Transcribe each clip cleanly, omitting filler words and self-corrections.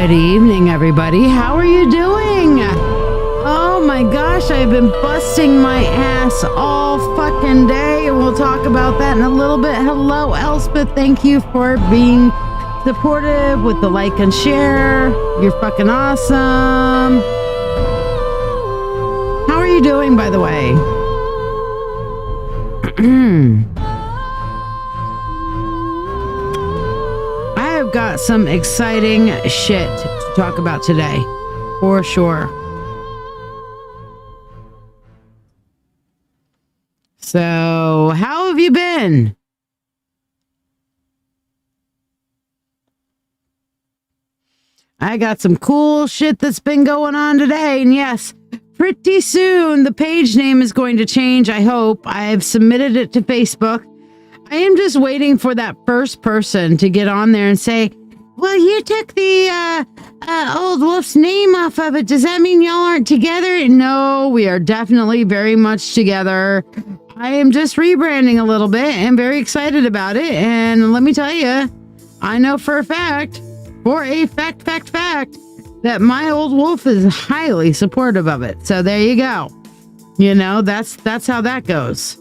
Good evening, everybody. How are you doing? Oh my gosh, I've been busting my ass all fucking day, and we'll talk about that in a little bit. Hello, Elspeth. Thank you for being supportive with the like and share. You're fucking awesome. How are you doing, by the way? I have got some exciting shit to talk about today, for sure. So, how have you been? I got some cool shit that's been going on today, and yes, pretty soon the page name is going to change, I hope. I've submitted it to Facebook. I am just waiting for that first person to get on there and say, well, you took the old wolf's name off of it. Does that mean y'all aren't together? No, we are definitely very much together. I am just rebranding a little bit and very excited about it. And let me tell you, I know for a fact, that my old wolf is highly supportive of it. So there you go. You know, that's how that goes.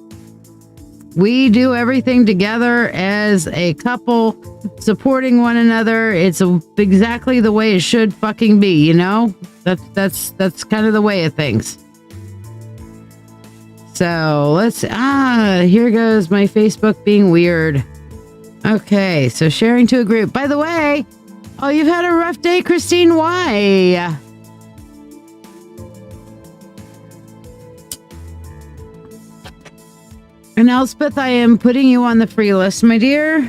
We do everything together as a couple, supporting one another. It's exactly the way it should fucking be, you know? That's kind of the way of things. So let's, here goes my Facebook being weird. Okay, so sharing to a group. By the way, oh, you've had a rough day, Christine. Why? And Elspeth, I am putting you on the free list, my dear.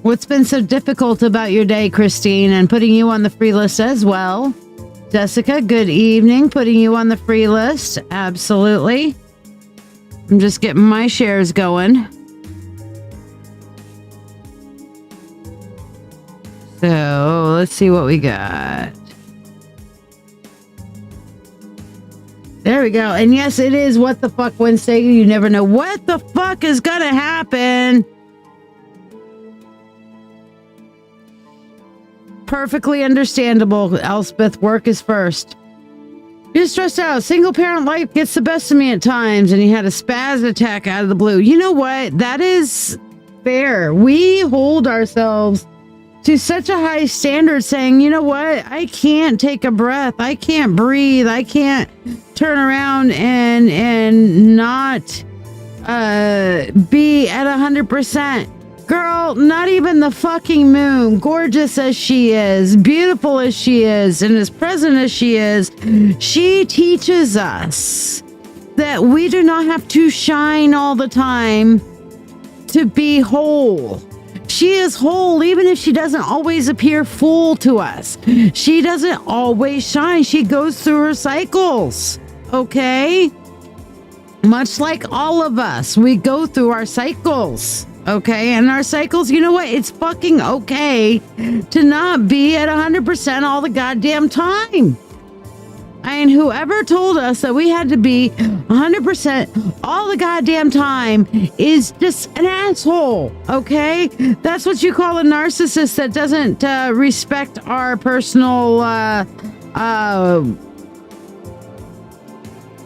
What's been so difficult about your day, Christine? And putting you on the free list as well. Jessica, good evening. Putting you on the free list. Absolutely. I'm just getting my shares going. So let's see what we got. There we go. And yes, it is What the Fuck Wednesday. You never know what the fuck is gonna happen. Perfectly understandable, Elspeth. Work is first. You're stressed out. Single parent life gets the best of me at times, and he had a spaz attack out of the blue. You know what? That is fair. We hold ourselves to such a high standard, saying, you know what? I can't take a breath. I can't breathe. I can't turn around and not be at 100%. Girl, not even the fucking moon, gorgeous as she is, beautiful as she is, and as present as she is, she teaches us that we do not have to shine all the time to be whole. She is whole, even if she doesn't always appear full to us. She doesn't always shine. She goes through her cycles, okay? Much like all of us, we go through our cycles. Okay, and our cycles, you know what? It's fucking okay to not be at 100% all the goddamn time. And whoever told us that we had to be 100% all the goddamn time is just an asshole, okay? That's what you call a narcissist that doesn't respect our personal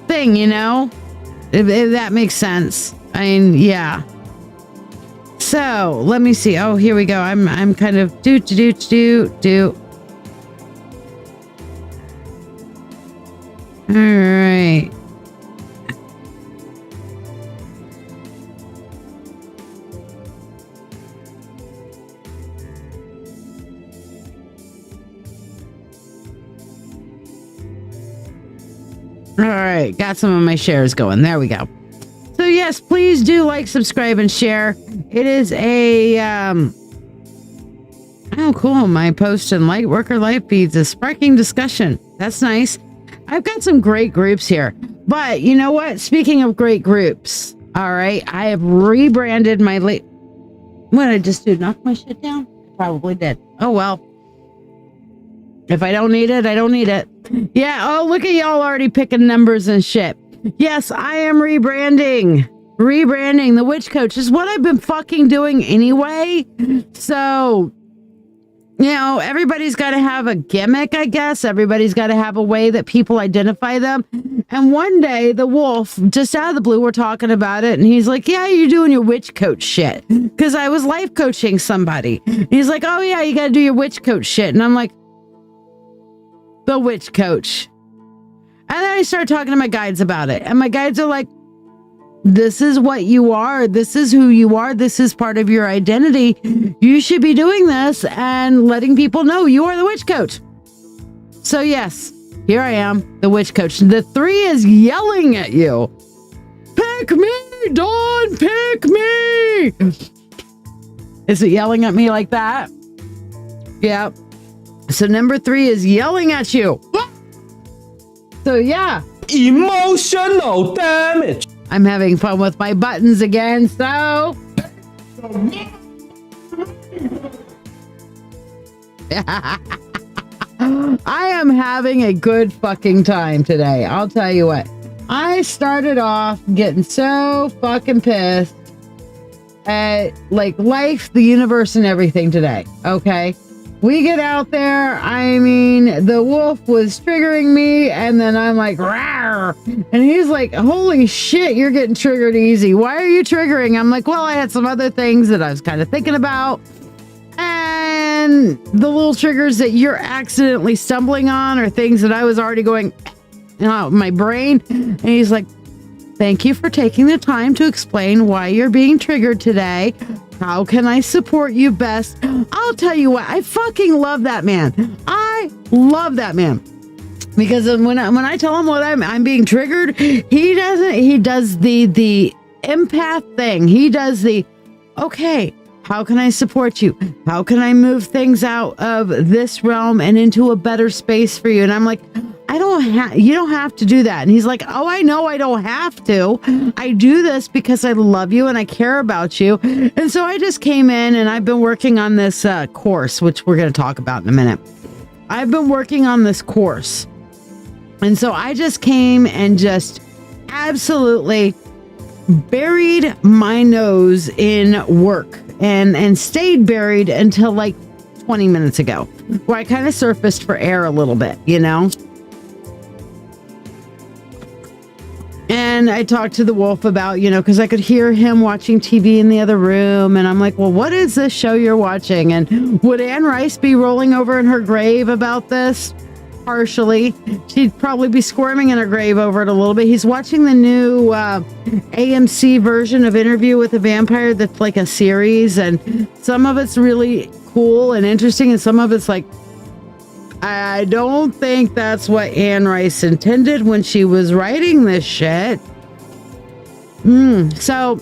thing, you know? If that makes sense. I mean, yeah. So let me see. Oh, here we go. I'm kind of do. All right. All right. Got some of my shares going. There we go. So yes, please do like, subscribe, and share. It is a, oh cool, my post and light worker life feeds is sparking discussion. That's nice. I've got some great groups here. But you know what? Speaking of great groups, all right, I have rebranded my what did I just do? Knock my shit down? Probably did. Oh well. If I don't need it, I don't need it. Yeah, oh look at y'all already picking numbers and shit. Yes, I am rebranding. rebranding the witch coach is what I've been fucking doing anyway. So, you know, everybody's got to have a gimmick, I guess. Everybody's got to have a way that people identify them. And one day, the wolf, just out of the blue, we're talking about it. And he's like, yeah, you're doing your witch coach shit. Because I was life coaching somebody. And he's like, oh, yeah, you got to do your witch coach shit. And I'm like, the witch coach. And then I started talking to my guides about it. And my guides are like, this is what you are. This is who you are. This is part of your identity. You should be doing this and letting people know you are the witch coach. So yes, here I am, the witch coach. The 3 is yelling at you. Pick me, Dawn, pick me. Is it yelling at me like that? Yeah. So number 3 is yelling at you. So yeah. Emotional damage. I'm having fun with my buttons again, so I am having a good fucking time today. I'll tell you what. I started off getting so fucking pissed at like life, the universe, and everything today. Okay. We get out there, I mean, the wolf was triggering me, and then I'm like, rawr, and he's like, holy shit, you're getting triggered easy. Why are you triggering? I'm like, well, I had some other things that I was kind of thinking about, and the little triggers that you're accidentally stumbling on are things that I was already going, you know, my brain, and he's like, thank you for taking the time to explain why you're being triggered today. How can I support you best? I'll tell you what, I fucking love that man. I love that man. Because when I tell him what I'm being triggered, he does the empath thing. He does the, okay, how can I support you? How can I move things out of this realm and into a better space for you? And I'm like, you don't have to do that. And he's like, oh, I know I don't have to. I do this because I love you and I care about you. And so I just came in and I've been working on this course, which we're going to talk about in a minute. I've been working on this course. And so I just came and just absolutely buried my nose in work and stayed buried until like 20 minutes ago, where I kind of surfaced for air a little bit, you know? And I talked to the wolf about, you know, because I could hear him watching TV in the other room. And I'm like, well, what is this show you're watching? And would Anne Rice be rolling over in her grave about this? Partially. She'd probably be squirming in her grave over it a little bit. He's watching the new AMC version of Interview with a Vampire that's like a series. And some of it's really cool and interesting. And some of it's like, I don't think that's what Anne Rice intended when she was writing this shit. So,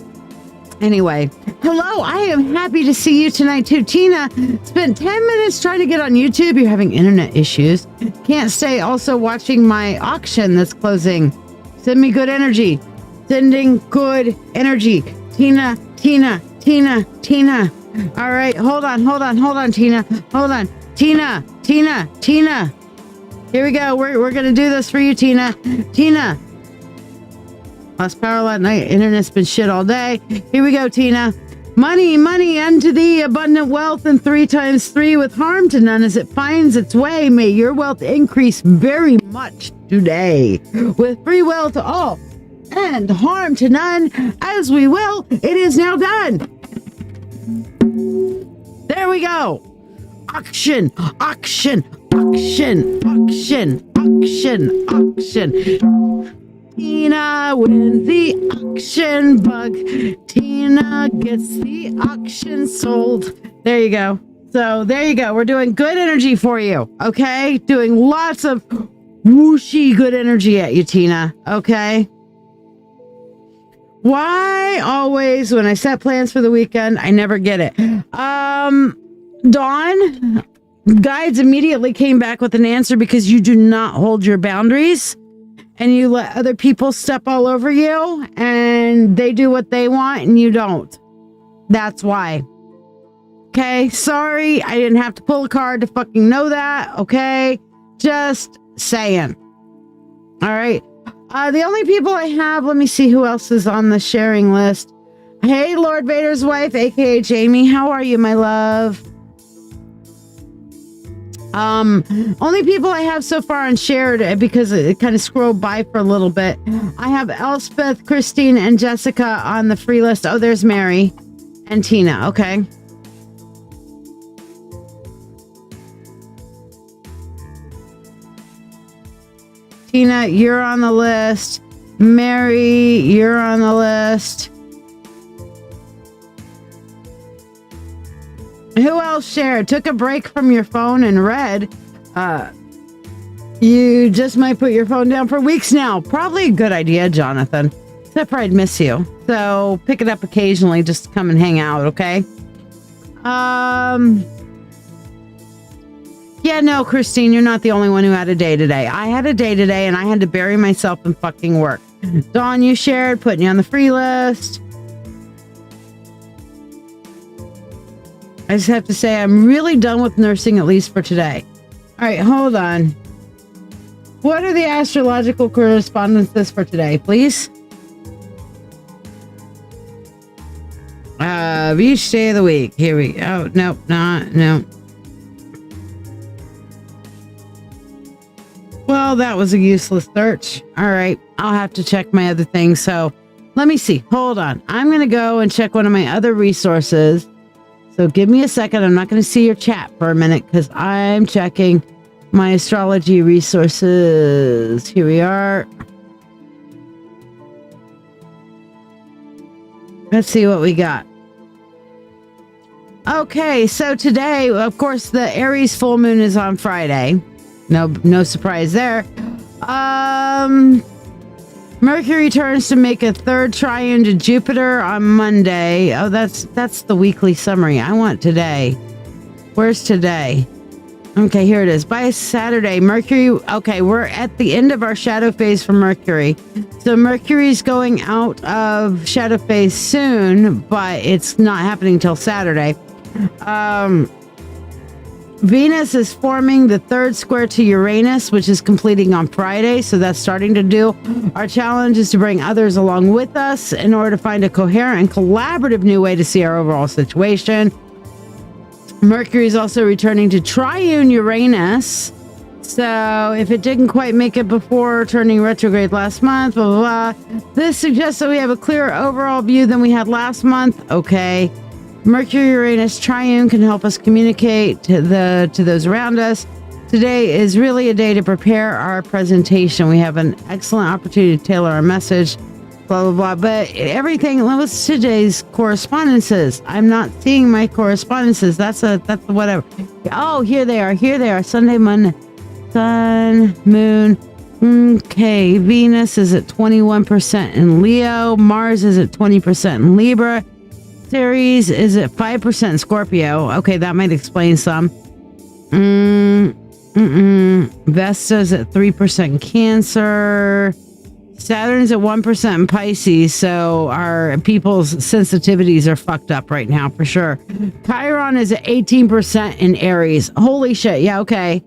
anyway, hello, I am happy to see you tonight too. Tina spent 10 minutes trying to get on YouTube. You're having internet issues. Can't stay also watching my auction that's closing. Send me good energy. Sending good energy. Tina. All right, hold on, Tina. Hold on. Tina. Here we go. We're going to do this for you, Tina. Lost power last night. Internet's been shit all day. Here we go, Tina. Money unto thee, abundant wealth, and 3 times 3 with harm to none as it finds its way. May your wealth increase very much today with free will to all and harm to none as we will. It is now done. There we go. Auction. Tina wins the auction bug. Tina gets the auction sold. There you go. So there you go. We're doing good energy for you. Okay? Doing lots of whooshy good energy at you, Tina. Okay? Why always when I set plans for the weekend, I never get it. Dawn, guides immediately came back with an answer because you do not hold your boundaries and you let other people step all over you and they do what they want and you don't. That's why. Okay, sorry, I didn't have to pull a card to fucking know that. Okay, just saying. All right. The only people I have, let me see who else is on the sharing list. Hey, Lord Vader's wife, aka Jamie. How are you, my love? Only people I have so far unshared because it kind of scrolled by for a little bit. I have Elspeth, Christine, and Jessica on the free list. Oh, there's Mary and Tina. Okay. Tina, you're on the list. Mary, you're on the list. Who else shared? Took a break from your phone and read. You just might put your phone down for weeks now. Probably a good idea, Jonathan. Except for I'd miss you. So pick it up occasionally just to come and hang out, okay? Yeah, no, Christine, you're not the only one who had a day today. I had a day today and I had to bury myself in fucking work. Dawn, you shared, putting you on the free list. I just have to say I'm really done with nursing, at least for today. All right, hold on. What are the astrological correspondences for today, please? Each day of the week. Here we go. Nope, no. Well, that was a useless search. All right, I'll have to check my other things. So let me see. Hold on. I'm going to go and check one of my other resources. So give me a second. I'm not going to see your chat for a minute because I'm checking my astrology resources. Here we are. Let's see what we got. Okay, so today, of course, the Aries full moon is on Friday. No surprise there. Mercury turns to make a third trine to Jupiter on Monday. Oh, that's the weekly summary. I want today. Where's today? Okay, here it is. By Saturday, Mercury... Okay, we're at the end of our shadow phase for Mercury. So Mercury's going out of shadow phase soon, but it's not happening till Saturday. Venus is forming the third square to Uranus, which is completing on Friday. So that's starting to do. Our challenge is to bring others along with us in order to find a coherent and collaborative new way to see our overall situation. Mercury is also returning to triune Uranus. So if it didn't quite make it before turning retrograde last month, blah, blah, blah. This suggests that we have a clearer overall view than we had last month. Okay. Mercury-Uranus triune can help us communicate to those around us. Today is really a day to prepare our presentation. We have an excellent opportunity to tailor our message, blah, blah, blah. But everything, what's today's correspondences? I'm not seeing my correspondences. That's whatever. Oh, here they are. Sunday, Monday, Sun, Moon. Okay, Venus is at 21% in Leo. Mars is at 20% in Libra. Aries is at 5% in Scorpio. Okay, that might explain some. Vesta's at 3% in Cancer. Saturn's at 1% in Pisces, so our people's sensitivities are fucked up right now for sure. Chiron is at 18% in Aries. Holy shit. Yeah, okay.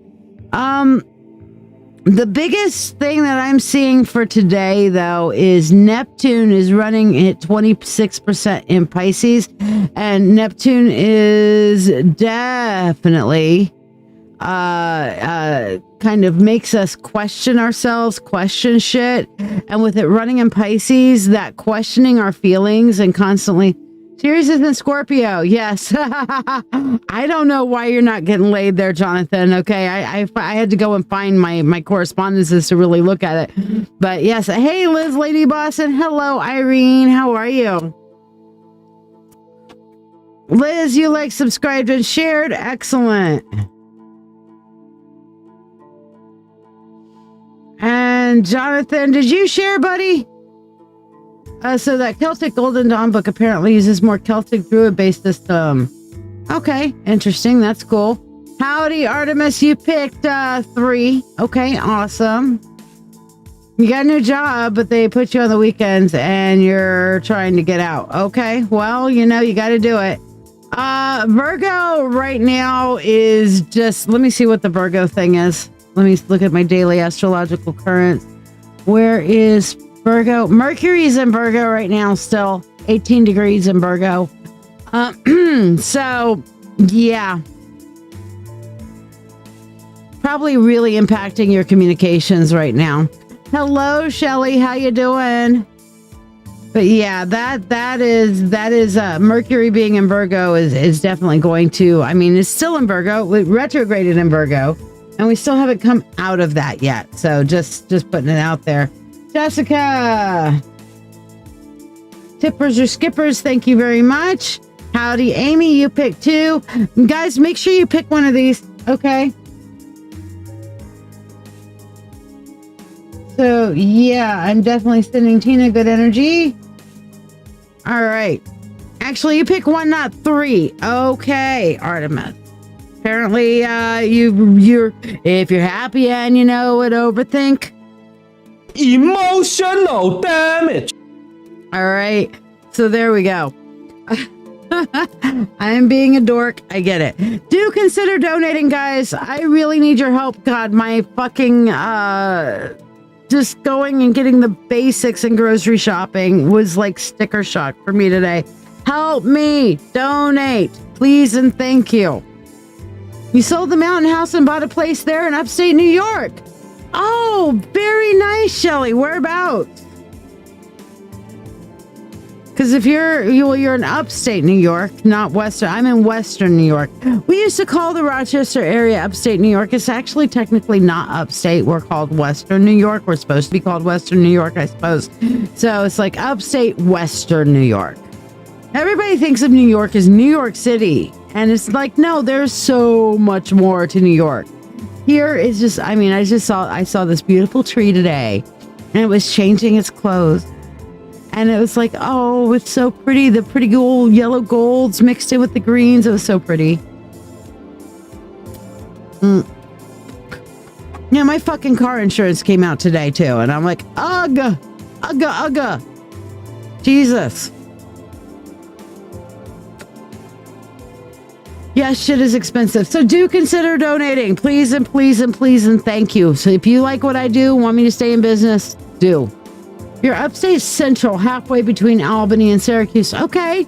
The biggest thing that I'm seeing for today, though, is Neptune is running at 26% in Pisces, and Neptune is definitely kind of makes us question ourselves, question shit, and with it running in Pisces, that questioning our feelings and constantly... Series is in Scorpio. Yes. I don't know why you're not getting laid there, Jonathan. Okay. I had to go and find my correspondences to really look at it. But yes. Hey, Liz, Lady Boss, and hello, Irene. How are you? Liz, you like, subscribed, and shared. Excellent. And Jonathan, did you share, buddy? So that Celtic Golden Dawn book apparently uses more Celtic Druid-based system. Okay, interesting. That's cool. Howdy, Artemis. You picked 3. Okay, awesome. You got a new job, but they put you on the weekends and you're trying to get out. Okay, well, you got to do it. Virgo right now is just... Let me see what the Virgo thing is. Let me look at my daily astrological currents. Where is Virgo? Mercury's in Virgo right now still. 18 degrees in Virgo. So, yeah. Probably really impacting your communications right now. Hello, Shelly. How you doing? But yeah, that is Mercury being in Virgo is definitely going to, I mean, it's still in Virgo, it retrograded in Virgo, and we still haven't come out of that yet. So just putting it out there. Jessica. Tippers or skippers, thank you very much. Howdy, Amy, you picked 2. Guys, make sure you pick one of these, okay? So, yeah, I'm definitely sending Tina good energy. All right. Actually, you pick 1, not 3. Okay, Artemis. Apparently, you're if you're happy and you know it, overthink. Emotional damage. All right. So there we go. I'm being a dork. I get it. Do consider donating, guys. I really need your help. God, my fucking just going and getting the basics and grocery shopping was like sticker shock for me today. Help me. Donate. Please and thank you. You sold the mountain house and bought a place there in upstate New York. Oh, very nice, Shelly. Whereabouts? Because if you're in upstate New York, not western. I'm in western New York. We used to call the Rochester area upstate New York. It's actually technically not upstate. We're called western New York. We're supposed to be called western New York, I suppose. So it's like upstate western New York. Everybody thinks of New York as New York City. And it's like, no, there's so much more to New York. Here is just, I mean, I saw this beautiful tree today, and it was changing its clothes. And it was like, oh, it's so pretty. The pretty gold, yellow golds mixed in with the greens. It was so pretty. Yeah, my fucking car insurance came out today, too. And I'm like, ugh. Jesus. Yes, shit is expensive. So do consider donating. Please and please and please and thank you. So if you like what I do, want me to stay in business, do. You're upstate central, halfway between Albany and Syracuse. Okay.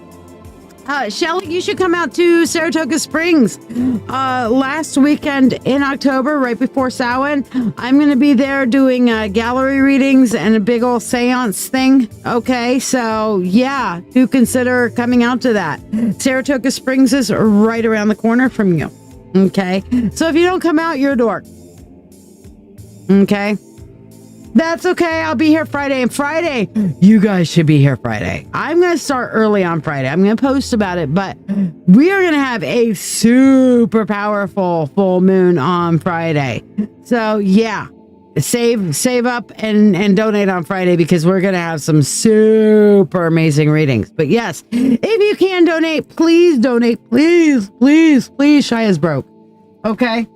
Shelly, you should come out to Saratoga Springs last weekend in October, right before Samhain. I'm going to be there doing gallery readings and a big old seance thing. Okay, so yeah, do consider coming out to that. Saratoga Springs is right around the corner from you. Okay, so if you don't come out, you're a dork. Okay. That's okay. I'll be here Friday. And Friday, you guys should be here Friday. I'm going to start early on Friday. I'm going to post about it, but we are going to have a super powerful full moon on Friday. So yeah, save up and donate on Friday because we're going to have some super amazing readings. But yes, if you can donate, please donate. Please. Shiya's broke. Okay.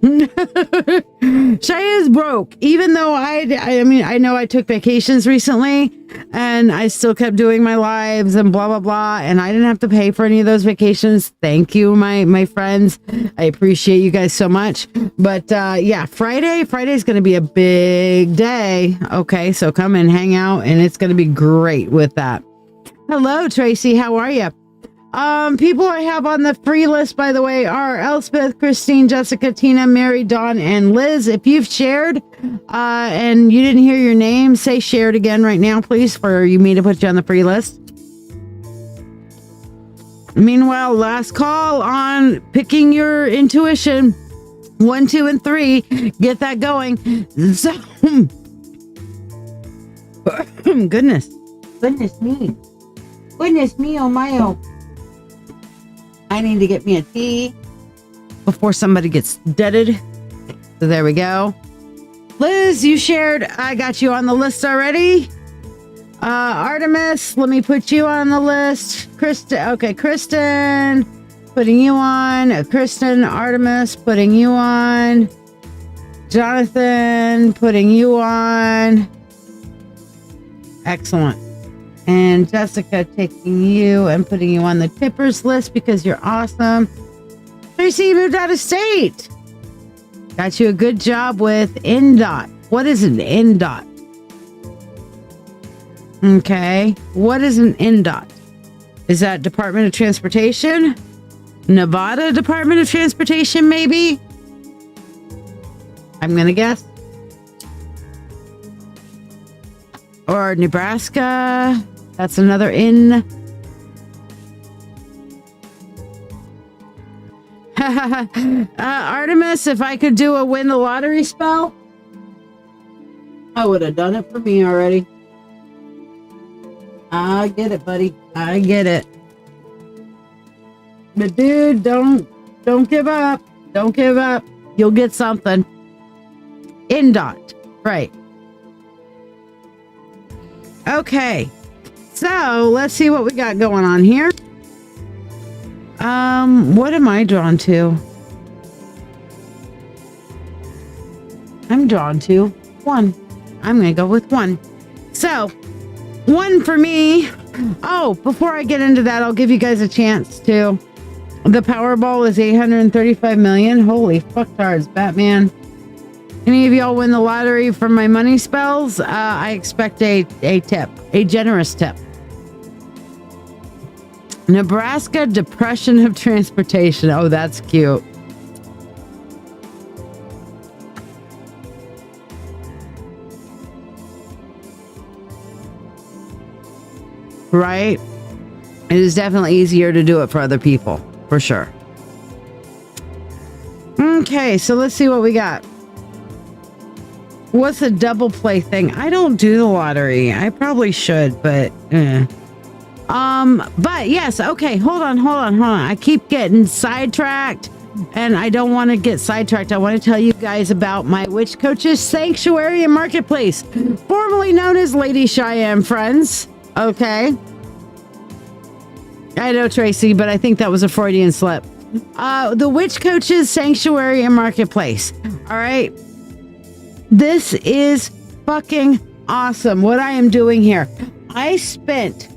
Shiya is broke, even though I mean, I know I took vacations recently and I still kept doing my lives and blah, blah, blah. And I didn't have to pay for any of those vacations. Thank you, my friends. I appreciate you guys so much. But yeah, Friday's going to be a big day. Okay. So come and hang out and it's going to be great with that. Hello, Tracy. How are you? People I have on the free list, by the way, are Elspeth, Christine, Jessica, Tina, Mary, Dawn, and Liz. If you've shared, and you didn't hear your name, say shared again right now, please, for me to put you on the free list. Meanwhile, last call on picking your intuition. 1, 2, and 3. Get that going. So, goodness me, oh my, oh. I need to get me a tea before somebody gets deaded. So there we go. Liz, you shared. I got you on the list already. Artemis, let me put you on the list. Kristen, okay, Kristen, putting you on. Kristen, Artemis, putting you on. Jonathan, putting you on. Excellent. And Jessica taking you and putting you on the tippers list because you're awesome. Tracy, you moved out of state. Got you a good job with NDOT. What is an NDOT? Okay. What is an NDOT? Is that Department of Transportation? Nevada Department of Transportation, maybe? I'm going to guess. Or Nebraska. That's another N. Artemis, if I could do a win the lottery spell, I would have done it for me already. I get it, buddy. I get it. But dude, don't give up. Don't give up. You'll get something. NDOT. Right. Okay. So let's see what we got going on here. What am I drawn to? I'm drawn to 1. I'm going to go with 1. So 1 for me. Oh, before I get into that, I'll give you guys a chance to. The Powerball is 835 million. Holy fucktards, Batman. Any of y'all win the lottery from my money spells? I expect a tip, a generous tip. Nebraska Depression of Transportation. Oh, that's cute. Right? It is definitely easier to do it for other people, for sure. Okay, so let's see what we got. What's a double play thing? I don't do the lottery. I probably should, but but yes, okay, hold on. I keep getting sidetracked, and I don't want to get sidetracked. I want to tell you guys about my Witch Coaches Sanctuary and Marketplace, formerly known as Lady Shiya and Friends. Okay. I know, Tracy, but I think that was a Freudian slip. The Witch Coaches Sanctuary and Marketplace. All right. This is fucking awesome. What I am doing here. I spent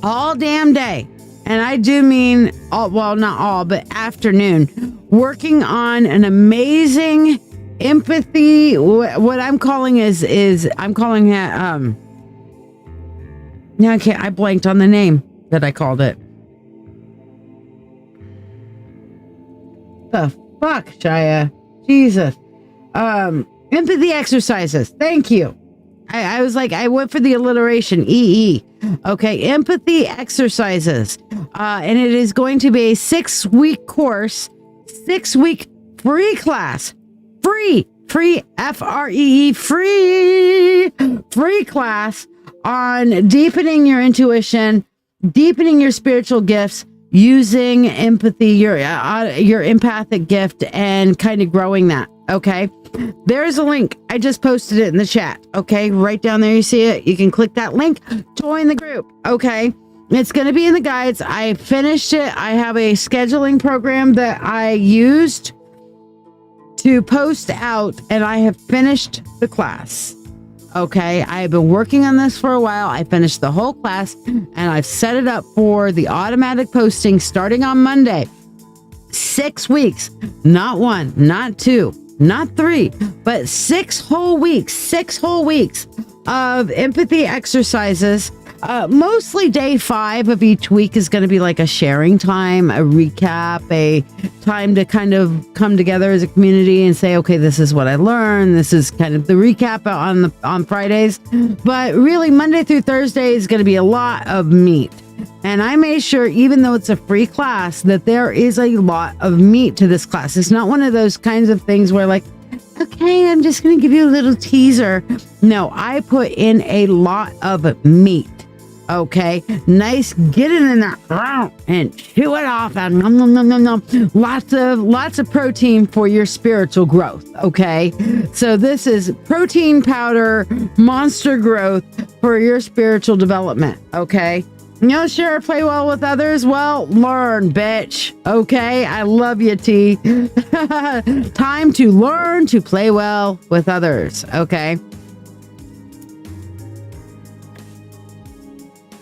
all damn day, and I do mean all, well, not all, but afternoon, working on an amazing empathy. What I'm calling is I'm calling it, now I blanked on the name that I called it. The fuck, Shiya? Jesus. Empathy exercises. Thank you. I was like, I went for the alliteration. EE. Okay. Empathy exercises. And it is going to be a 6-week course, 6-week free class. Free. Free. Free class on deepening your intuition, deepening your spiritual gifts, using empathy, your empathic gift, and kind of growing that. Okay. There's a link. I just posted it in the chat. Okay. Right down there. You see it. You can click that link. Join the group. Okay. It's going to be in the guides. I finished it. I have a scheduling program that I used to post out, and I have finished the class. Okay. I have been working on this for a while. I finished the whole class, and I've set it up for the automatic posting starting on Monday. 6 weeks, not 1, not 2, not 3, but 6 whole weeks of empathy exercises. Mostly day 5 of each week is going to be like a sharing time, a recap, a time to kind of come together as a community and say, okay, this is what I learned. This is kind of the recap on Fridays. But really, Monday through Thursday is going to be a lot of meat. And I made sure, even though it's a free class, that there is a lot of meat to this class. It's not one of those kinds of things where like, okay, I'm just going to give you a little teaser. No, I put in a lot of meat. Okay, nice, get it in there and chew it off and nom, nom, nom, nom, nom. Lots of protein for your spiritual growth. Okay, so this is protein powder, monster growth for your spiritual development. Okay, you know, share, play well with others. Well, learn, bitch. Okay, I love you, T. Time to learn to play well with others. Okay.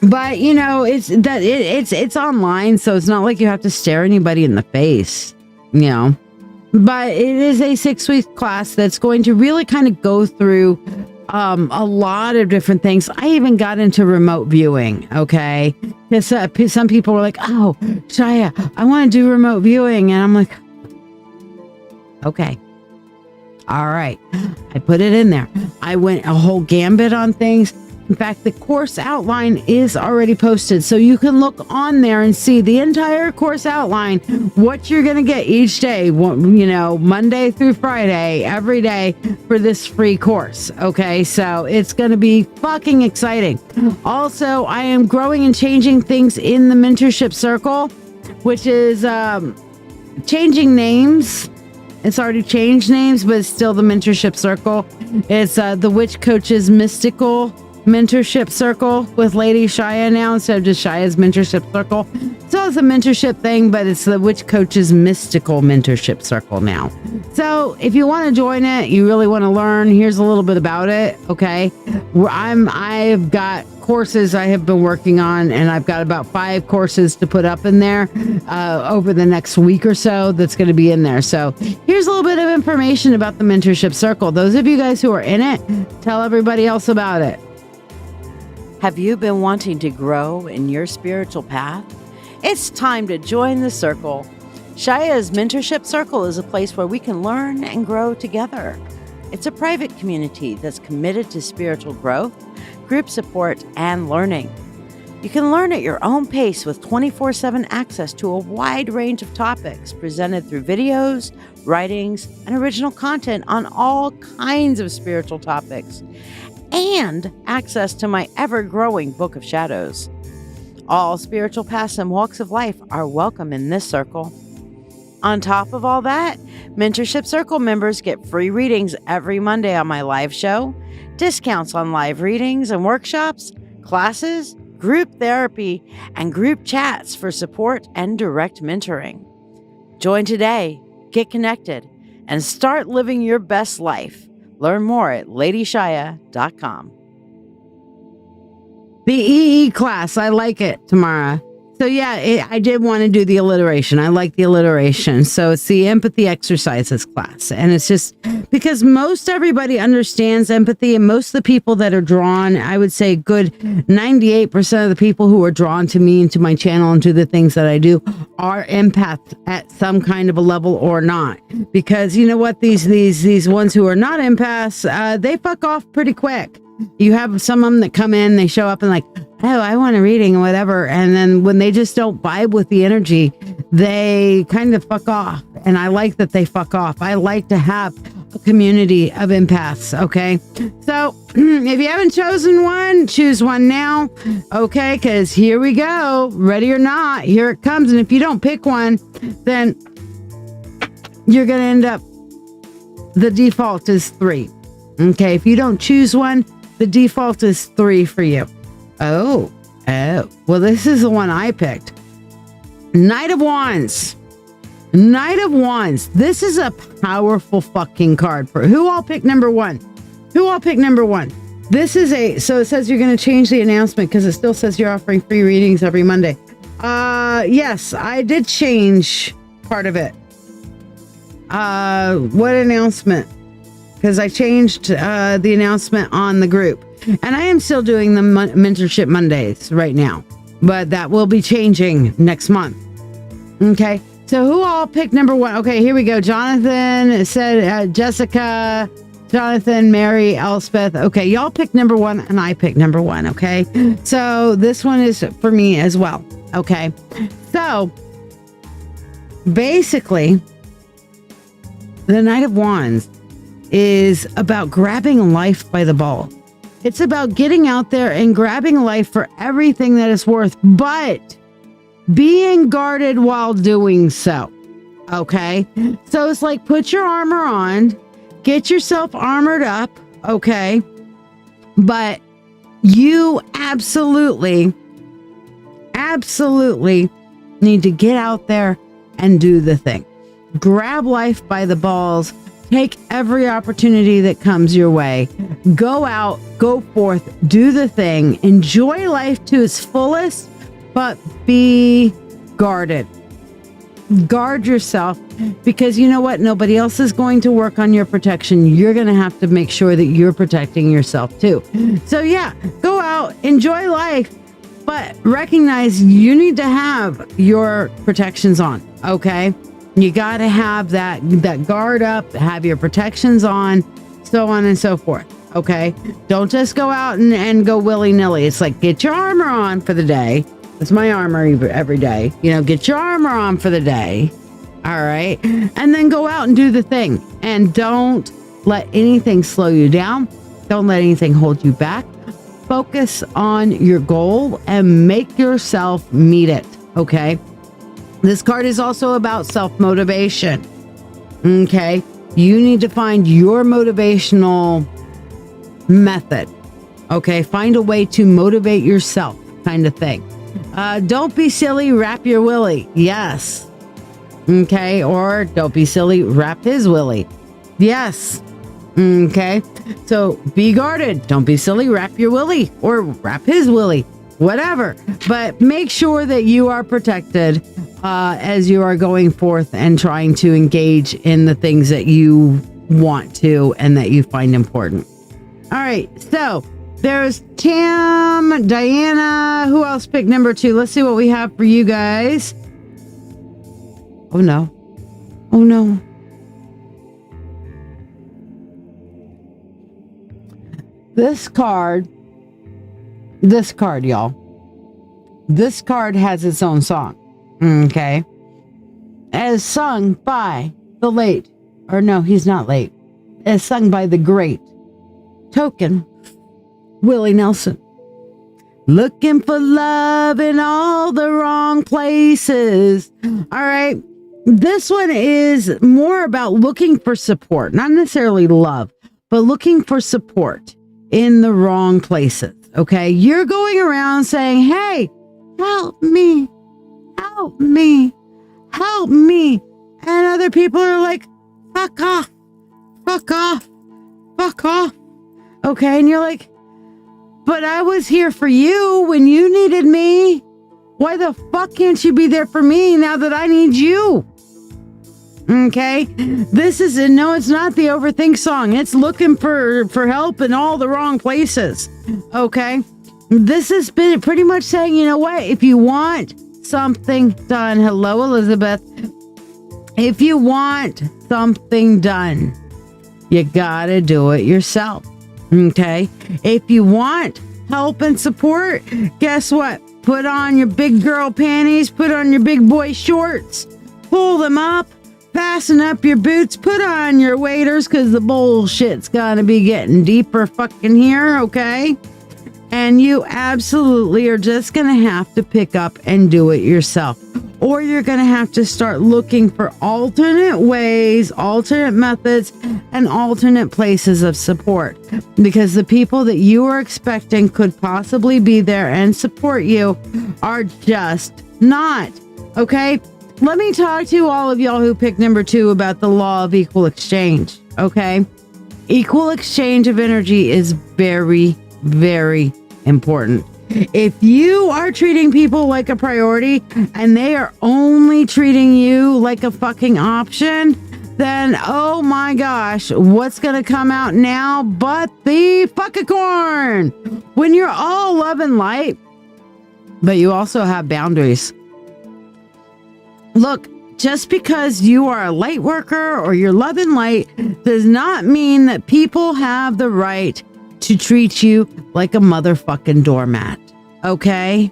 But you know, it's online, so it's not like you have to stare anybody in the face, you know. But it is a 6-week class that's going to really kind of go through a lot of different things. I even got into remote viewing. Okay. Because some people were like, oh, Shiya, I want to do remote viewing. And I'm like, okay. All right. I put it in there. I went a whole gambit on things. In fact, the course outline is already posted. So you can look on there and see the entire course outline, what you're going to get each day, Monday through Friday, every day for this free course. Okay. So it's going to be fucking exciting. Also, I am growing and changing things in the mentorship circle, which is changing names. It's already changed names, but it's still the mentorship circle. It's the Witch Coaches Mystical Mentorship Circle with Lady Shiya now instead of just Shiya's Mentorship Circle. So it's a mentorship thing, but it's the Witch Coaches Mystical Mentorship Circle now. So if you want to join it, you really want to learn, here's a little bit about it. Okay. I've got courses I have been working on, and I've got about 5 courses to put up in there over the next week or so that's going to be in there. So here's a little bit of information about the Mentorship Circle. Those of you guys who are in it, tell everybody else about it. Have you been wanting to grow in your spiritual path? It's time to join the circle. Shiya's Mentorship Circle is a place where we can learn and grow together. It's a private community that's committed to spiritual growth, group support, and learning. You can learn at your own pace with 24/7 access to a wide range of topics presented through videos, writings, and original content on all kinds of spiritual topics, and access to my ever-growing Book of Shadows. All spiritual paths and walks of life are welcome in this circle. On top of all that, Mentorship Circle members get free readings every Monday on my live show, discounts on live readings and workshops, classes, group therapy, and group chats for support and direct mentoring. Join today, get connected, and start living your best life. Learn more at ladyshiya.com. The EE class, I like it, Tamara. So yeah, I did want to do the alliteration. I like the alliteration. So it's the empathy exercises class. And it's just because most everybody understands empathy, and most of the people that are drawn, I would say good 98% of the people who are drawn to me and to my channel and to the things that I do are empaths at some kind of a level or not. Because you know what? These ones who are not empaths, they fuck off pretty quick. You have some of them that come in, they show up and like, oh, I want a reading or whatever. And then when they just don't vibe with the energy, they kind of fuck off. And I like that they fuck off. I like to have a community of empaths. Okay. So if you haven't chosen one, choose one now. Okay. Cause here we go. Ready or not, here it comes. And if you don't pick one, then you're going to end up, the default is 3. Okay. If you don't choose one, the default is 3 for you. Oh, well, this is the one I picked. Knight of Wands. Knight of Wands. This is a powerful fucking card. For who all picked number 1? Who all picked number 1? This is so it says you're going to change the announcement because it still says you're offering free readings every Monday. Yes, I did change part of it. What announcement? Because I changed the announcement on the group. And I am still doing the Mentorship Mondays right now. But that will be changing next month. Okay. So who all picked number 1? Okay, here we go. Jonathan said Jessica, Jonathan, Mary, Elspeth. Okay, y'all picked number 1 and I picked number 1. Okay. So this one is for me as well. Okay. So basically, the Knight of Wands is about grabbing life by the ball. It's about getting out there and grabbing life for everything that it's worth, but being guarded while doing so. Okay. So it's like, put your armor on, get yourself armored up. Okay. But you absolutely need to get out there and do the thing. Grab life by the balls. Take every opportunity that comes your way. Go out, go forth, do the thing. Enjoy life to its fullest, but be guarded. Guard yourself, because you know what? Nobody else is going to work on your protection. You're going to have to make sure that you're protecting yourself too. So yeah, go out, enjoy life, but recognize you need to have your protections on. Okay. You got to have that guard up, have your protections on, so on and so forth. Okay. Don't just go out and go willy nilly. It's like, get your armor on for the day. It's my armor every day. Get your armor on for the day. All right. And then go out and do the thing. And don't let anything slow you down. Don't let anything hold you back. Focus on your goal and make yourself meet it. Okay. This card is also about self-motivation. Okay. You need to find your motivational method. Okay. Find a way to motivate yourself, kind of thing. Don't be silly, wrap your willy. Yes. Okay. Or don't be silly, wrap his willy. Yes. Okay. So be guarded. Don't be silly, wrap your willy or wrap his willy, whatever. But make sure that you are protected as you are going forth and trying to engage in the things that you want to and that you find important. All right. So there's Tam, Diana. Who else picked number 2? Let's see what we have for you guys. Oh, no. Oh, no. This card, y'all. This card has its own song. Okay. As sung by the late, or no, he's not late. As sung by the great Token Willie Nelson. Looking for love in all the wrong places. All right. This one is more about looking for support, not necessarily love, but looking for support in the wrong places. Okay. You're going around saying, hey, help me, help me, help me. And other people are like, fuck off, fuck off, fuck off. Okay. And you're like, but I was here for you when you needed me. Why the fuck can't you be there for me now that I need you? Okay. This is, no, it's not the overthink song. It's looking for help in all the wrong places. Okay. This has been pretty much saying, you know what? If you want something done, hello, Elizabeth. If you want something done, you gotta do it yourself. Okay. If you want help and support, guess what? Put on your big girl panties, put on your big boy shorts, pull them up, fasten up your boots, put on your waders, because the bullshit's gonna be getting deeper fucking here. Okay. And you absolutely are just gonna have to pick up and do it yourself. Or you're going to have to start looking for alternate ways, alternate methods, and alternate places of support. Because the people that you are expecting could possibly be there and support you are just not. Okay? Let me talk to all of y'all who picked number 2 about the law of equal exchange. Okay? Equal exchange of energy is very, very important. If you are treating people like a priority and they are only treating you like a fucking option, then oh my gosh, what's gonna come out now but the fucking corn? When you're all love and light, but you also have boundaries. Look, just because you are a light worker or you're love and light does not mean that people have the right to treat you like a motherfucking doormat. Okay?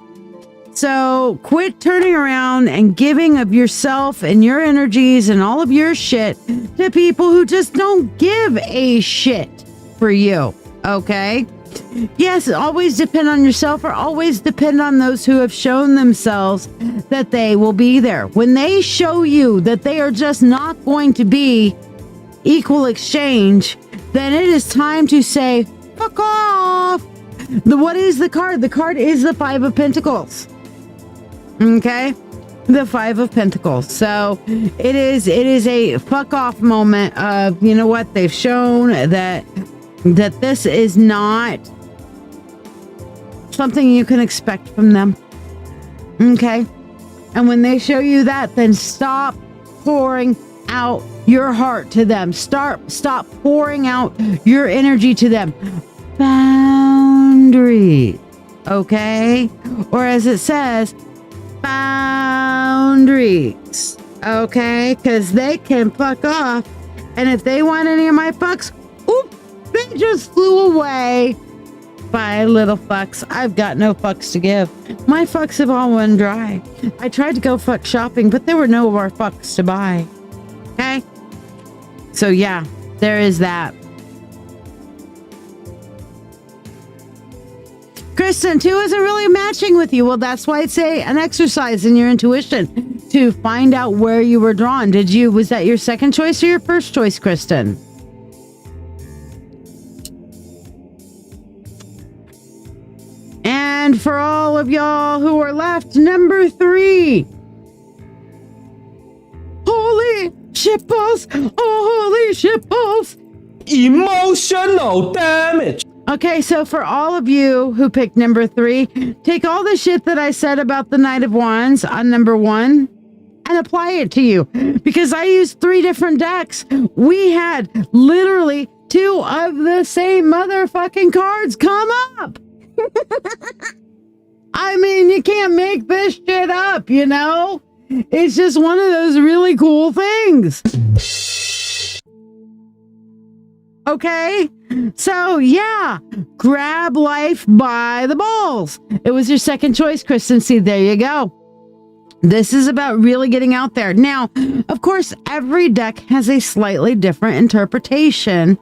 So quit turning around and giving of yourself and your energies and all of your shit to people who just don't give a shit for you. Okay? Yes, always depend on yourself, or always depend on those who have shown themselves that they will be there. When they show you that they are just not going to be equal exchange, then it is time to say, fuck off. What is the card? The card is the 5 of Pentacles. Okay? The 5 of Pentacles. So it is a fuck off moment of, you know what, they've shown that this is not something you can expect from them. Okay? And when they show you that, then stop pouring out your heart to them. Stop pouring out your energy to them. Boundaries. Okay? Or as it says, boundaries. Okay? Because they can fuck off. And if they want any of my fucks, oop, they just flew away. Bye, little fucks. I've got no fucks to give. My fucks have all run dry. I tried to go fuck shopping, but there were no more fucks to buy. Okay? So yeah, there is that. Kristen, 2 isn't really matching with you. Well, that's why it's an exercise in your intuition to find out where you were drawn. Was that your second choice or your first choice, Kristen? And for all of y'all who are left, number 3. Holy shitballs! Oh, holy shitballs! Emotional damage. Okay, so for all of you who picked number 3, take all the shit that I said about the Knight of Wands on number 1 and apply it to you. Because I used 3 different decks. We had literally 2 of the same motherfucking cards come up. I mean, you can't make this shit up, you know? It's just one of those really cool things. Okay? So, yeah, grab life by the balls. It was your second choice, Kristen. See, there you go. This is about really getting out there. Now, of course, every deck has a slightly different interpretation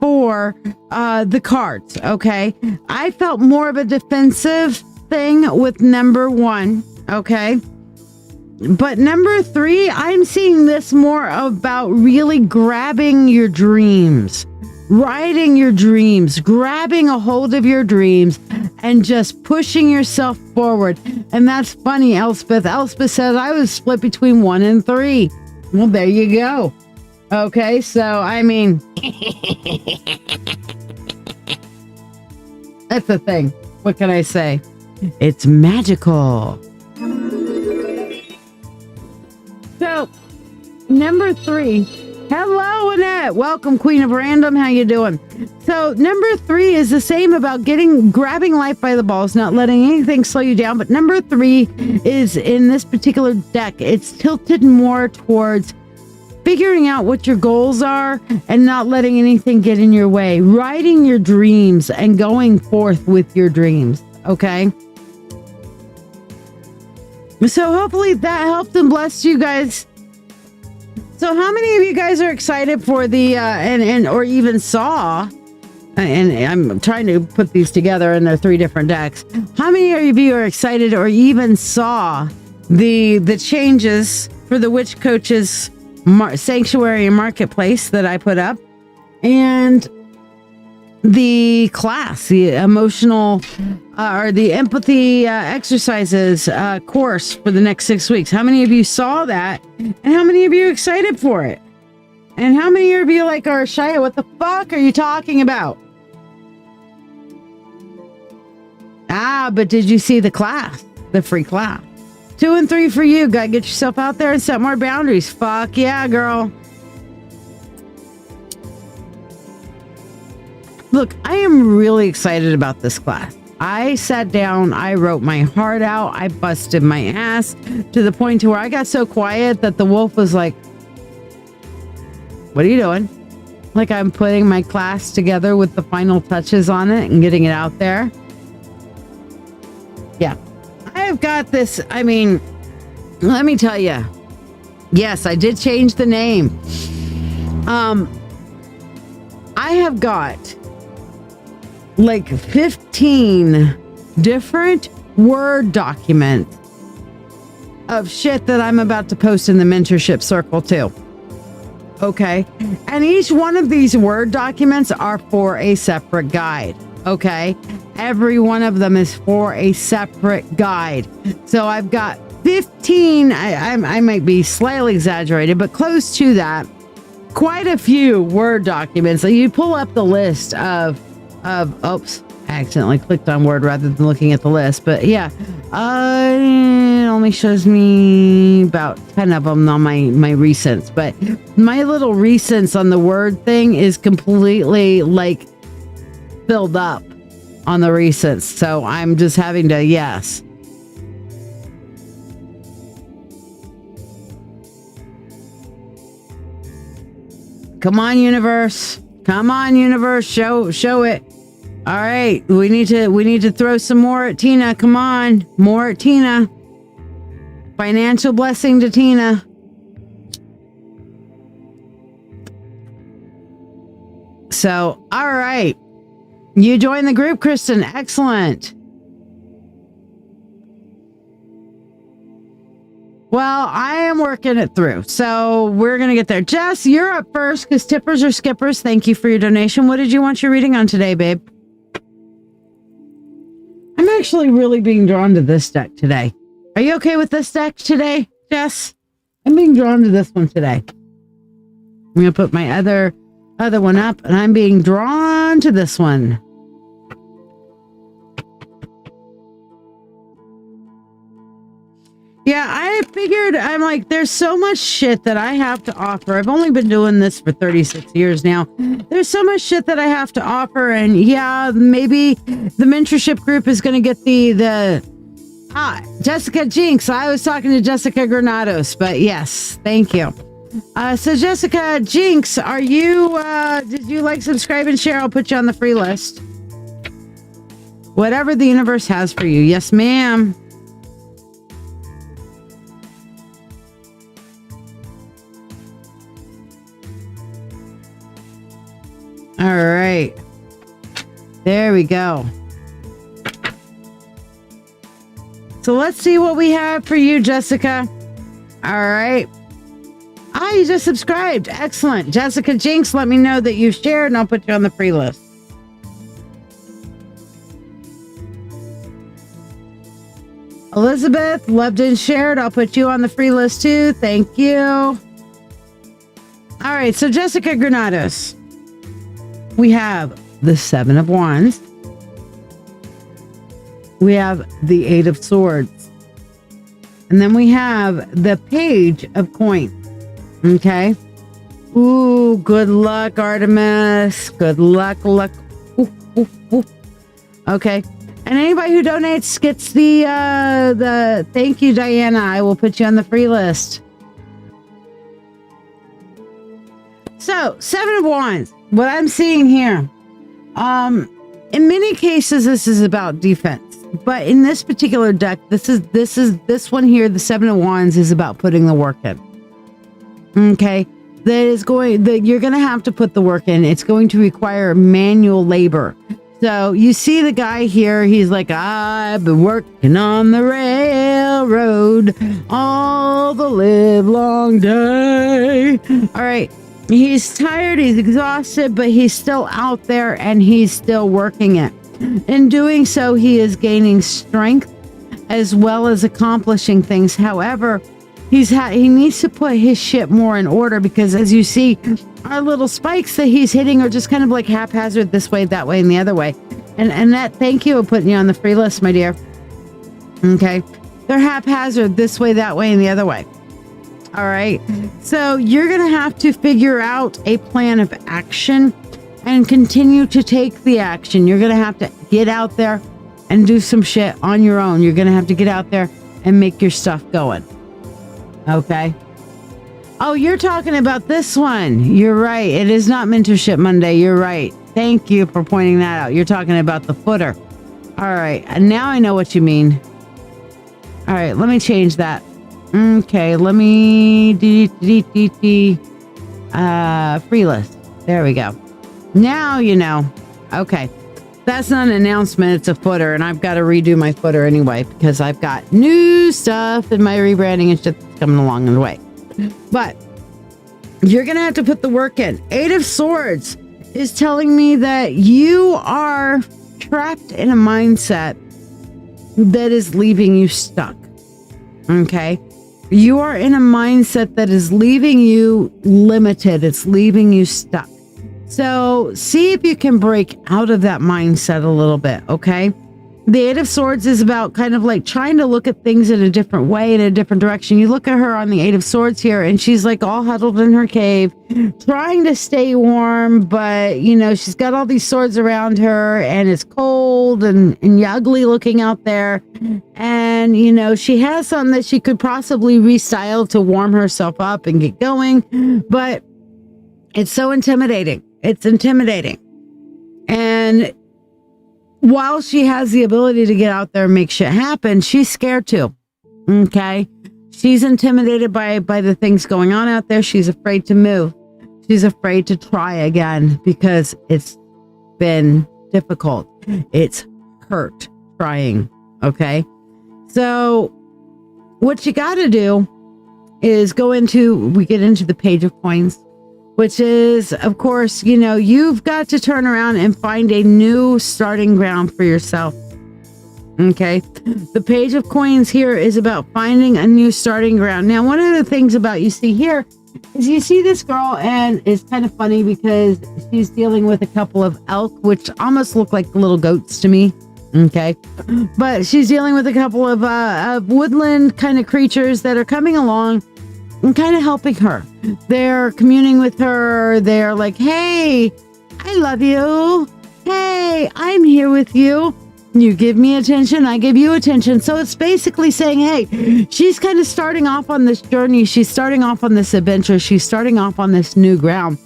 for the cards, okay? I felt more of a defensive thing with number 1, okay? But number 3, I'm seeing this more about really grabbing your dreams, writing your dreams, grabbing a hold of your dreams, and just pushing yourself forward. And that's funny, Elspeth. Elspeth says I was split between 1 and 3. Well, there you go. Okay, so, I mean, that's the thing. What can I say? It's magical. So, number 3. Hello, Annette. Welcome, Queen of Random. How you doing? So, number 3 is the same about grabbing life by the balls, not letting anything slow you down. But number 3 is in this particular deck. It's tilted more towards figuring out what your goals are and not letting anything get in your way. Writing your dreams and going forth with your dreams. Okay? So hopefully that helped and blessed you guys. So how many of you guys are excited for the or even saw, and I'm trying to put these together and they're 3 different decks. How many of you are excited or even saw the changes for the Witch Coaches Sanctuary and Marketplace that I put up, and the class, the emotional or the empathy exercises course for the next 6 weeks? How many of you saw that, and how many of you are excited for it? And how many of you are like, Shiya, what the fuck are you talking about? But did you see the class, the free class? 2 and 3 for you. Gotta get yourself out there and set more boundaries. Fuck yeah, girl. Look, I am really excited about this class. I sat down, I wrote my heart out, I busted my ass to the point to where I got so quiet that the wolf was like, what are you doing? Like I'm putting my class together with the final touches on it and getting it out there. Yeah. I've got this, I mean, let me tell you. Yes, I did change the name. I have got like 15 different Word documents of shit that I'm about to post in the mentorship circle too. Okay. And each one of these Word documents are for a separate guide. Okay. Every one of them is for a separate guide. So I've got 15, I might be slightly exaggerated, but close to that. Quite a few Word documents. So you pull up the list of oops, I accidentally clicked on Word rather than looking at the list. But yeah, I'll only shows me about 10 of them on my recents, but my little recents on the word thing is completely like filled up on the recents. So I'm just having to, yes. Come on, universe. Come on, universe. Show it. All right. We need to throw some more at Tina. Come on. More at Tina. Financial blessing to Tina. So, all right. You joined the group, Kristen. Excellent. Well, I am working it through, so we're going to get there. Jess, you're up first because tippers or skippers. Thank you for your donation. What did you want your reading on today, babe? I'm actually really being drawn to this deck today. Are you okay with this deck today, Jess? I'm being drawn to this one today. I'm going to put my other one up, and I'm being drawn to this one. Yeah, I figured, I'm like, there's so much shit that I have to offer. I've only been doing this for 36 years now. There's so much shit that I have to offer. And yeah, maybe the mentorship group is going to get Jessica Jinx. I was talking to Jessica Granados, but yes, thank you. So Jessica Jinx, are you, did you like, subscribe, and share? I'll put you on the free list. Whatever the universe has for you. Yes, ma'am. All right. There we go. So let's see what we have for you, Jessica. All right. You just subscribed. Excellent. Jessica Jinx, let me know that you shared and I'll put you on the free list. Elizabeth, loved and shared. I'll put you on the free list too. Thank you. All right. So Jessica Granados. We have the Seven of Wands. We have the Eight of Swords. And then we have the Page of Coins. Okay. Ooh, good luck, Artemis. Good luck. Ooh, ooh, ooh. Okay. And anybody who donates gets the thank you, Diana. I will put you on the free list. So, Seven of Wands. What I'm seeing here, in many cases, this is about defense, but in this particular deck, this one here, the Seven of Wands, is about putting the work in. Okay, you're going to have to put the work in. It's going to require manual labor. So you see the guy here, he's like, I've been working on the railroad all the live long day. All right. He's tired, he's exhausted, but he's still out there and he's still working it. In doing so, he is gaining strength as well as accomplishing things. However, he needs to put his shit more in order because, as you see, our little spikes that he's hitting are just kind of like haphazard this way, that way, and the other way. And that, thank you for putting you on the free list, my dear. Okay. They're haphazard this way, that way, and the other way. All right. So you're going to have to figure out a plan of action and continue to take the action. You're going to have to get out there and do some shit on your own. You're going to have to get out there and make your stuff going. Okay. Oh, you're talking about this one. You're right. It is not Mentorship Monday. You're right. Thank you for pointing that out. You're talking about the footer. All right. And now I know what you mean. All right. Let me change that. Okay, let me free list. There we go. Now you know. Okay. That's not an announcement, it's a footer, and I've got to redo my footer anyway because I've got new stuff and my rebranding and shit that's coming along in the way. But you're going to have to put the work in. Eight of Swords is telling me that you are trapped in a mindset that is leaving you stuck. Okay? You are in a mindset that is leaving you limited. It's leaving you stuck. So see if you can break out of that mindset a little bit, okay? The Eight of Swords is about kind of like trying to look at things in a different way, in a different direction. You look at her on the Eight of Swords here, and she's like all huddled in her cave, trying to stay warm, but you know, she's got all these swords around her, and it's cold and ugly looking out there. And you know, she has something that she could possibly restyle to warm herself up and get going, but it's so intimidating. It's intimidating. And while she has the ability to get out there and make shit happen, she's scared too. Okay. She's intimidated by the things going on out there. She's afraid to move. She's afraid to try again because it's been difficult. It's hurt trying. Okay. So what you got to do is we get into the Page of Coins, which is, of course, you know, you've got to turn around and find a new starting ground for yourself. Okay. The Page of Coins here is about finding a new starting ground. Now, one of the things about you see here is you see this girl, and it's kind of funny because she's dealing with a couple of elk, which almost look like little goats to me. Okay. But she's dealing with a couple of woodland kind of creatures that are coming along and kind of helping her. They're communing with her. They're like, hey, I love you. Hey, I'm here with you. You give me attention, I give you attention. So it's basically saying, hey, she's kind of starting off on this journey. She's starting off on this adventure. She's starting off on this new ground.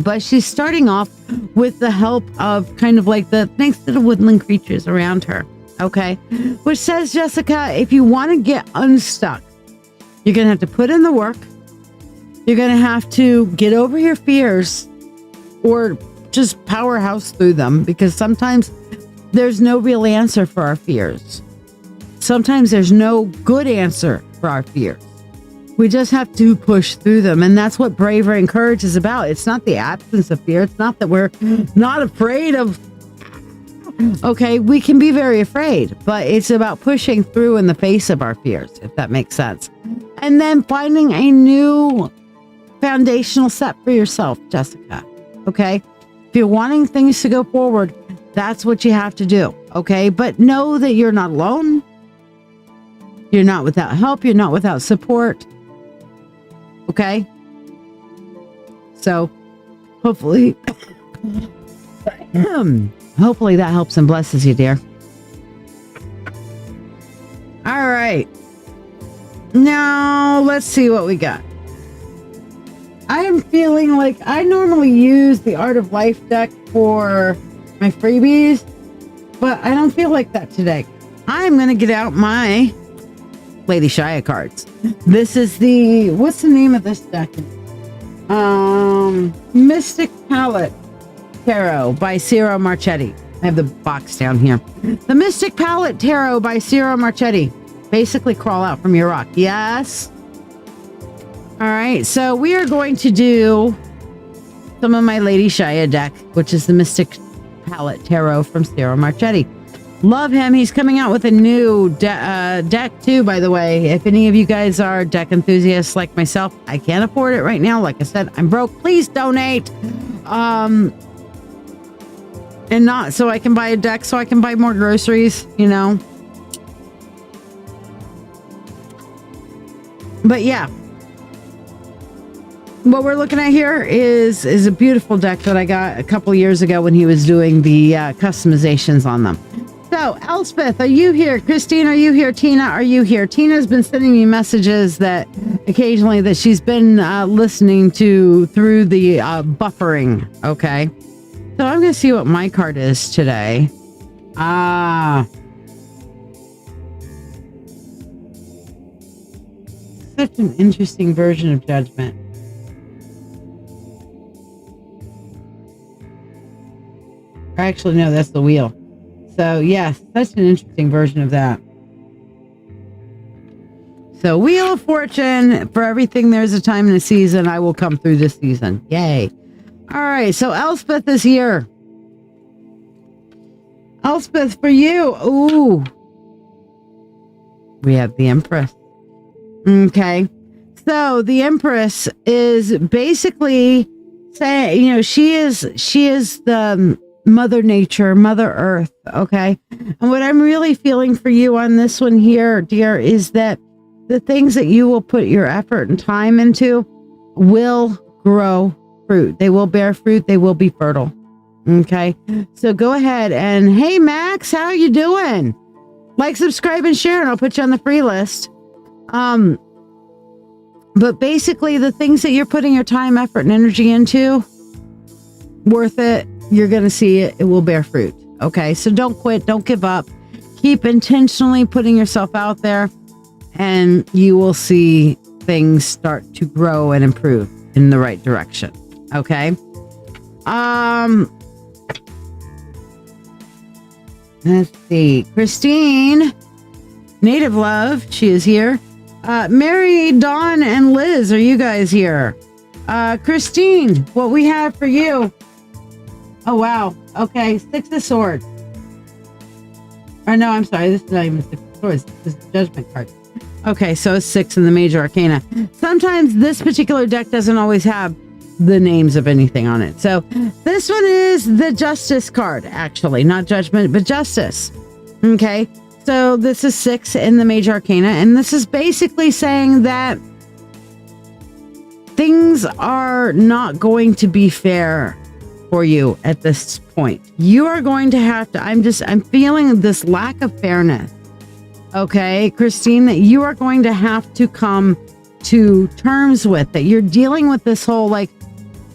But she's starting off with the help of kind of like thanks to the woodland creatures around her. Okay. Which says, Jessica, if you want to get unstuck, you're going to have to put in the work. You're going to have to get over your fears or just powerhouse through them, because sometimes there's no real answer for our fears. Sometimes there's no good answer for our fears. We just have to push through them. And that's what bravery and courage is about. It's not the absence of fear. It's not that we're not afraid of. Okay, we can be very afraid, but it's about pushing through in the face of our fears, if that makes sense. And then finding a new foundational set for yourself, Jessica. Okay? If you're wanting things to go forward, that's what you have to do. Okay? But know that you're not alone. You're not without help. You're not without support. Okay? So, hopefully, hopefully that helps and blesses you, dear. All right. Now, let's see what we got. I am feeling like I normally use the Art of Life deck for my freebies, but I don't feel like that today. I'm going to get out my Lady Shiya cards. This is what's the name of this deck? Mystic Palette Tarot by Ciro Marchetti. I have the box down here. The Mystic Palette Tarot by Ciro Marchetti. Basically crawl out from your rock. Yes. All right. So we are going to do some of my Lady Shiya deck, which is the Mystic Palette Tarot from Ciro Marchetti. Love him. He's coming out with a new deck too, by the way. If any of you guys are deck enthusiasts like myself, I can't afford it right now. Like I said, I'm broke. Please donate. And not so I can buy a deck, so I can buy more groceries, you know. But yeah, what we're looking at here is a beautiful deck that I got a couple years ago when he was doing the customizations on them. So, Elspeth, are you here? Christine, are you here? Tina, are you here? Tina's been sending me messages that occasionally that she's been listening to through the buffering. Okay. So I'm going to see what my card is today. Such an interesting version of Judgment. Actually, no, that's the Wheel. So, yes, such an interesting version of that. So, Wheel of Fortune, for everything there's a time and a season, I will come through this season. Yay. All right, so Elspeth is here. Elspeth, for you. Ooh. We have the Empress. Okay. So, the Empress is basically saying, you know, she is the Mother Nature, Mother Earth, okay? And what I'm really feeling for you on this one here, dear, is that the things that you will put your effort and time into will grow fruit. They will bear fruit. They will be fertile. Okay. So go ahead and, hey, Max, how you doing? Like, subscribe, and share, and I'll put you on the free list. But basically the things that you're putting your time, effort, and energy into, worth it. You're going to see it. It will bear fruit. Okay. So don't quit. Don't give up. Keep intentionally putting yourself out there, and you will see things start to grow and improve in the right direction. Okay. Let's see. Christine, Native Love, she is here. Mary, Dawn, and Liz, are you guys here? Christine, what we have for you. Oh, wow. Okay. 6 of Swords. Or no, I'm sorry. This is not even 6 of Swords. This is the Judgment card. Okay, so it's 6 in the Major Arcana. Sometimes this particular deck doesn't always have the names of anything on it. So this one is the Justice card, actually. Not Judgment, but Justice. Okay, so this is 6 in the Major Arcana, and this is basically saying that things are not going to be fair for you at this point. You are going to have to, I'm feeling this lack of fairness. Okay, Christine, that you are going to have to come to terms with, that you're dealing with this whole, like,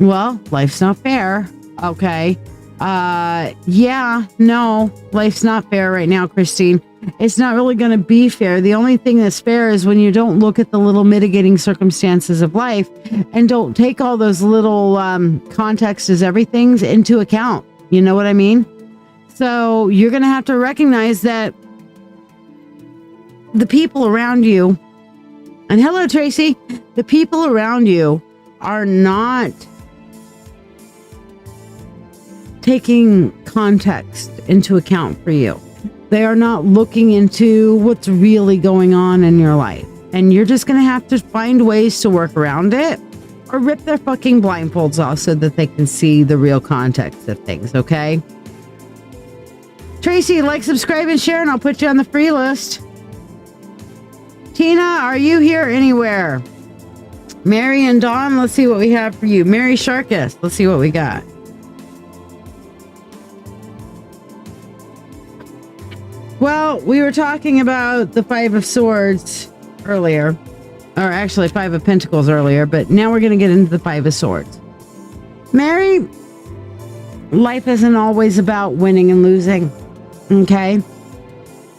well, life's not fair. Okay. Yeah, no, life's not fair right now, Christine. It's not really going to be fair. The only thing that's fair is when you don't look at the little mitigating circumstances of life and don't take all those little context as everything's into account. You know what I mean? So you're going to have to recognize that the people around you, and hello, Tracy, the people around you are not taking context into account for you. They are not looking into what's really going on in your life. And you're just going to have to find ways to work around it, or rip their fucking blindfolds off so that they can see the real context of things, okay? Tracy, like, subscribe, and share, and I'll put you on the free list. Tina, are you here anywhere? Mary and Dawn, let's see what we have for you. Mary Sharkus, let's see what we got. Well, we were talking about the 5 of Swords earlier, or actually 5 of Pentacles earlier, but now we're going to get into the 5 of Swords. Mary, life isn't always about winning and losing, okay?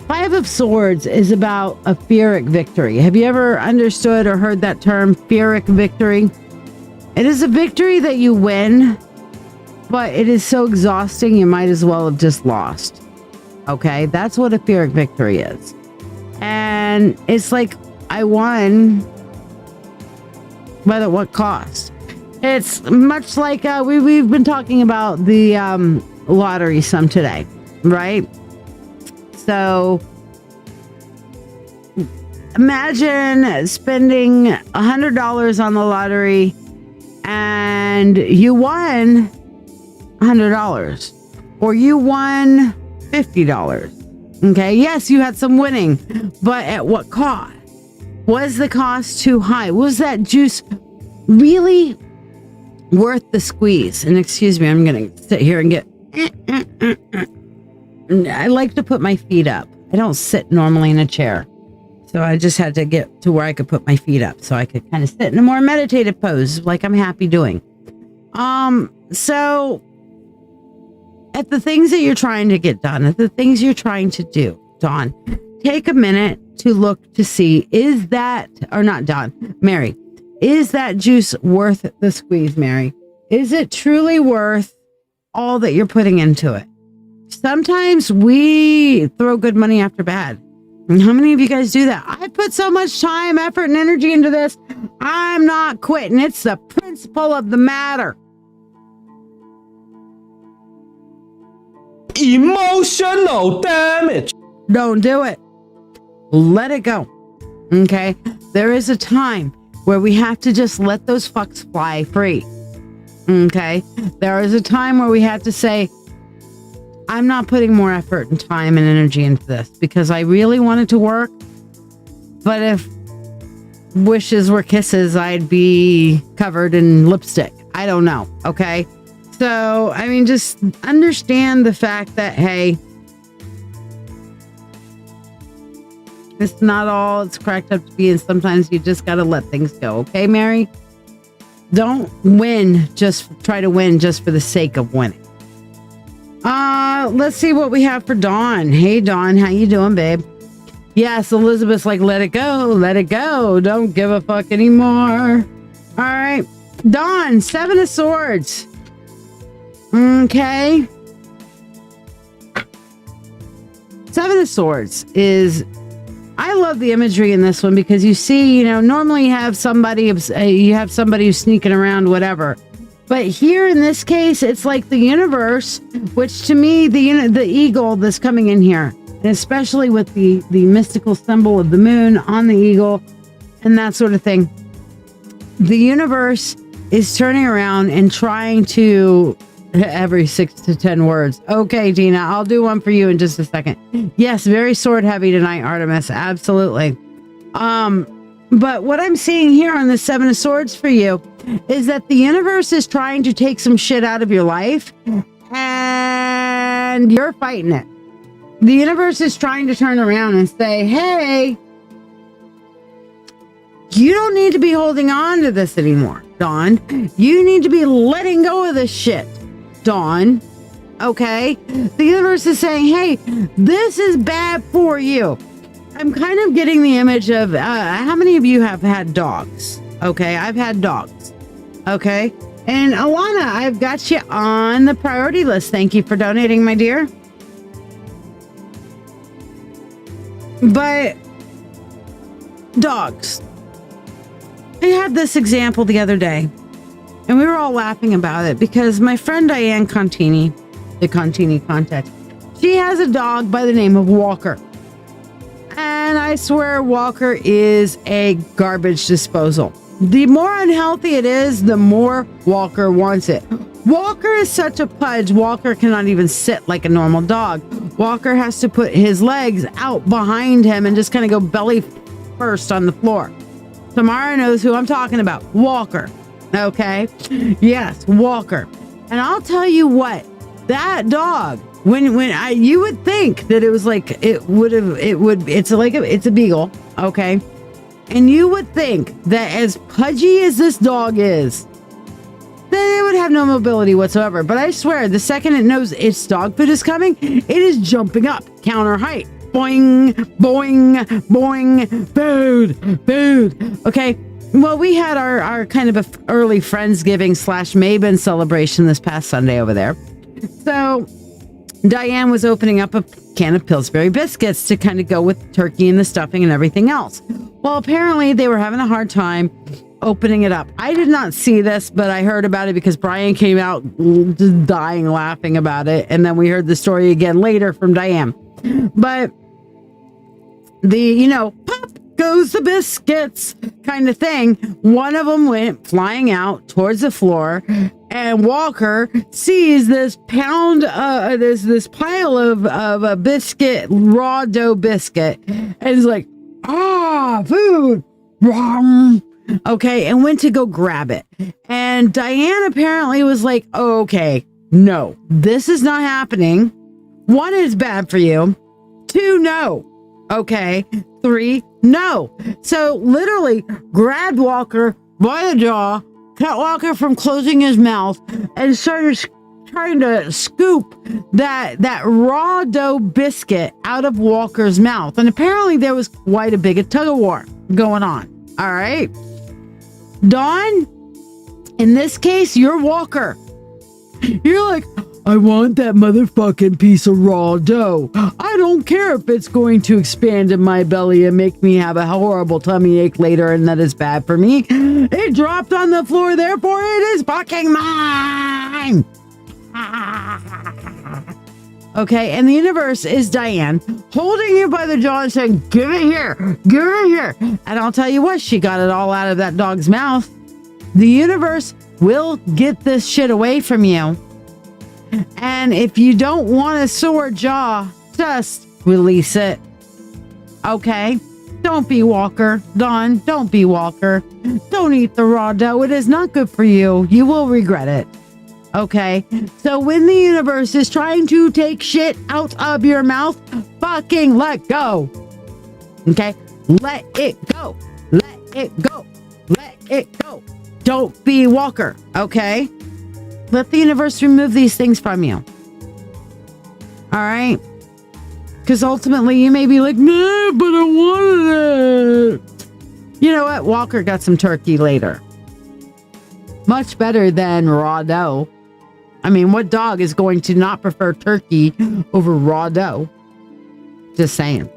5 of Swords is about a Pyrrhic victory. Have you ever understood or heard that term, Pyrrhic victory? It is a victory that you win, but it is so exhausting you might as well have just lost. Okay, that's what a Pyrrhic victory is. And it's like, I won, but at what cost? It's much like we've been talking about the lottery some today, right? So imagine spending $100 on the lottery and you won $100, or you won $50. Okay, yes, you had some winning, but at what cost? Was the cost too high? Was that juice really worth the squeeze? And excuse me, I'm gonna sit here and get I like to put my feet up. I don't sit normally in a chair, so I just had to get to where I could put my feet up so I could kind of sit in a more meditative pose, like I'm happy doing. So at the things that you're trying to get done, at the things you're trying to do, Dawn, take a minute to look to see, is that, or not Dawn, Mary, is that juice worth the squeeze, Mary? Is it truly worth all that you're putting into it? Sometimes we throw good money after bad. And how many of you guys do that? I put so much time, effort, and energy into this. I'm not quitting. It's the principle of the matter. Emotional damage. Don't do it. Let it go. Okay? There is a time where we have to just let those fucks fly free. Okay? There is a time where we have to say, I'm not putting more effort and time and energy into this because I really want it to work. But if wishes were kisses, I'd be covered in lipstick. I don't know. Okay. So, I mean, just understand the fact that, hey, it's not all it's cracked up to be, and sometimes you just got to let things go. Okay, Mary? Don't try to win just for the sake of winning. Let's see what we have for Dawn. Hey, Dawn, how you doing, babe? Yes, Elizabeth's like, let it go. Don't give a fuck anymore. All right. Dawn, 7 of Swords. Okay. 7 of Swords is... I love the imagery in this one because you see, normally you have somebody who's sneaking around, whatever. But here in this case, it's like the universe, which to me, the eagle that's coming in here, and especially with the mystical symbol of the moon on the eagle and that sort of thing. The universe is turning around and trying to... Every 6 to 10 words. Okay, Dina, I'll do one for you in just a second. Yes, very sword heavy tonight, Artemis. Absolutely. But what I'm seeing here on the 7 of Swords for you is that the universe is trying to take some shit out of your life and you're fighting it. The universe is trying to turn around and say, hey, you don't need to be holding on to this anymore, Dawn. You need to be letting go of this shit, Dawn. Okay? The universe is saying, hey, this is bad for you. I'm kind of getting the image of how many of you have had dogs? Okay, I've had dogs. Okay? And Alana, I've got you on the priority list. Thank you for donating, my dear. But dogs. I had this example the other day. And we were all laughing about it because my friend Diane Contini, the Contini Context, she has a dog by the name of Walker. And I swear Walker is a garbage disposal. The more unhealthy it is, the more Walker wants it. Walker is such a pudge, Walker cannot even sit like a normal dog. Walker has to put his legs out behind him and just kind of go belly first on the floor. Tamara knows who I'm talking about. Walker. Okay. Yes, Walker. And I'll tell you what, that dog, you would think that it was like, it's a beagle. Okay. And you would think that as pudgy as this dog is, then it would have no mobility whatsoever. But I swear, the second it knows its dog food is coming, it is jumping up, counter height. Boing, boing, boing, food. Okay. Well, we had our kind of a early Friendsgiving / Mabon celebration this past Sunday over there. So Diane was opening up a can of Pillsbury biscuits to kind of go with turkey and the stuffing and everything else. Well, apparently they were having a hard time opening it up. I did not see this, but I heard about it because Brian came out just dying laughing about it. And then we heard the story again later from Diane. But pop goes the biscuits kind of thing. One of them went flying out towards the floor, and Walker sees this pile of a biscuit, raw dough biscuit, and is like, food. Okay, and went to go grab it. And Diane apparently was like, oh, okay, no, this is not happening. 1, it's bad for you. 2, no. Okay. 3, no. So literally grabbed Walker by the jaw, cut Walker from closing his mouth, and started trying to scoop that raw dough biscuit out of Walker's mouth. And apparently there was quite a big tug of war going on. All right. Dawn, in this case, you're Walker. You're like, I want that motherfucking piece of raw dough. I don't care if it's going to expand in my belly and make me have a horrible tummy ache later, and that is bad for me. It dropped on the floor, therefore it is fucking mine. Okay, and the universe is Diane holding you by the jaw and saying, give it here, give it here. And I'll tell you what, she got it all out of that dog's mouth. The universe will get this shit away from you. And if you don't want a sore jaw, just release it. Okay? Don't be Walker. Don, don't be Walker. Don't eat the raw dough. It is not good for you. You will regret it. Okay? So when the universe is trying to take shit out of your mouth, fucking let go. Okay? Let it go. Let it go. Let it go. Don't be Walker. Okay? Let the universe remove these things from you. All right? Because ultimately you may be like, no, but I wanted it. You know what? Walker got some turkey later. Much better than raw dough. I mean, what dog is going to not prefer turkey over raw dough? Just saying.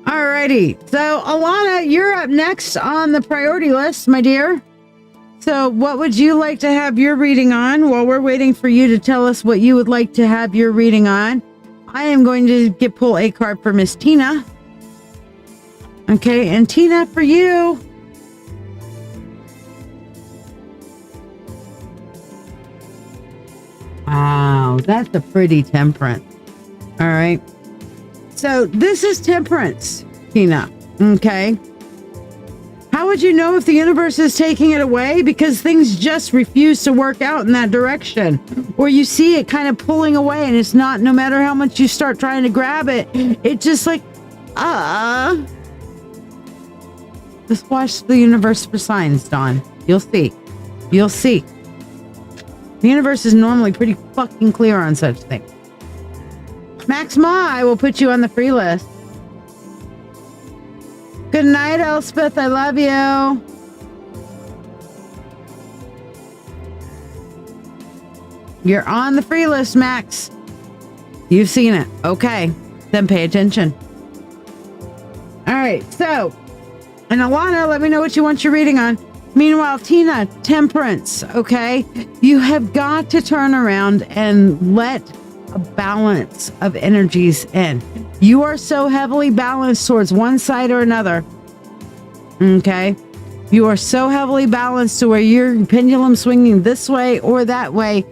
Alrighty. So, Alana, you're up next on the priority list, my dear. So, what would you like to have your reading on? While we're waiting for you to tell us what you would like to have your reading on, I am going to pull a card for Miss Tina. Okay, and Tina, for you. Wow, that's a pretty temperance. All right. So this is temperance, Tina. Okay. How would you know if the universe is taking it away? Because things just refuse to work out in that direction. Or you see it kind of pulling away and it's not, no matter how much you start trying to grab it, it just like, Just watch the universe for signs, Dawn. You'll see. You'll see. The universe is normally pretty fucking clear on such things. Max Ma, I will put you on the free list. Good night, Elspeth. I love you. You're on the free list, Max. You've seen it. Okay. Then pay attention. All right. So, and Alana, let me know what you want your reading on. Meanwhile, Tina, temperance. Okay. You have got to turn around and let a balance of energies in. You are so heavily balanced towards one side or another. Okay. You are so heavily balanced to where you're pendulum swinging this way or that way.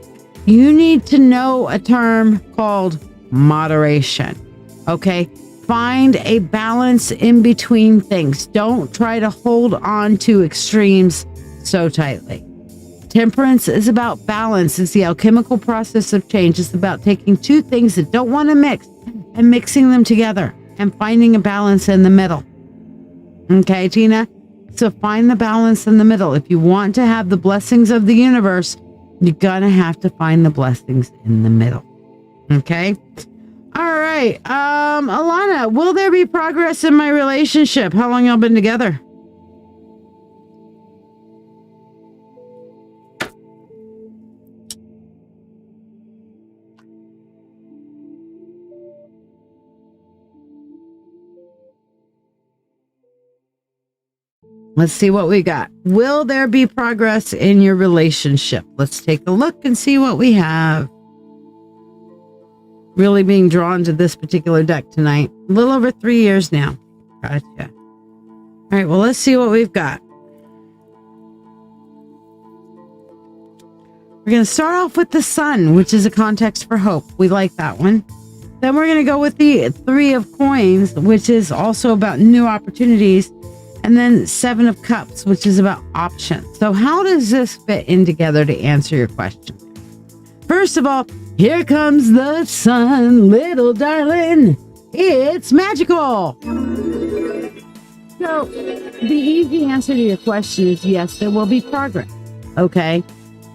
You need to know a term called moderation. Okay. Find a balance in between things. Don't try to hold on to extremes so tightly. Temperance is about balance. It's the alchemical process of change. It's about taking two things that don't want to mix and mixing them together and finding a balance in the middle. Okay, Tina? So find the balance in the middle. If you want to have the blessings of the universe, you're going to have to find the blessings in the middle. Okay? All right. Alana, will there be progress in my relationship? How long y'all been together? Let's see what we got. Will there be progress in your relationship? Let's take a look and see what we have. Really being drawn to this particular deck tonight. A little over 3 years now. Gotcha. All right, well, let's see what we've got. We're going to start off with the sun, which is a context for hope. We like that one. Then we're going to go with the 3 of coins, which is also about new opportunities. And then 7 of cups, which is about options. So how does this fit in together to answer your question? First of all, here comes the sun, little darling. It's magical. So the easy answer to your question is yes, there will be progress. Okay.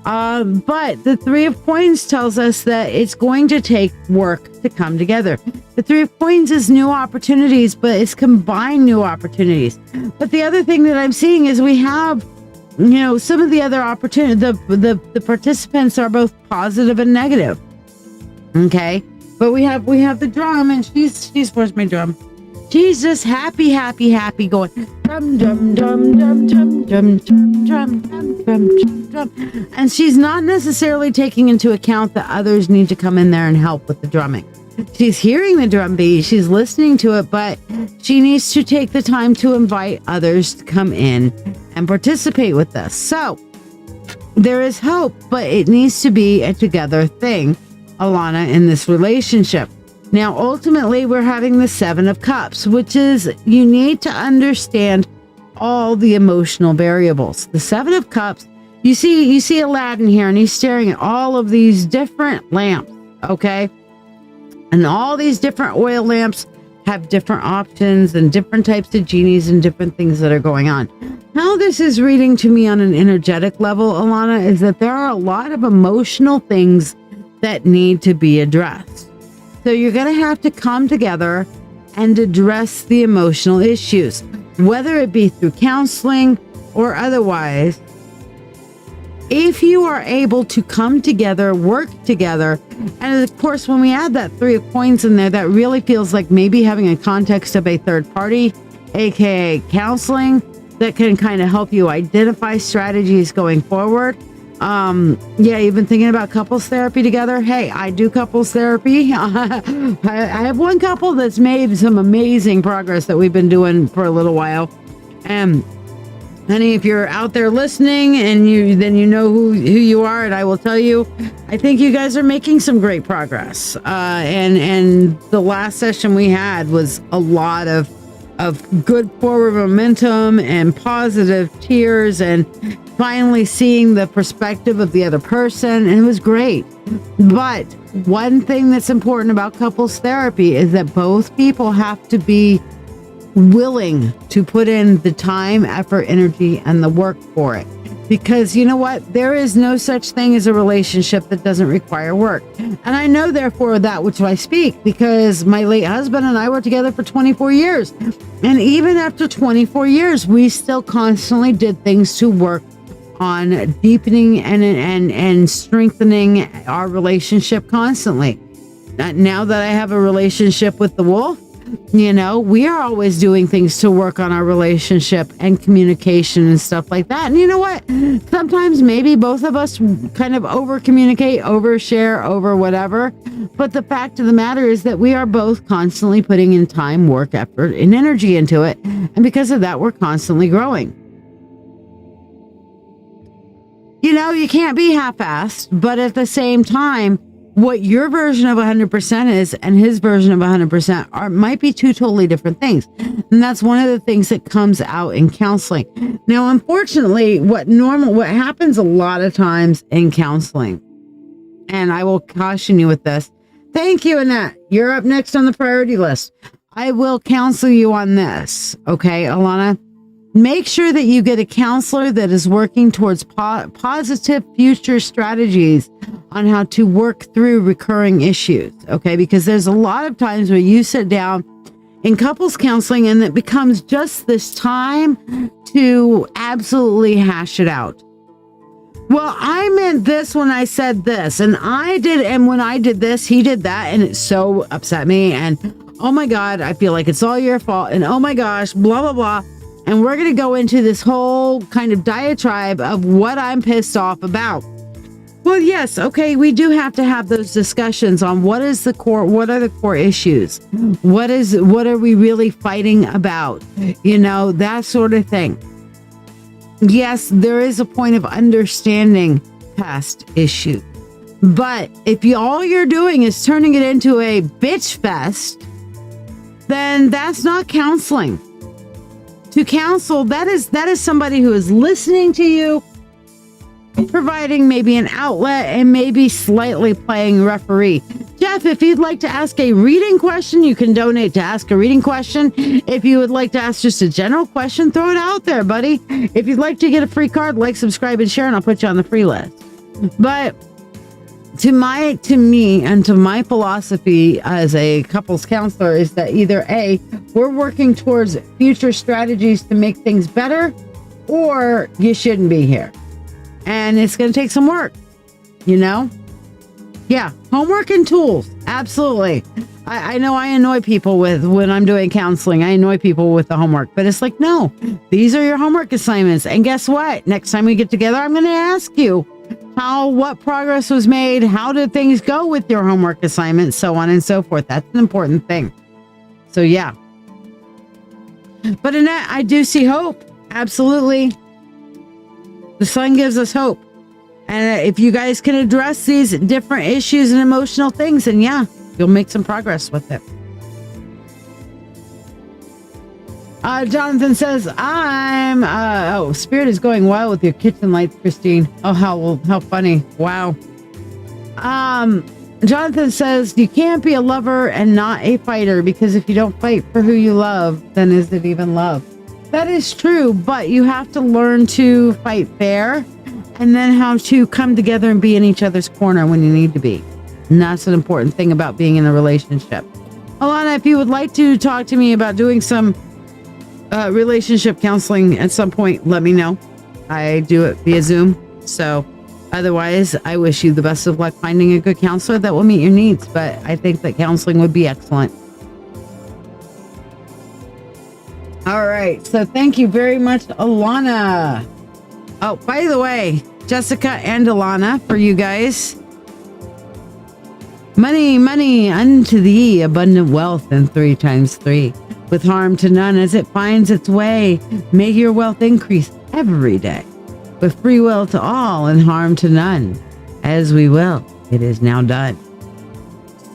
But the 3 of coins tells us that it's going to take work to come together. The 3 of coins is new opportunities, but it's combined new opportunities. But the other thing that I'm seeing is we have, some of the other opportunities, the participants are both positive and negative. Okay. But we have the drum, and she's where's my drum? She's just happy going drum drum drum drum drum drum drum drum drum drum drum. And she's not necessarily taking into account that others need to come in there and help with the drumming. She's hearing the drum beat, she's listening to it, but she needs to take the time to invite others to come in and participate with us. So there is hope, but it needs to be a together thing, Alana, in this relationship. Now, ultimately, we're having the Seven of Cups, which is you need to understand all the emotional variables. The Seven of Cups, you see Aladdin here, and he's staring at all of these different lamps, okay? And all these different oil lamps have different options and different types of genies and different things that are going on. How this is reading to me on an energetic level, Alana, is that there are a lot of emotional things that need to be addressed. So you're going to have to come together and address the emotional issues, whether it be through counseling or otherwise. If you are able to come together, work together, and of course, when we add that Three of Coins in there, that really feels like maybe having a context of a third party, aka counseling, that can kind of help you identify strategies going forward. Yeah, you've been thinking about couples therapy together. Hey, I do couples therapy. I have one couple that's made some amazing progress that we've been doing for a little while. And honey, if you're out there listening and you know who you are, and I will tell you, I think you guys are making some great progress. And the last session we had was a lot of good forward momentum and positive tears and finally seeing the perspective of the other person, and it was great. But one thing that's important about couples therapy is that both people have to be willing to put in the time, effort, energy, and the work for it. Because you know what? There is no such thing as a relationship that doesn't require work. And I know, therefore, that which I speak, because my late husband and I were together for 24 years. And even after 24 years, we still constantly did things to work on deepening and strengthening our relationship constantly. Now that I have a relationship with the wolf, you know, we are always doing things to work on our relationship and communication and stuff like that. And you know what? Sometimes maybe both of us kind of over communicate, overshare, over whatever. But the fact of the matter is that we are both constantly putting in time, work, effort, and energy into it. And because of that, we're constantly growing. You know, you can't be half-assed, but at the same time, what your version of 100% is and his version of 100% might be two totally different things. And that's one of the things that comes out in counseling. Now, unfortunately, what happens a lot of times in counseling, and I will caution you with this. Thank you, Annette. You're up next on the priority list. I will counsel you on this. Okay, Alana? Make sure that you get a counselor that is working towards positive future strategies on how to work through recurring issues, okay? Because there's a lot of times where you sit down in couples counseling and it becomes just this time to absolutely hash it out. Well, I meant this when I said this, and when I did this, he did that, and it so upset me, and oh my God, I feel like it's all your fault, and oh my gosh, blah, blah, blah. And we're going to go into this whole kind of diatribe of what I'm pissed off about. Well, yes, okay, we do have to have those discussions on what are the core issues? What are we really fighting about? You know, that sort of thing. Yes, there is a point of understanding past issues. But if all you're doing is turning it into a bitch fest, then that's not counseling. To counsel, that is somebody who is listening to you, providing maybe an outlet, and maybe slightly playing referee. Jeff, if you'd like to ask a reading question, you can donate to ask a reading question. If you would like to ask just a general question, throw it out there, buddy. If you'd like to get a free card, like, subscribe, and share, and I'll put you on the free list. But to me and to my philosophy as a couples counselor is that either A, we're working towards future strategies to make things better, or you shouldn't be here. And it's going to take some work, you know? Yeah, homework and tools. Absolutely. I know I annoy people when I'm doing counseling. I annoy people with the homework, but it's like, no, these are your homework assignments. And guess what? Next time we get together, I'm going to ask you what progress was made, how did things go with your homework assignments, so on and so forth. That's an important thing. So yeah. But Annette, I do see hope. Absolutely. The sun gives us hope. And if you guys can address these different issues and emotional things, then yeah, you'll make some progress with it. Jonathan says, Spirit is going well with your kitchen lights, Christine. Oh, how funny. Wow. Jonathan says, you can't be a lover and not a fighter, because if you don't fight for who you love, then is it even love? That is true, but you have to learn to fight fair and then how to come together and be in each other's corner when you need to be. And that's an important thing about being in a relationship. Alana, if you would like to talk to me about doing some relationship counseling at some point, let me know. I do it via Zoom. So otherwise, I wish you the best of luck finding a good counselor that will meet your needs. But I think that counseling would be excellent. All right. So thank you very much, Alana. Oh, by the way, Jessica and Alana, for you guys. Money, money, unto thee, abundant wealth, and 3 times 3. With harm to none as it finds its way. May your wealth increase every day. With free will to all and harm to none. As we will, it is now done.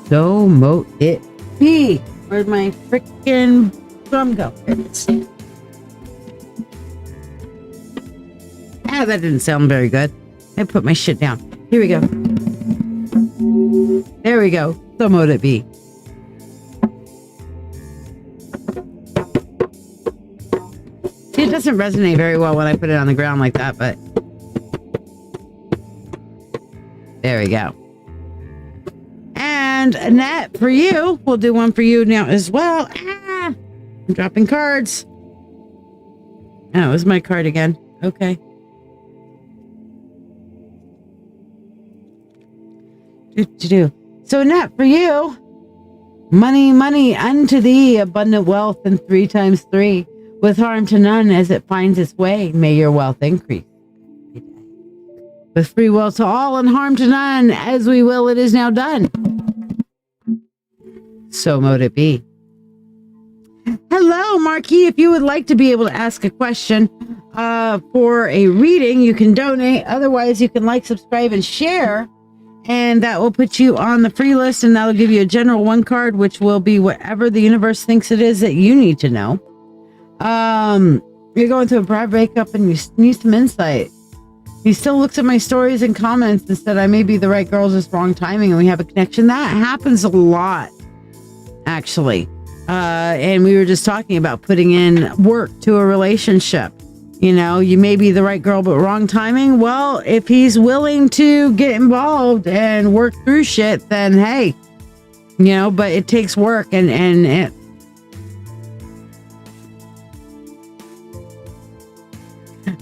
So mote it be. Where'd my freaking drum go? Here it is. That didn't sound very good. I put my shit down. Here we go. There we go. So mote it be. It doesn't resonate very well when I put it on the ground like that, but there we go. And Annette, for you, we'll do one for you now as well. I'm dropping cards. Oh, it was my card again. Okay. So Annette, for you, money, money, unto thee, abundant wealth, and 3 times 3. With harm to none as it finds its way, may your wealth increase. With free will to all and harm to none, as we will, it is now done. So mote it be. Hello, Marquis. If you would like to be able to ask a question for a reading, you can donate. Otherwise, you can like, subscribe, and share. And that will put you on the free list, and that'll give you a general 1 card, which will be whatever the universe thinks it is that you need to know. You're going through a bad breakup and you need some insight. He still looks at my stories and comments and said I may be the right girl, just wrong timing, and we have a connection. That happens a lot, actually. And we were just talking about putting in work to a relationship. You know, you may be the right girl, but wrong timing. Well, if he's willing to get involved and work through shit, then hey, you know, but it takes work and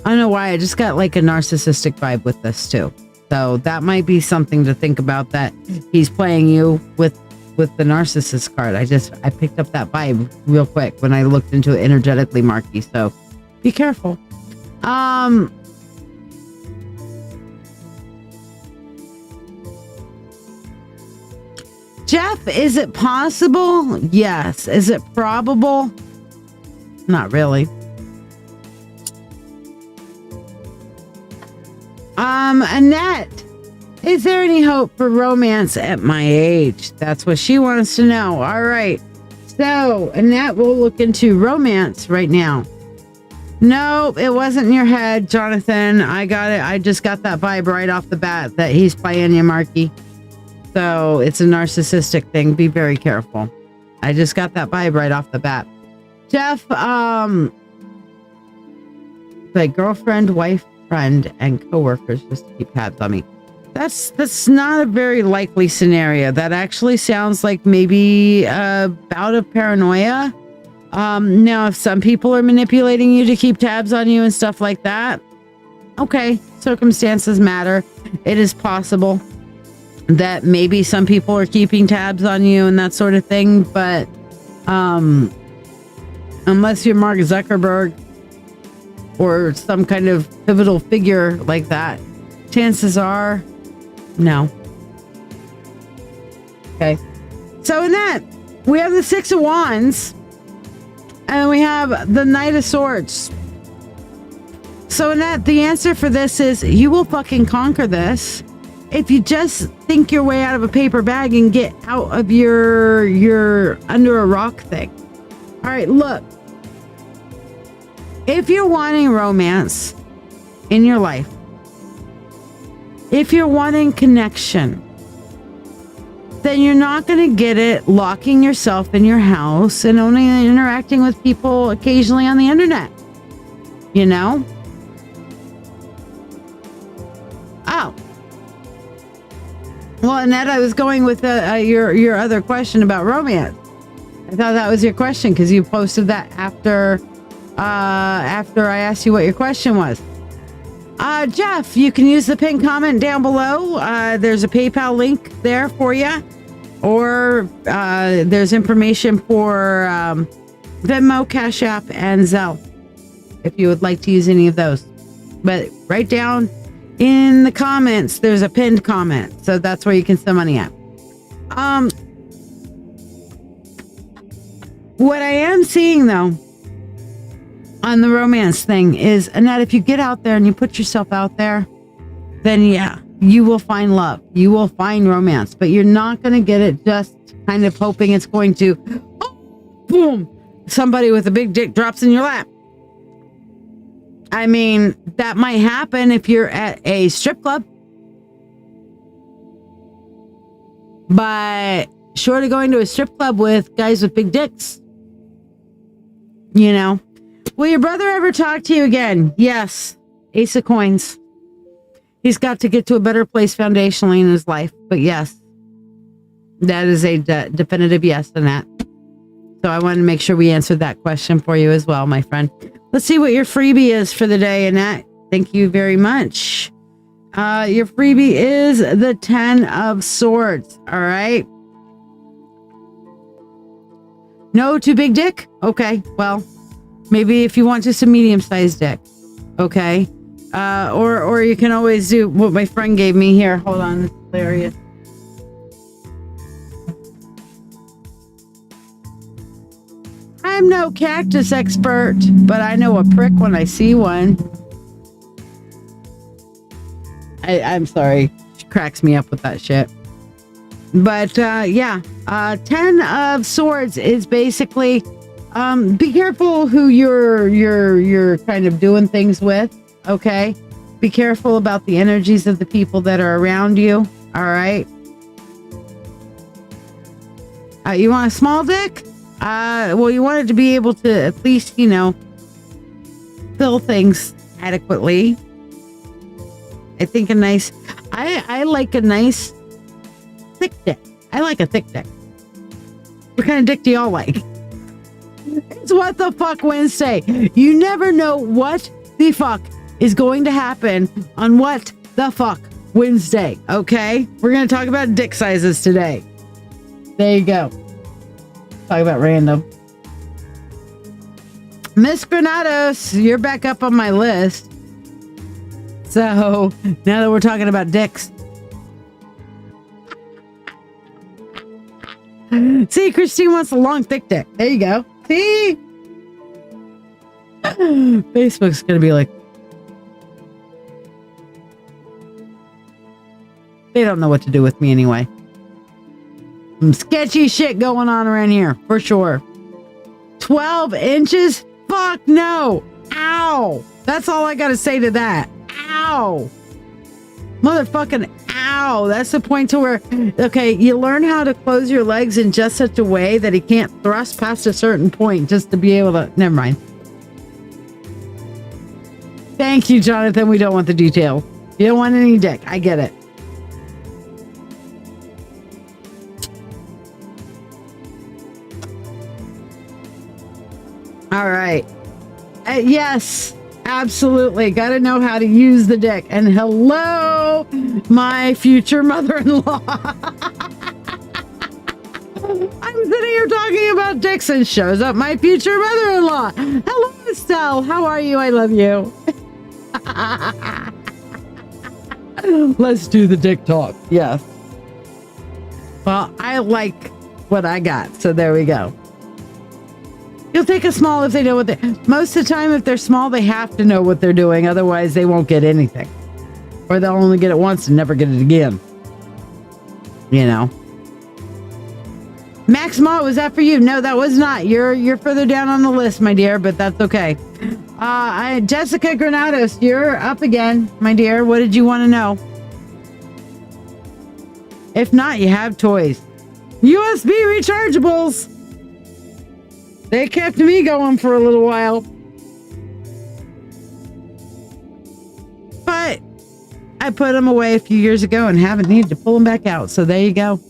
I don't know why. I just got like a narcissistic vibe with this too. So that might be something to think about, that he's playing you with the narcissist card. I picked up that vibe real quick when I looked into it energetically, Marky. So be careful. Jeff, is it possible? Yes. Is it probable? Not really. Annette, is there any hope for romance at my age? That's what she wants to know. All right. So, Annette will look into romance right now. Nope, it wasn't in your head, Jonathan. I got it. I just got that vibe right off the bat that he's playing you, Marky. So, it's a narcissistic thing. Be very careful. I just got that vibe right off the bat. Jeff, like girlfriend, wife, friend, and coworkers just to keep tabs on me. That's not a very likely scenario. That actually sounds like maybe a bout of paranoia. Now, if some people are manipulating you to keep tabs on you and stuff like that, okay, circumstances matter. It is possible that maybe some people are keeping tabs on you and that sort of thing, but unless you're Mark Zuckerberg or some kind of pivotal figure like that, chances are no. Okay. So in that, we have the 6 of Wands and we have the Knight of Swords. So Annette, the answer for this is you will fucking conquer this if you just think your way out of a paper bag and get out of your under a rock thing. All right, look. If you're wanting romance in your life, if you're wanting connection, then you're not going to get it locking yourself in your house and only interacting with people occasionally on the internet. You know? Oh. Well, Annette, I was going with your other question about romance. I thought that was your question because you posted that after I asked you what your question was. Jeff, you can use the pinned comment down below. There's a PayPal link there for you. Or there's information for Venmo, Cash App, and Zelle if you would like to use any of those. But right down in the comments, there's a pinned comment. So that's where you can send money at. What I am seeing, though, on the romance thing is, Annette, if you get out there and you put yourself out there, then yeah, you will find love. You will find romance, but you're not going to get it just kind of hoping it's going to, oh, boom, somebody with a big dick drops in your lap. I mean, that might happen if you're at a strip club, but short of going to a strip club with guys with big dicks, you know. Will your brother ever talk to you again? Yes. Ace of coins. He's got to get to a better place foundationally in his life. But yes, that is a definitive yes on that. So I wanted to make sure we answered that question for you as well, my friend. Let's see what your freebie is for the day, Annette. Thank you very much. Your freebie is the 10 of Swords. All right. No too big dick? Okay, well, maybe if you want just a medium-sized dick. Okay. Or you can always do what my friend gave me here. Hold on, this is hilarious. I'm no cactus expert, but I know a prick when I see one. I'm sorry. She cracks me up with that shit. But yeah, 10 of Swords is basically be careful who you're kind of doing things with. Okay, be careful about the energies of the people that are around you. All right. You want a small dick? Well, you want it to be able to at least, you know, fill things adequately. I think I like a nice thick dick. I like a thick dick. What kind of dick do y'all like? It's What the Fuck Wednesday. You never know what the fuck is going to happen on What the Fuck Wednesday. Okay? We're going to talk about dick sizes today. There you go. Talk about random. Miss Granados, you're back up on my list. So now that we're talking about dicks. See, Christine wants a long, thick dick. There you go. See? Facebook's going to be like, they don't know what to do with me anyway. Some sketchy shit going on around here, for sure. 12 inches? Fuck no. Ow. That's all I got to say to that. Ow. Motherfucking ow. That's the point to where, okay, you learn how to close your legs in just such a way that he can't thrust past a certain point just to be able to, never mind. Thank you, Jonathan. We don't want the details. You don't want any dick. I get it. All right. Yes, absolutely. Got to know how to use the dick. And hello, my future mother-in-law. I'm sitting here talking about dicks and shows up my future mother-in-law. Hello, Estelle. How are you? I love you. Let's do the dick talk. Yes. Well, I like what I got. So there we go. You'll take a small if they know what they... Most of the time, if they're small, they have to know what they're doing. Otherwise, they won't get anything. Or they'll only get it once and never get it again. You know. Max Ma, was that for you? No, that was not. You're further down on the list, my dear, but that's okay. Jessica Granados, you're up again, my dear. What did you want to know? If not, you have toys. USB rechargeables. They kept me going for a little while. But I put them away a few years ago and haven't needed to pull them back out. So there you go.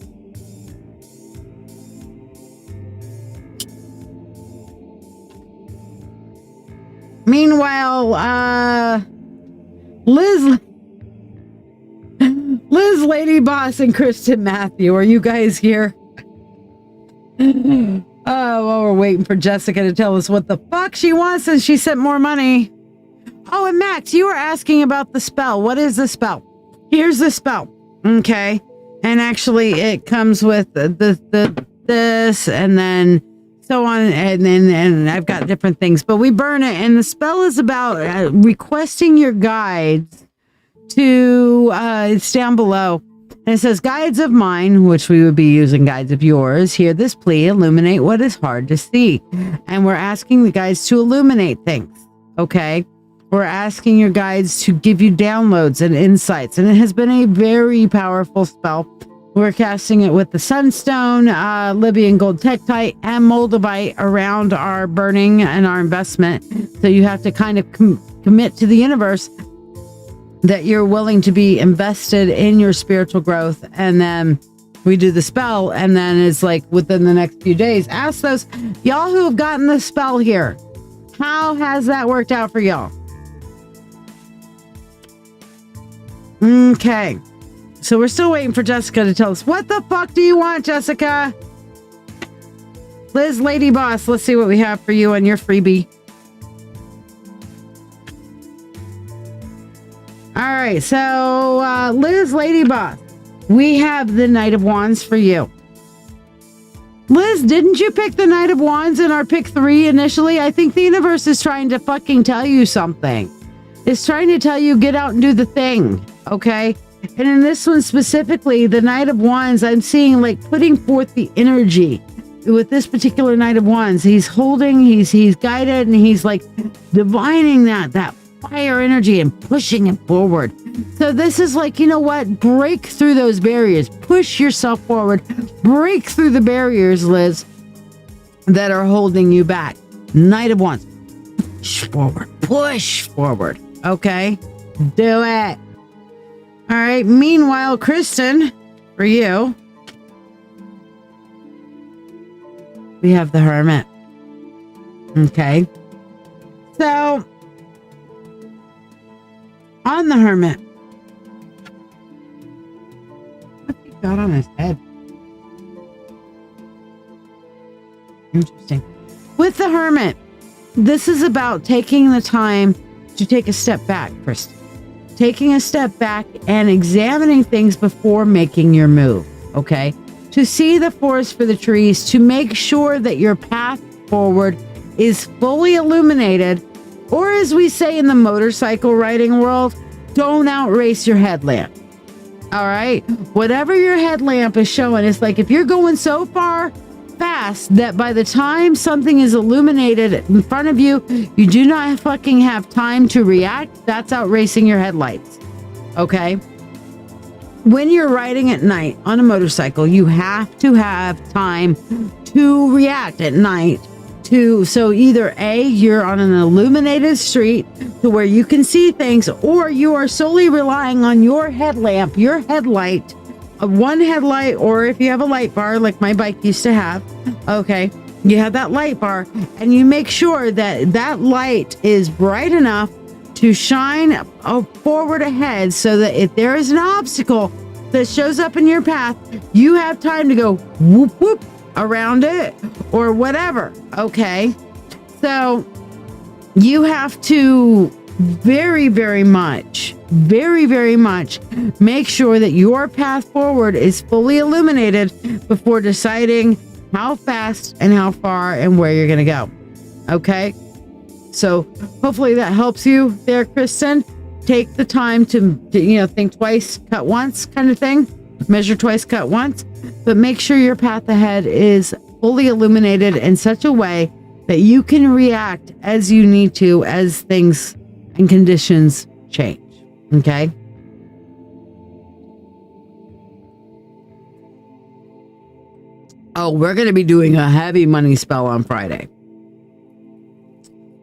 Meanwhile, Liz Lady Boss and Kristen Matthew, are you guys here? Oh, well, we're waiting for Jessica to tell us what the fuck she wants and she sent more money. Oh, and Max, you were asking about the spell. What is the spell? Here's the spell. Okay. And actually it comes with this and then so on and I've got different things, but we burn it and the spell is about requesting your guides to it's down below. And it says, guides of mine, which we would be using guides of yours, hear this plea, illuminate what is hard to see. And we're asking the guides to illuminate things, okay? We're asking your guides to give you downloads and insights. And it has been a very powerful spell. We're casting it with the Sunstone, Libyan Gold Tektite, and Moldavite around our burning and our investment. So you have to kind of commit to the universe that you're willing to be invested in your spiritual growth. And then we do the spell, and then it's like within the next few days. Ask those y'all who have gotten the spell here, how has that worked out for y'all? Okay, so we're still waiting for Jessica to tell us. What the fuck do you want, Jessica? Liz Lady Boss, let's see what we have for you on your freebie. All right, so Liz Lady Boss, we have the Knight of Wands for you. Liz, didn't you pick the Knight of Wands in our pick 3 initially? I think the universe is trying to fucking tell you something. It's trying to tell you get out and do the thing, okay? And in this one specifically, the Knight of Wands, I'm seeing like putting forth the energy with this particular Knight of Wands. He's holding, he's guided, and he's like divining that fire energy and pushing it forward. So this is like, you know what? Break through those barriers. Push yourself forward. Break through the barriers, Liz, that are holding you back. Knight of Wands. Push forward. Push forward. Okay? Do it. All right. Meanwhile, Kristen, for you, we have the Hermit. Okay. So, on the Hermit, what's he got on his head? Interesting. With the Hermit, this is about taking the time to take a step back, Kristen. Taking a step back and examining things before making your move, okay? To see the forest for the trees, to make sure that your path forward is fully illuminated, or as we say in the motorcycle riding world, don't outrace your headlamp. All right? Whatever your headlamp is showing, it's like if you're going so far fast that by the time something is illuminated in front of you, you do not fucking have time to react. That's outracing your headlights. Okay? When you're riding at night on a motorcycle, you have to have time to react at night. So either A, you're on an illuminated street to where you can see things, or you are solely relying on your headlamp, your headlight, one headlight, or if you have a light bar like my bike used to have, okay, you have that light bar, and you make sure that that light is bright enough to shine forward ahead, so that if there is an obstacle that shows up in your path, you have time to go whoop whoop around it or whatever. Okay, so you have to very much make sure that your path forward is fully illuminated before deciding how fast and how far and where you're going to go. Okay. So hopefully that helps you there, Kristen. Take the time to think twice, cut once kind of thing. Measure twice, cut once. But make sure your path ahead is fully illuminated in such a way that you can react as you need to as things and conditions change. Okay? Oh, we're going to be doing a heavy money spell on Friday.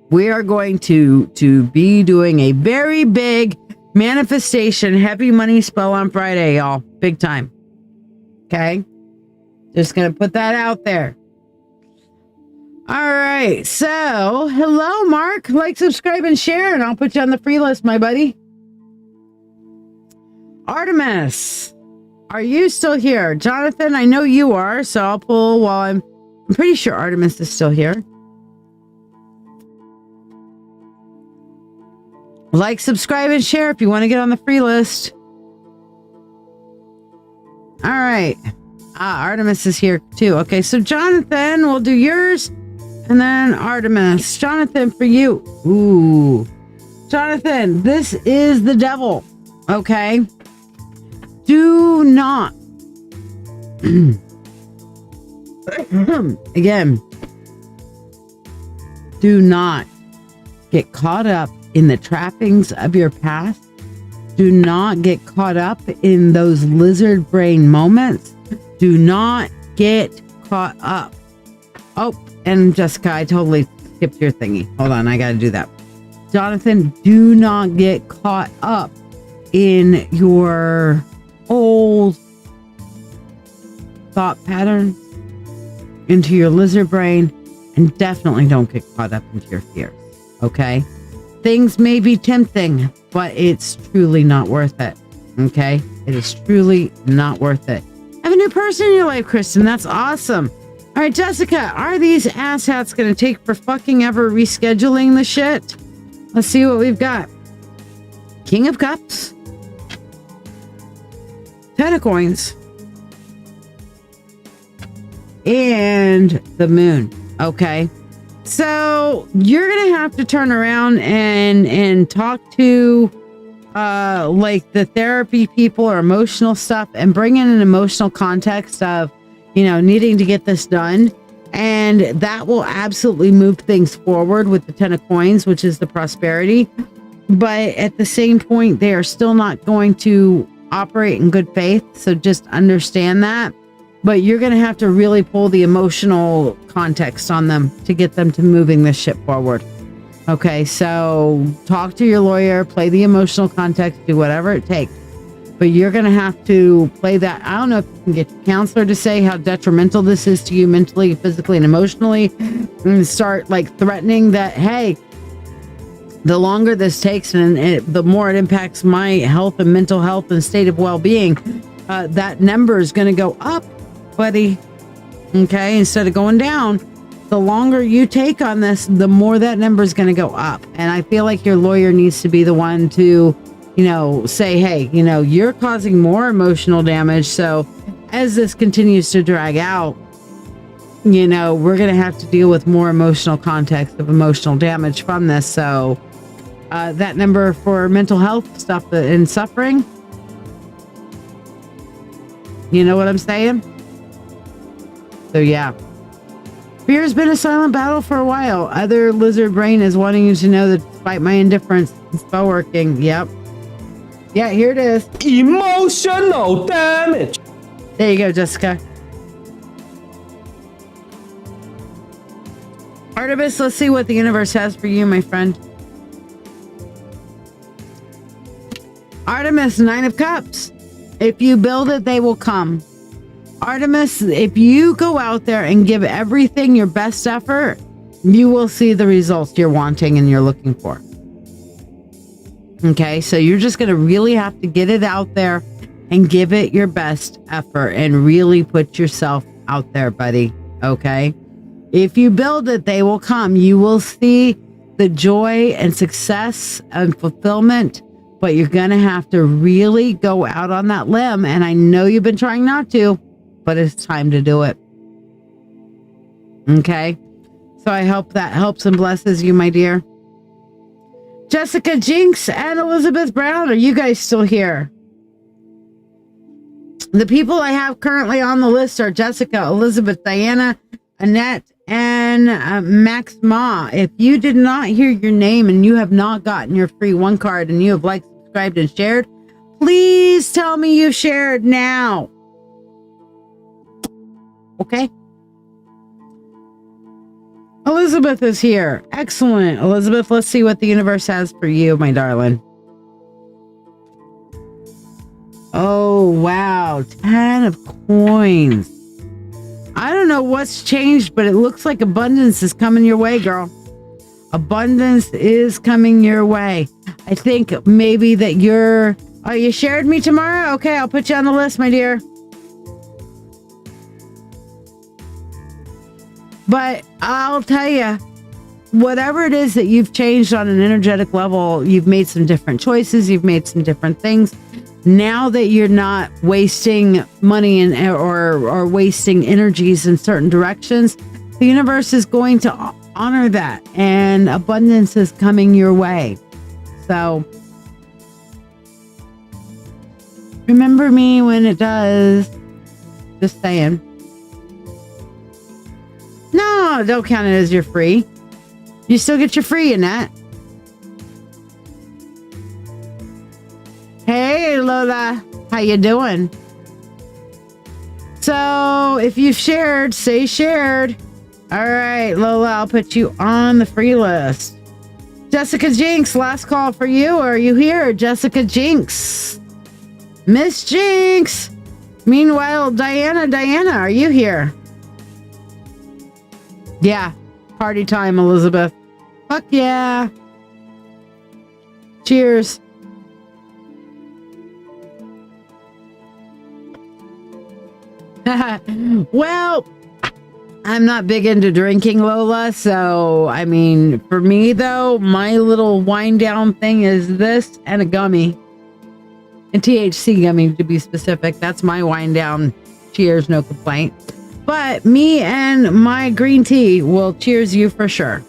We are going to be doing a very big manifestation heavy money spell on Friday, y'all. Big time. Okay? Just going to put that out there. All right. So, hello, Mark. Like, subscribe, and share, and I'll put you on the free list, my buddy. Artemis, are you still here? Jonathan, I know you are, so I'll pull while I'm pretty sure Artemis is still here. Like, subscribe, and share if you want to get on the free list. All right. Artemis is here too. Okay, so Jonathan, we'll do yours. And then Artemis. Jonathan, for you. Ooh. Jonathan, this is the devil. Okay? Do not. Again. Do not get caught up in the trappings of your past. Do not get caught up in those lizard brain moments. Do not get caught up. Oh, and Jessica, I totally skipped your thingy. Hold on, I gotta do that. Jonathan, do not get caught up in your old thought pattern, into your lizard brain, and definitely don't get caught up into your fears. Okay? Things may be tempting, but it's truly not worth it. Okay? It is truly not worth it. Have a new person in your life, Kristen. That's awesome. All right, Jessica, are these asshats going to take for fucking ever rescheduling the shit? Let's see what we've got. King of Cups. 10 of Coins. And the Moon. Okay. So you're going to have to turn around and talk to like the therapy people or emotional stuff and bring in an emotional context of, needing to get this done. And that will absolutely move things forward with the 10 of Coins, which is the prosperity. But at the same point, they are still not going to operate in good faith. So just understand that. But you're going to have to really pull the emotional context on them to get them to moving this shit forward. Okay, so talk to your lawyer, play the emotional context, do whatever it takes. But you're going to have to play that. I don't know if you can get your counselor to say how detrimental this is to you mentally, physically, and emotionally. And start like threatening that, hey, the longer this takes and the more it impacts my health and mental health and state of well-being, that number is going to go up, buddy. Okay, instead of going down. The longer you take on this, the more that number is going to go up. And I feel like your lawyer needs to be the one to, say, hey, you're causing more emotional damage. So as this continues to drag out, we're going to have to deal with more emotional context of emotional damage from this. So that number for mental health stuff and suffering, you know what I'm saying? So yeah. Fear has been a silent battle for a while. Other lizard brain is wanting you to know that despite my indifference, it's spell working. Yep. Yeah, here it is. Emotional damage. There you go, Jessica. Artemis, let's see what the universe has for you, my friend. Artemis, 9 of Cups. If you build it, they will come. Artemis, if you go out there and give everything your best effort, you will see the results you're wanting and you're looking for. Okay, so you're just going to really have to get it out there and give it your best effort and really put yourself out there, buddy. Okay? If you build it, they will come. You will see the joy and success and fulfillment, but you're going to have to really go out on that limb. And I know you've been trying not to, but it's time to do it. Okay. So I hope that helps and blesses you, my dear. Jessica Jinx and Elizabeth Brown, are you guys still here? The people I have currently on the list are Jessica, Elizabeth, Diana, Annette, and Max Ma. If you did not hear your name and you have not gotten your free one card and you have liked, subscribed, and shared, please tell me you shared now. Okay? Elizabeth is here. Excellent. Elizabeth, let's see what the universe has for you, my darling. Oh, wow. 10 of coins. I don't know what's changed, but it looks like abundance is coming your way, girl. Abundance is coming your way. I think maybe that you're... Oh, you shared me tomorrow? Okay, I'll put you on the list, my dear. But I'll tell you, whatever it is that you've changed on an energetic level, you've made some different choices, you've made some different things. Now that you're not wasting money or wasting energies in certain directions, the universe is going to honor that, and abundance is coming your way. So remember me when it does. Just saying. No, don't count it as your free. You still get your free in that. Hey, Lola. How you doing? So, if you've shared, say shared. All right, Lola, I'll put you on the free list. Jessica Jinx, last call for you. Are you here? Jessica Jinx. Miss Jinx. Meanwhile, Diana, are you here? Yeah, party time, Elizabeth. Fuck yeah. Cheers. Well, I'm not big into drinking, Lola, so, I mean, for me, though, my little wind down thing is this and a gummy. A THC gummy, to be specific. That's my wind down. Cheers, no complaint. But me and my green tea will cheers you for sure.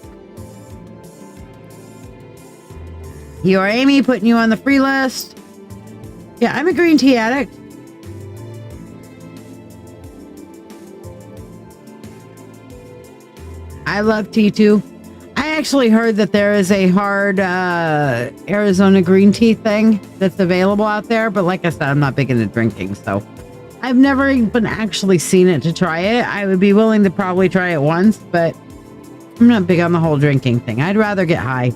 You are Amy, putting you on the free list. Yeah, I'm a green tea addict. I love tea too. I actually heard that there is a hard Arizona green tea thing that's available out there. But like I said, I'm not big into drinking, so I've never even actually seen it to try it. I would be willing to probably try it once, but I'm not big on the whole drinking thing. I'd rather get high.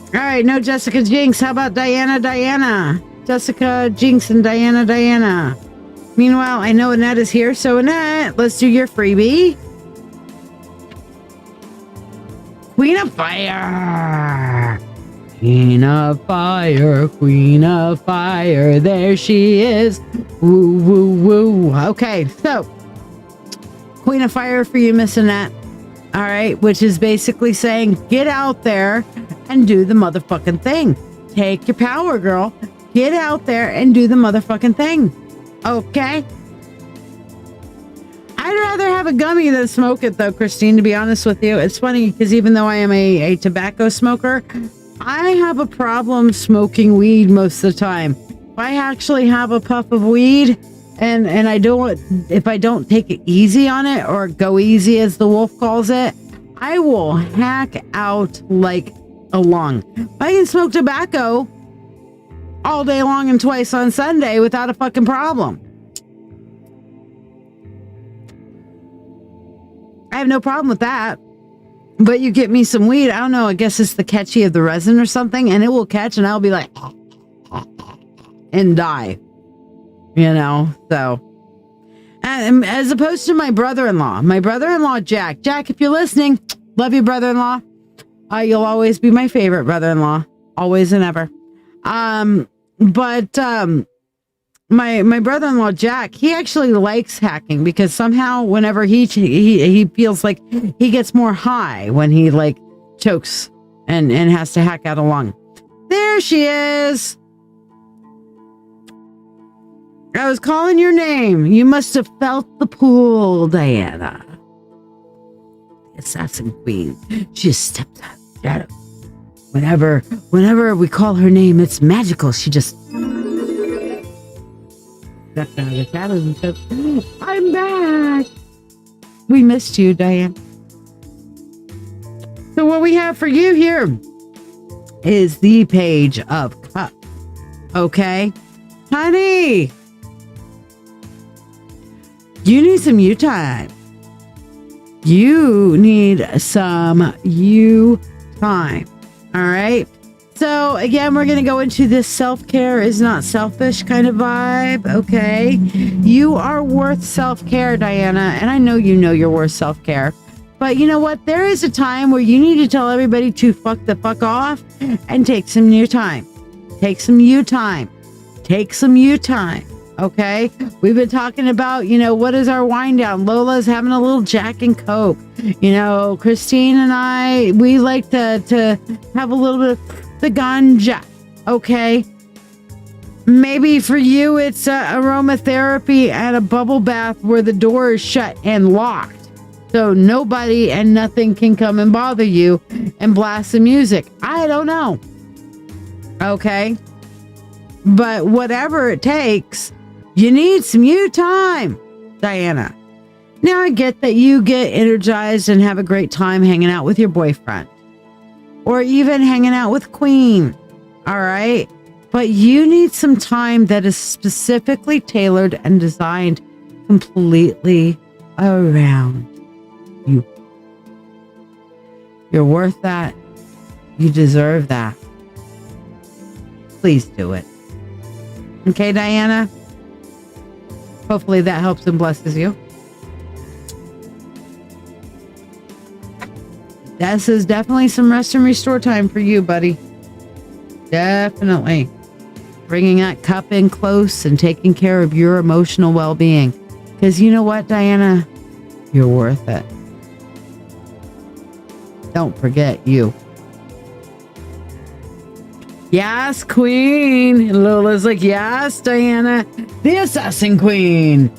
All right, no Jessica Jinx. How about Diana? Jessica Jinx and Diana. Meanwhile, I know Annette is here, so Annette, let's do your freebie. Queen of Fire. Queen of Fire, Queen of Fire, there she is. Woo, woo, woo. Okay, so Queen of Fire for you, Miss Annette. All right, which is basically saying get out there and do the motherfucking thing. Take your power, girl. Get out there and do the motherfucking thing. Okay? I'd rather have a gummy than smoke it, though, Christine, to be honest with you. It's funny because even though I am a tobacco smoker, I have a problem smoking weed most of the time. If I actually have a puff of weed and I don't, if I don't take it easy on it or go easy as the wolf calls it, I will hack out like a lung. I can smoke tobacco all day long and twice on Sunday without a fucking problem. I have no problem with that. But you get me some weed, I don't know, I guess it's the catchy of the resin or something, and it will catch and I'll be like and die. You know, so. And as opposed to my brother-in-law, Jack. Jack, if you're listening, love you, brother-in-law. You'll always be my favorite brother-in-law. Always and ever. But my brother-in-law Jack, he actually likes hacking because somehow whenever he feels like he gets more high when he like chokes and has to hack out a lung. There she is. I was calling your name. You must have felt the pull, Diana. The assassin queen. She just stepped out of the shadow. Whenever we call her name, it's magical. She just stepped out of the shadows and said, I'm back. We missed you, Diane. So what we have for you here is the Page of Cups. Okay? Honey, you need some you time. You need some you time. All right? So again, we're going to go into this self-care is not selfish kind of vibe. Okay? You are worth self-care, Diana. And I know you're worth self-care. But you know what? There is a time where you need to tell everybody to fuck the fuck off and take some you time. Take some you time. Take some you time. Okay? We've been talking about, what is our wind down? Lola's having a little Jack and Coke. Christine and I, we like to have a little bit of the ganja. Okay? Maybe for you, it's aromatherapy and a bubble bath where the door is shut and locked. So nobody and nothing can come and bother you and blast the music. I don't know. Okay? But whatever it takes, you need some you time, Diana. Now I get that you get energized and have a great time hanging out with your boyfriend. Or even hanging out with Queen. All right? But you need some time that is specifically tailored and designed completely around you. You're worth that. You deserve that. Please do it. Okay, Diana? Hopefully that helps and blesses you. This is definitely some rest and restore time for you, buddy. Definitely. Bringing that cup in close and taking care of your emotional well-being. Because you know what, Diana? You're worth it. Don't forget you. Yes, Queen. Lola's like, yes, Diana. The Assassin Queen.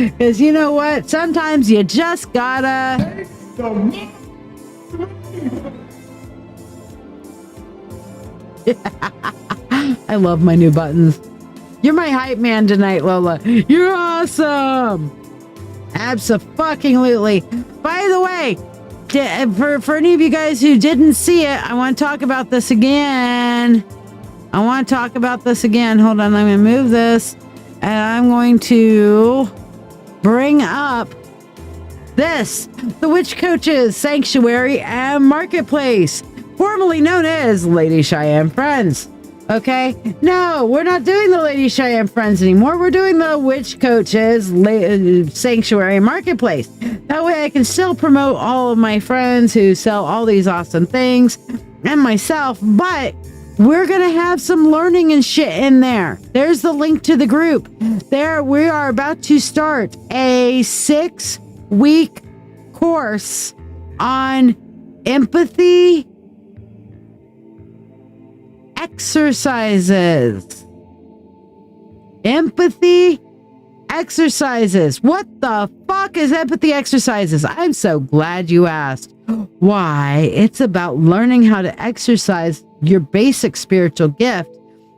Because you know what? Sometimes you just gotta... I love my new buttons. You're my hype man tonight, Lola. You're awesome. Abso-fucking-lutely. By the way, for any of you guys who didn't see it, I want to talk about this again. Hold on, I'm going to move this. And I'm going to bring up this. The Witch Coaches Sanctuary and Marketplace. Formerly known as Lady Cheyenne Friends. Okay? No, we're not doing the Lady Cheyenne Friends anymore. We're doing the Witch Coaches Sanctuary Marketplace. That way I can still promote all of my friends who sell all these awesome things and myself, but we're going to have some learning and shit in there. There's the link to the group. There, we are about to start a 6-week course on empathy exercises. Empathy exercises. What the fuck is empathy exercises? I'm so glad you asked. Why? It's about learning how to exercise your basic spiritual gift,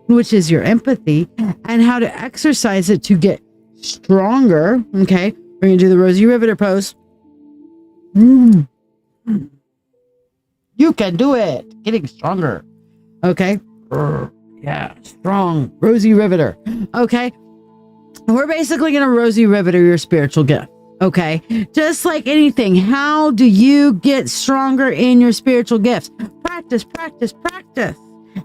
which is your empathy, and how to exercise it to get stronger. Okay, we're going to do the Rosie Riveter pose. You can do it. Getting stronger. Okay. Yeah, strong. Rosie Riveter. Okay. We're basically going to Rosie Riveter your spiritual gift. Okay. Just like anything, how do you get stronger in your spiritual gifts? Practice, practice, practice.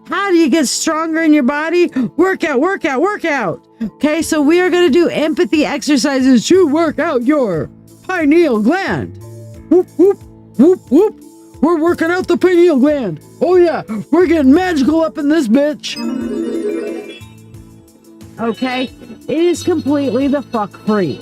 How do you get stronger in your body? Workout, workout, workout. Okay. So we are going to do empathy exercises to work out your pineal gland. Whoop, whoop, whoop, whoop. We're working out the pineal gland. Oh yeah, we're getting magical up in this bitch. Okay, it is completely the fuck free.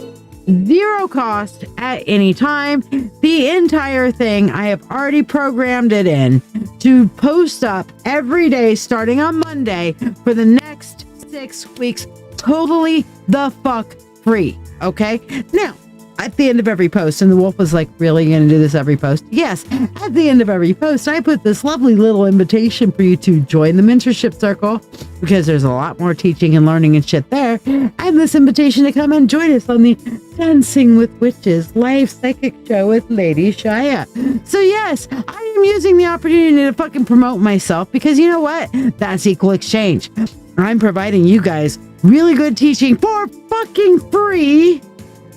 0 cost at any time. The entire thing, I have already programmed it in to post up every day starting on Monday for the next 6 weeks, totally the fuck free. Okay? Now, at the end of every post, and the wolf was like, really gonna do this every post? Yes. At the end of every post, I put this lovely little invitation for you to join the mentorship circle, because there's a lot more teaching and learning and shit there, and this invitation to come and join us on the Dancing with Witches live psychic show with Lady Shiya. So yes, I am using the opportunity to fucking promote myself, because you know what? That's equal exchange. I'm providing you guys really good teaching for fucking free.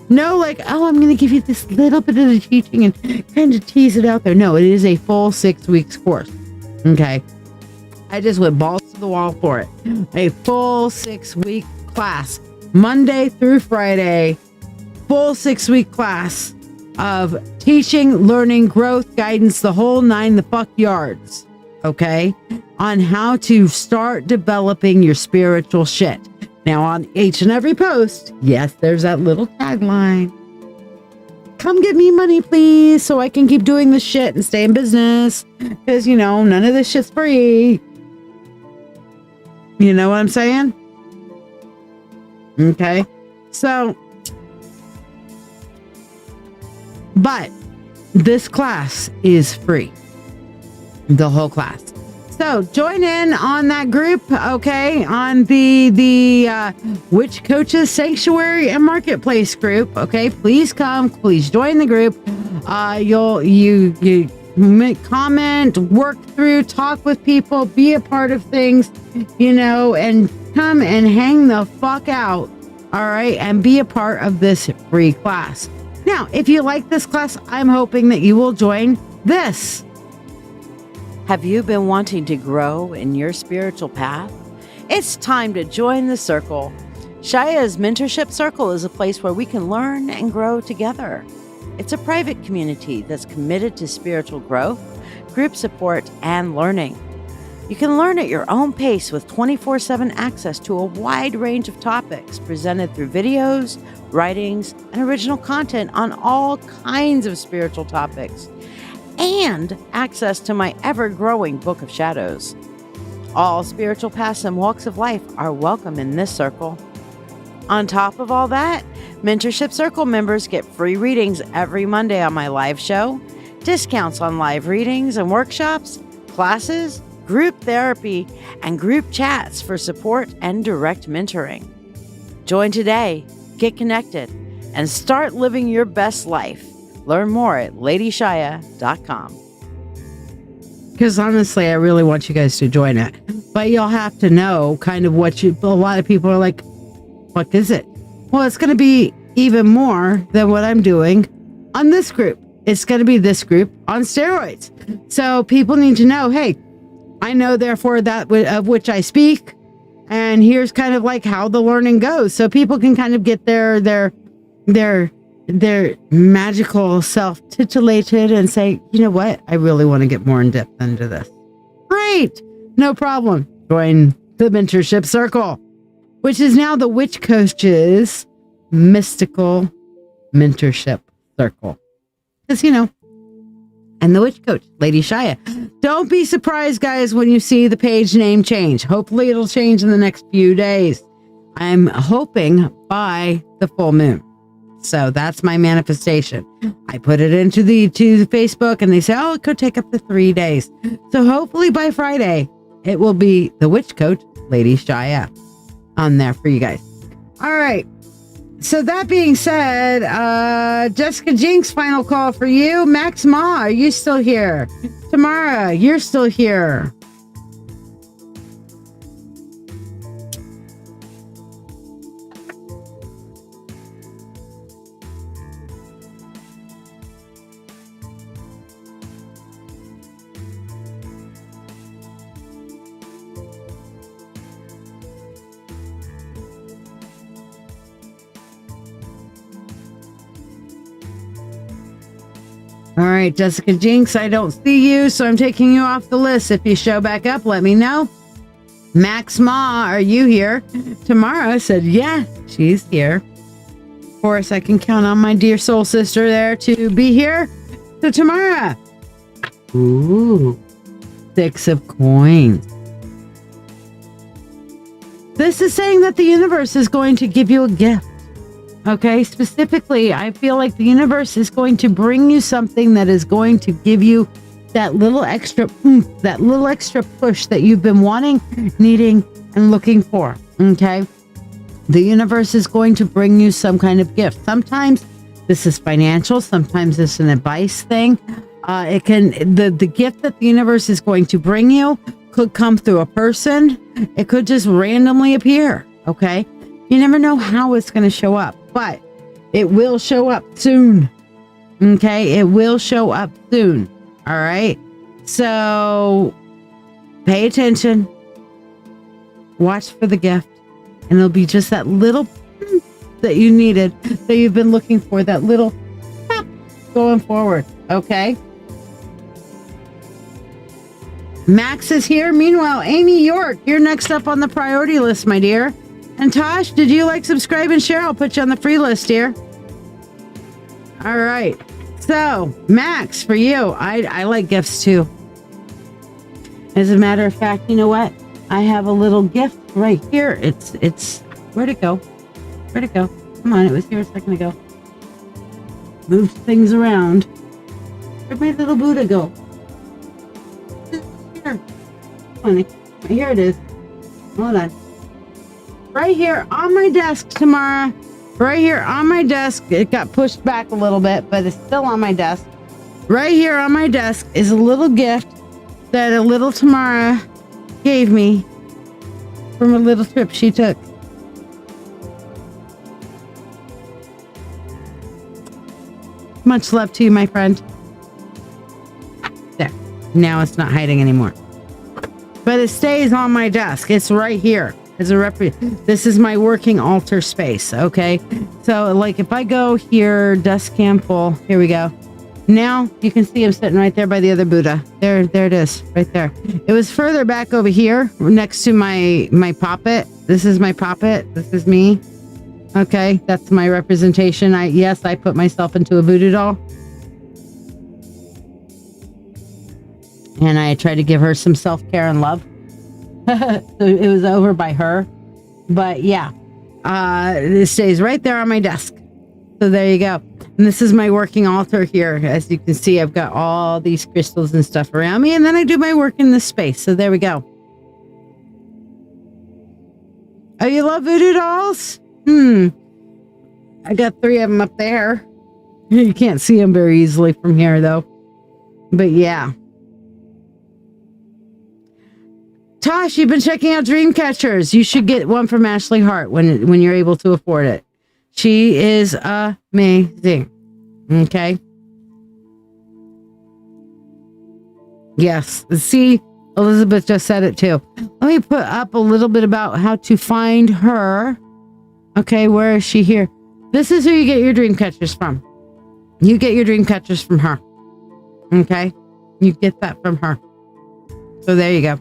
No, like, oh, I'm going to give you this little bit of the teaching and kind of tease it out there. No, it is a full 6 weeks course. Okay. I just went balls to the wall for it. A full 6-week class, Monday through Friday, full 6-week class of teaching, learning, growth, guidance, the whole 9 the fuck yards. Okay. On how to start developing your spiritual shit. Now, on each and every post, yes, there's that little tagline. Come get me money, please, so I can keep doing this shit and stay in business. Because, you know, none of this shit's free. You know what I'm saying? Okay. So, but this class is free. The whole class. So join in on that group, okay, on the Witch Coaches Sanctuary and Marketplace group, okay. Please come, please join the group. You comment, work through, talk with people, be a part of things, you know, and come and hang the fuck out, all right, and be a part of this free class. Now, if you like this class, I'm hoping that you will join this. Have you been wanting to grow in your spiritual path? It's time to join the circle. Shiya's Mentorship Circle is a place where we can learn and grow together. It's a private community that's committed to spiritual growth, group support, and learning. You can learn at your own pace with 24/7 access to a wide range of topics presented through videos, writings, and original content on all kinds of spiritual topics, and access to my ever-growing Book of Shadows. All spiritual paths and walks of life are welcome in this circle. On top of all that, Mentorship Circle members get free readings every Monday on my live show, discounts on live readings and workshops, classes, group therapy, and group chats for support and direct mentoring. Join today, get connected, and start living your best life. Learn more at ladyshiya.com. Because honestly, I really want you guys to join it. But you'll have to know kind of what a lot of people are like, what is it? Well, it's going to be even more than what I'm doing on this group. It's going to be this group on steroids. So people need to know, hey, I know therefore that of which I speak. And here's kind of like how the learning goes. So people can kind of get their magical self titillated and say, you know what? I really want to get more in depth into this. Great. No problem. Join the Mentorship Circle, which is now the Witch Coaches Mystical Mentorship Circle. Because, you know, and the Witch Coach, Lady Shiya. Don't be surprised, guys, when you see the page name change. Hopefully it'll change in the next few days. I'm hoping by the full moon. So that's my manifestation. I put it into the Facebook and they say, oh, it could take up to 3 days. So hopefully by Friday, it will be the Witch Coach, Lady Shiya, on there for you guys. All right. So that being said, Jessica Jinx, final call for you. Max Ma, are you still here? Tamara, you're still here. All right, Jessica Jinx, I don't see you, so I'm taking you off the list. If you show back up, let me know. Max Ma, are you here? Tamara said, yeah, she's here. course, I can count on my dear soul sister there to be here. So tomorrow, ooh, 6 of coins. This is saying that the universe is going to give you a gift. Okay, specifically, I feel like the universe is going to bring you something that is going to give you that little extra oomph, that little extra push that you've been wanting, needing, and looking for. Okay, the universe is going to bring you some kind of gift. Sometimes this is financial, sometimes it's an advice thing. The gift that the universe is going to bring you could come through a person. It could just randomly appear. Okay, you never know how it's going to show up, but it will show up soon. Okay, it will show up soon. All right, so pay attention, watch for the gift, and it'll be just that little that you needed, that you've been looking for, that little pop going forward. Okay, Max is here. Meanwhile, Amy York, you're next up on the priority list, my dear. And Tosh, did you like, subscribe, and share? I'll put you on the free list here. All right. So, Max, for you, I like gifts too. As a matter of fact, you know what? I have a little gift right here. It's where'd it go? Where'd it go? Come on, it was here a second ago. Moved things around. Where'd my little Buddha go? Here. Funny. Here it is. Hold on. Right here on my desk tomorrow. Right here on my desk. It got pushed back a little bit, but it's still on my desk. Right here on my desk is a little gift that a little Tamara gave me from a little trip she took. Much love to you, my friend. There. Now it's not hiding anymore. But it stays on my desk. It's right here. As a this is my working altar space. Okay. So like if I go here, desk cam full. Here we go. Now you can see him sitting right there by the other Buddha. There it is, right there. It was further back over here next to my puppet. This is my puppet. This is me. Okay, that's my representation. I put myself into a voodoo doll. And I tried to give her some self-care and love. So it was over by her. But yeah, this stays right there on my desk. So there you go. And this is my working altar here. As you can see, I've got all these crystals and stuff around me. And then I do my work in this space. So there we go. Oh, you love voodoo dolls? I got 3 of them up there. You can't see them very easily from here, though. But yeah. Tosh, you've been checking out dream catchers. You should get one from Ashley Hart when you're able to afford it. She is amazing. Okay. Yes. See, Elizabeth just said it too. Let me put up a little bit about how to find her. Okay, where is she here? This is who you get your dream catchers from. You get your dream catchers from her. Okay? You get that from her. So there you go.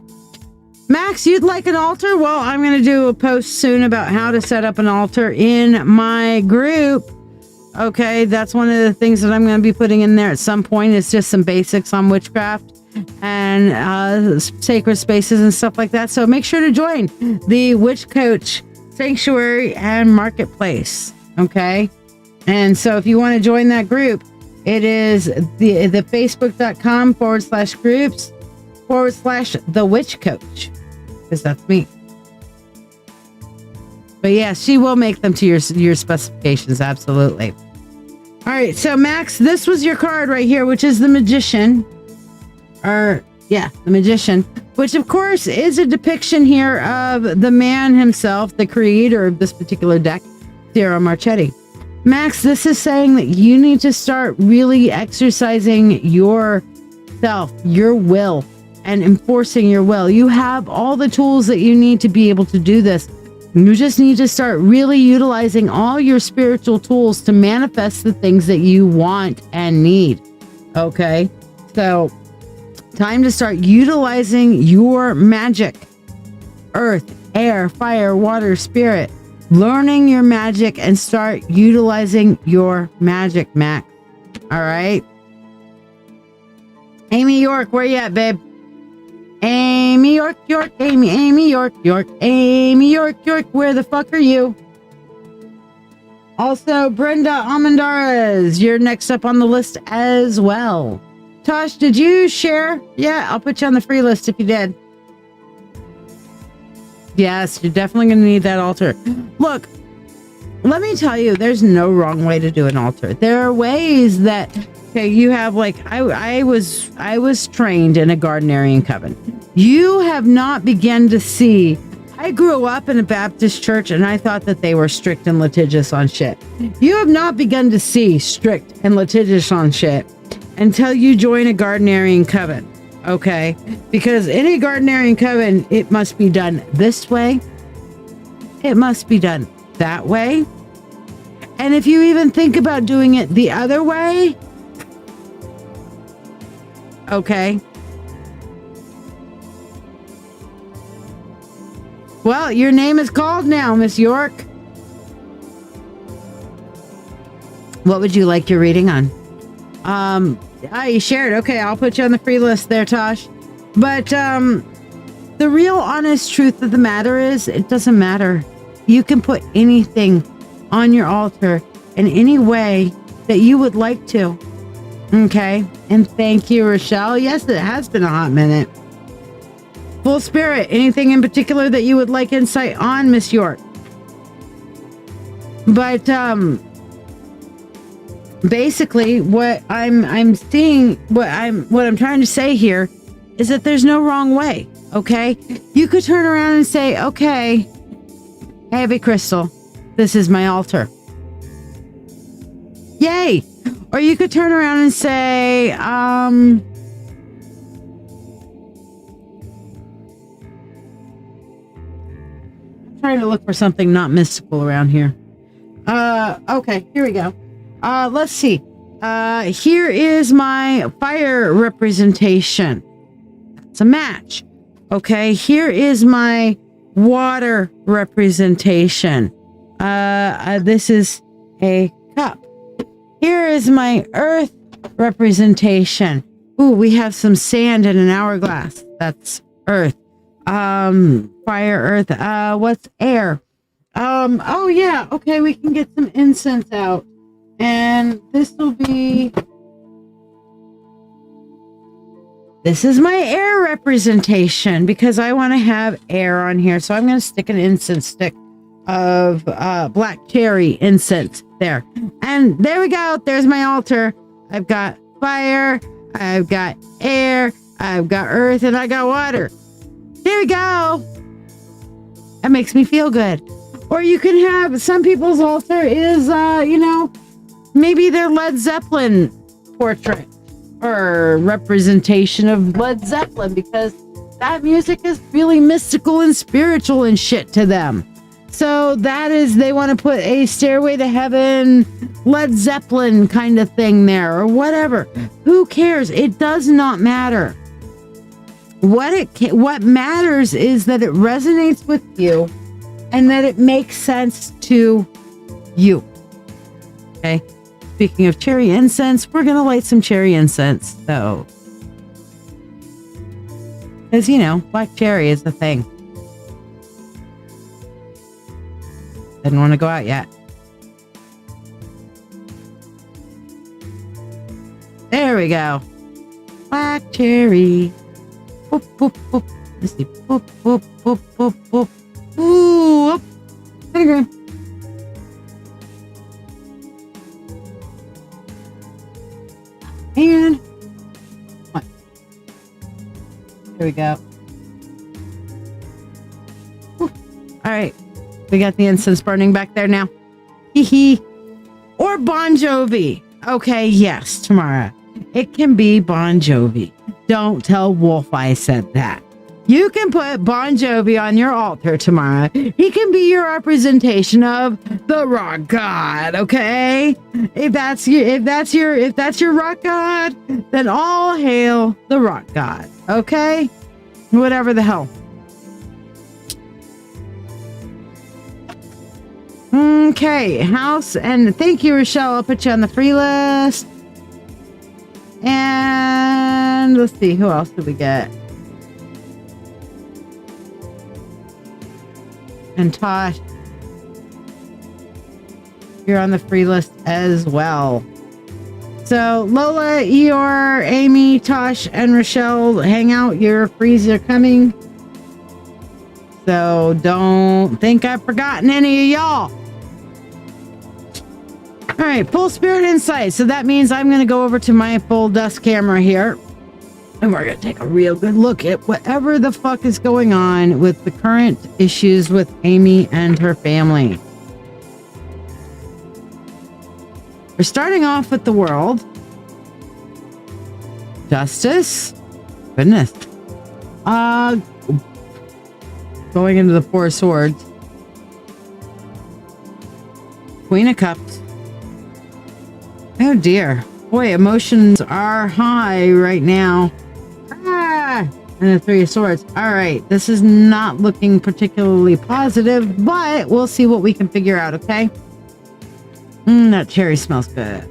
Max, you'd like an altar? Well, I'm going to do a post soon about how to set up an altar in my group. Okay, that's one of the things that I'm going to be putting in there at some point. It's just some basics on witchcraft and sacred spaces and stuff like that. So make sure to join the Witch Coach Sanctuary and Marketplace. Okay, and so if you want to join that group, it is the facebook.com/groups/the Witch Coach, because that's me. But yeah, she will make them to your specifications. Absolutely. All right, so Max, this was your card right here, which is the Magician. The Magician, which of course is a depiction here of the man himself, the creator of this particular deck, Sarah Marchetti. Max, this is saying that you need to start really exercising yourself, your will, and enforcing your will. You have all the tools that you need to be able to do this. You just need to start really utilizing all your spiritual tools to manifest the things that you want and need. Okay, so time to start utilizing your magic. Earth, air, fire, water, spirit. learning your magic and start utilizing your magic, Mac. All right. Amy York, where you at, babe? Amy York, Amy York, Amy York, where the fuck are you? Also, Brenda Almendarez, you're next up on the list as well. Tosh, did you share? Yeah, I'll put you on the free list if you did. Yes, you're definitely going to need that altar. Look, let me tell you, there's no wrong way to do an altar. There are ways that, okay, you have like, I was trained in a Gardnerian coven. You have not begun to see, I grew up in a Baptist church and I thought that they were strict and litigious on shit. You have not begun to see strict and litigious on shit until you join a Gardnerian coven. Okay, because in a Gardnerian coven, it must be done this way. It must be done that way. And if you even think about doing it the other way, okay. Well, your name is called now, Miss York. What would you like your reading on? You shared. Okay, I'll put you on the free list there, Tosh. But the real honest truth of the matter is it doesn't matter. You can put anything on your altar in any way that you would like to. Okay? And thank you, Rochelle. Yes, it has been a hot minute. Full Spirit, anything in particular that you would like insight on, Miss York? But basically what I'm seeing, what I'm trying to say here is that there's no wrong way. Okay, you could turn around and say, okay, heavy crystal, this is my altar, yay. Or you could turn around and say, I'm trying to look for something not mystical around here. Okay, here we go. Let's see. Here is my fire representation. That's a match. Okay, here is my water representation. This is a cup. Here is my earth representation. Ooh, we have some sand in an hourglass. That's earth. Fire, earth. What's air? Oh yeah. Okay, we can get some incense out. And this is my air representation because I want to have air on here. So I'm going to stick an incense stick of black cherry incense there. And there we go. There's my altar. I've got fire. I've got air. I've got earth and I got water. There we go. That makes me feel good. Or you can have some people's altar is, maybe their Led Zeppelin portrait or representation of Led Zeppelin because that music is really mystical and spiritual and shit to them. So that is, they want to put a Stairway to Heaven, Led Zeppelin kind of thing there or whatever. Who cares? It does not matter. What matters is that it resonates with you and that it makes sense to you. Okay. Speaking of cherry incense, we're going to light some cherry incense, though. Because, black cherry is the thing. Didn't want to go out yet. There we go. Black cherry. Boop, boop, boop. Let's see. Boop, boop, boop, boop, boop. Ooh, up. Okay. And what? There we go. Whew. All right, we got the incense burning back there now. Hee hee. Or Bon Jovi. Okay, yes, Tamara. It can be Bon Jovi. Don't tell Wolf I said that. You can put Bon Jovi on your altar tomorrow. He can be your representation of the rock god, okay? If that's your rock god, then all hail the rock god, okay? Whatever the hell. Okay, house, and thank you, Rochelle. I'll put you on the free list. And let's see, who else did we get? And Tosh, you're on the free list as well. So Lola, Eeyore, Amy, Tosh, and Rochelle, hang out. Your frees are coming. So don't think I've forgotten any of y'all. All right, full spirit insight. So that means I'm going to go over to my full dust camera here. And we're going to take a real good look at whatever the fuck is going on with the current issues with Amy and her family. We're starting off with the world. Justice. Goodness. Going into the Four of Swords. Queen of Cups. Oh dear. Boy, emotions are high right now. And the Three of Swords. All right. This is not looking particularly positive, but we'll see what we can figure out, okay? That cherry smells good.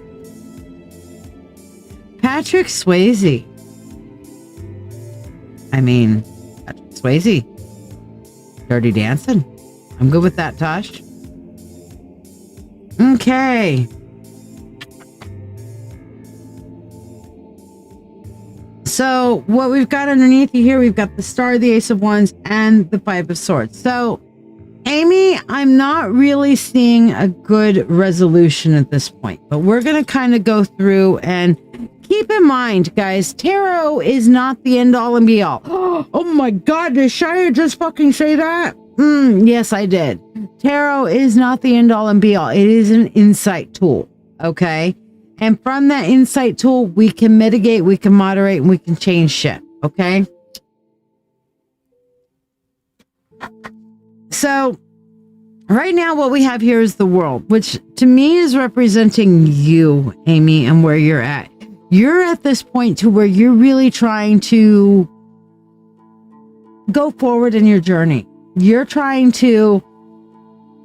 Patrick Swayze. I mean, Patrick Swayze. Dirty Dancing. I'm good with that, Tosh. Okay. So what we've got underneath you here, we've got the Star, the Ace of Wands, and the Five of Swords. So Amy, I'm not really seeing a good resolution at this point, but we're going to kind of go through and keep in mind, guys, tarot is not the end all and be all. Oh my God, did Shiya just fucking say that? Yes, I did. Tarot is not the end all and be all. It is an insight tool. Okay. And from that insight tool, we can mitigate, we can moderate, and we can change shit. Okay. So right now what we have here is the world, which to me is representing you, Amy, and where you're at. You're at this point to where you're really trying to go forward in your journey. You're trying to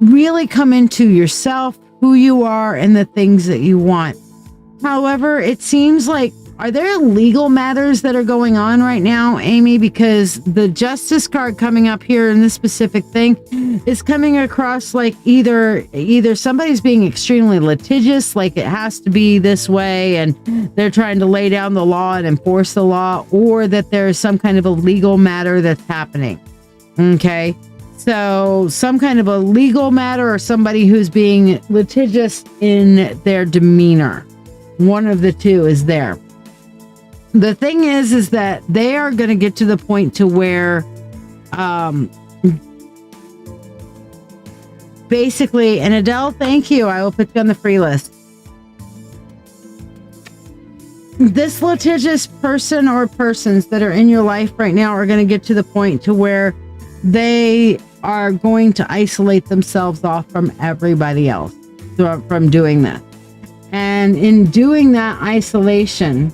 really come into yourself, who you are, and the things that you want. However, it seems like, are there legal matters that are going on right now, Amy? Because the Justice card coming up here in this specific thing is coming across like either somebody's being extremely litigious, like it has to be this way, and they're trying to lay down the law and enforce the law, or that there's some kind of a legal matter that's happening. Okay. So some kind of a legal matter or somebody who's being litigious in their demeanor. One of the two is there. The thing is that they are going to get to the point to where, basically, and Adele, thank you. I will put you on the free list. This litigious person or persons that are in your life right now are going to get to the point to where they are going to isolate themselves off from everybody else from doing that. And in doing that isolation,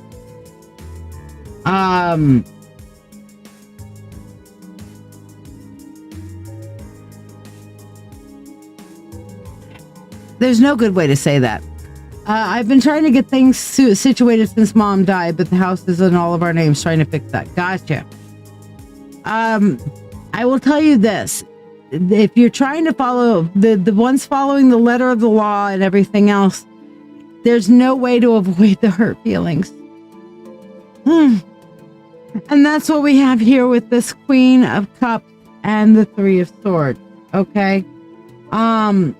there's no good way to say that. I've been trying to get things situated since Mom died, but the house is in all of our names, trying to fix that. Gotcha. I will tell you this. If you're trying to follow the ones following the letter of the law and everything else, there's no way to avoid the hurt feelings. And that's what we have here with this Queen of Cups and the Three of Swords. Okay. Damn.